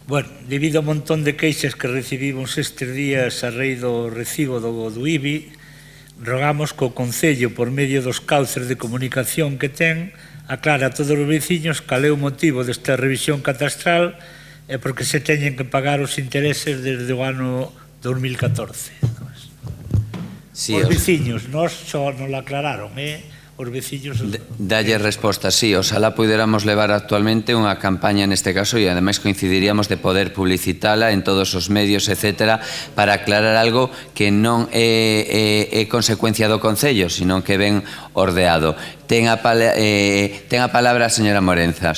Bueno, debido ao montón de queixas que recibimos estes días a raíz do recibo do IBI, rogamos que o Concello, por medio dos cauces de comunicación que ten, aclara a todos os veciños cal é o motivo desta revisión catastral e porque se teñen que pagar os intereses desde o ano 2014. Os veciños, nós só non lo aclararon, os veciños... Dalle resposta, sí, oxalá puidéramos levar actualmente unha campaña neste caso e ademais coincidiríamos de poder publicitala en todos os medios, etcétera, para aclarar algo que non é consecuencia do Concello, sino que ven ordeado. Ten a palabra a señora Morenza.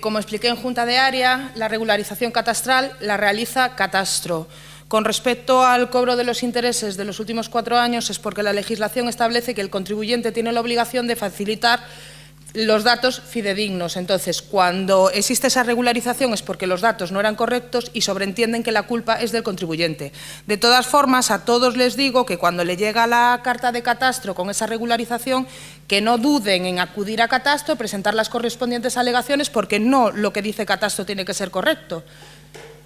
Como expliqué en Junta de Área, la regularización catastral la realiza Catastro. Con respecto al cobro de los intereses de los últimos 4 años es porque la legislación establece que el contribuyente tiene la obligación de facilitar los datos fidedignos. Entonces, cuando existe esa regularización es porque los datos no eran correctos y sobreentienden que la culpa es del contribuyente. De todas formas, a todos les digo que cuando le llega la carta de Catastro con esa regularización, que no duden en acudir a Catastro, presentar las correspondientes alegaciones, porque no lo que dice Catastro tiene que ser correcto,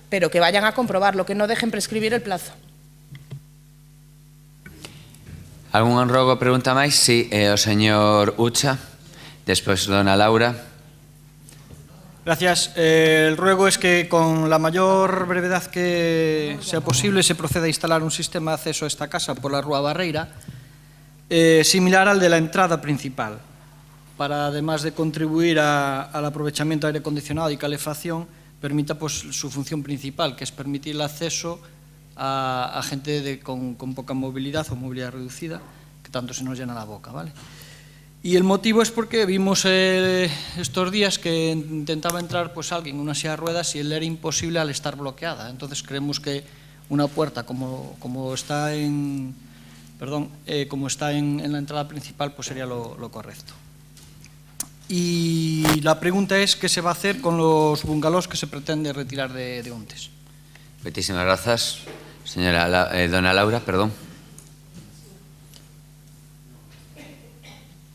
pero que vayan a comprobarlo, que no dejen prescribir el plazo. ¿Algún rogo pregunta máis? Sí, o señor Ucha, despois dona Laura. Gracias. El ruego es que con la mayor brevedad que sea posible se proceda a instalar un sistema de acceso a esta casa por la Rúa Barreira, similar al de la entrada principal, para además de contribuir al aprovechamiento de aire acondicionado y calefacción, permita su función principal, que es permitir el acceso a gente con poca movilidad o movilidad reducida, que tanto se nos llena la boca, ¿vale? Y el motivo es porque vimos estos días que intentaba entrar alguien en una silla de ruedas y él era imposible al estar bloqueada. Entonces creemos que una puerta como está en la entrada principal sería lo correcto. Y la pregunta es qué se va a hacer con los bungalows que se pretende retirar de Untes. Muchísimas gracias. Dona Laura, perdón.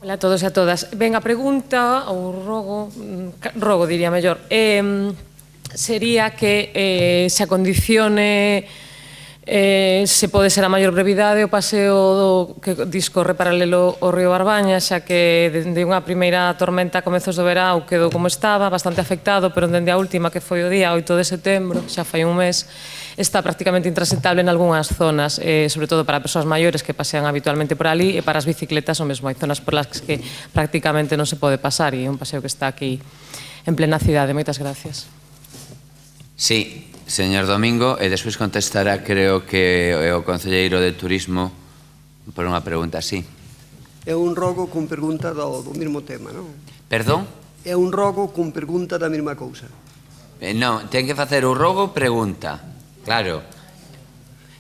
Hola a todos e a todas. Ben, a pregunta, ou rogo diría mellor, sería que se acondicione se pode ser a maior brevidade o paseo que discorre paralelo ao río Barbaña, xa que dende unha primeira tormenta a comezos do verao quedou como estaba, bastante afectado, pero dende a última, que foi o día 8 de setembro, xa foi un mes, está prácticamente intransitable en algunhas zonas, sobre todo para persoas maiores que pasean habitualmente por ali, e para as bicicletas o mesmo, hai zonas por las que prácticamente non se pode pasar, e é un paseo que está aquí en plena cidade. Moitas gracias. Sí. Señor Domingo, e despois contestará, creo que o concelleiro de Turismo por unha pregunta, sí. É un rogo con pregunta do mesmo tema, non? Perdón? É un rogo con pregunta da mesma cousa. Non, ten que facer o rogo pregunta, claro.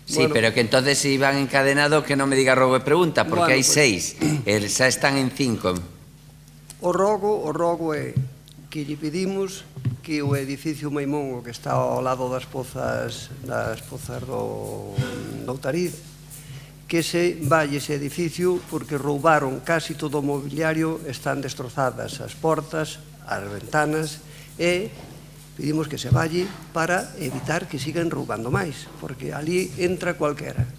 Sí, pero que entonces si van encadenado que non me diga rogo e pregunta, porque hai 6, xa están en 5. O rogo é que lle pedimos que o edificio Maimón, o que está ao lado das pozas do Outariz, que se valle ese edificio porque roubaron casi todo o mobiliario, están destrozadas as portas, as ventanas, e pedimos que se valle para evitar que sigan roubando máis, porque ali entra cualquera.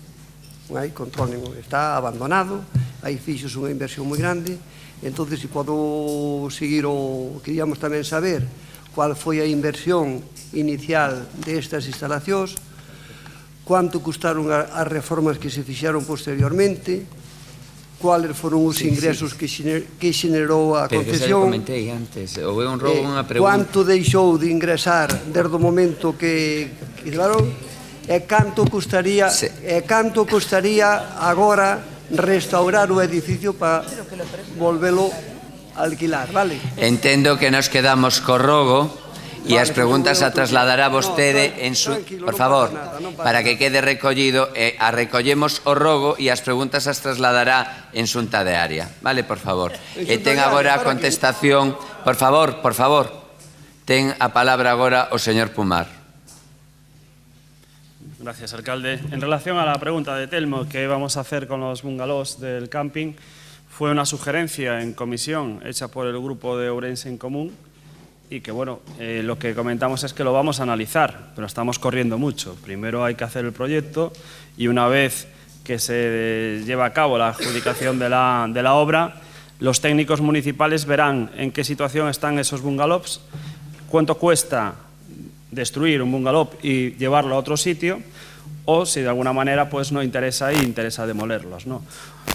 Non hai control ningún, está abandonado, aí fixos unha inversión moi grande. Entón, se podo seguir queríamos tamén saber cual foi a inversión inicial destas instalacións, cuánto custaron as reformas que se fixeron posteriormente, cuáles foron os ingresos que xenerou a Pero que se concesión, comentei antes, ou é un robo unha pregunta. cuánto deixou de ingresar desde o momento que claro, e canto custaría agora restaurar o edificio para volvelo a alquilar, vale? Entendo que nos quedamos co rogo e as preguntas a trasladará vostede en su... Por favor, para que quede recollido, a recollemos o rogo e as preguntas as trasladará en xunta de área. Vale, por favor. E ten agora a contestación... Por favor, ten a palabra agora o señor Pumar. Gracias, alcalde. En relación a la pregunta de Telmo, ¿qué vamos a hacer con los bungalows del camping? Fue una sugerencia en comisión hecha por el grupo de Ourense en Común y que, bueno, lo que comentamos es que lo vamos a analizar, pero estamos corriendo mucho. Primero hay que hacer el proyecto y una vez que se lleva a cabo la adjudicación de la obra, los técnicos municipales verán en qué situación están esos bungalows, cuánto cuesta destruir un bungalow y llevarlo a otro sitio, o si de alguna manera pues no interesa y interesa demolerlos, ¿no?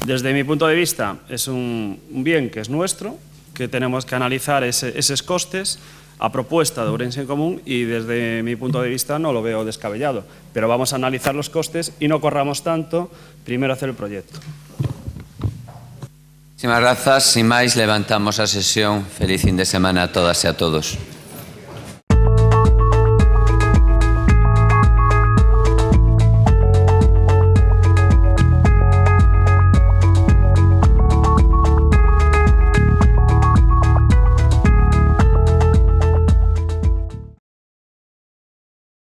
Desde mi punto de vista es un bien que es nuestro, que tenemos que analizar esos costes a propuesta de Ourense en Común y desde mi punto de vista no lo veo descabellado, pero vamos a analizar los costes y no corramos tanto, primero hacer el proyecto. Muchísimas grazas. Sin máis, levantamos a sesión. Feliz fin de semana a todas e a todos.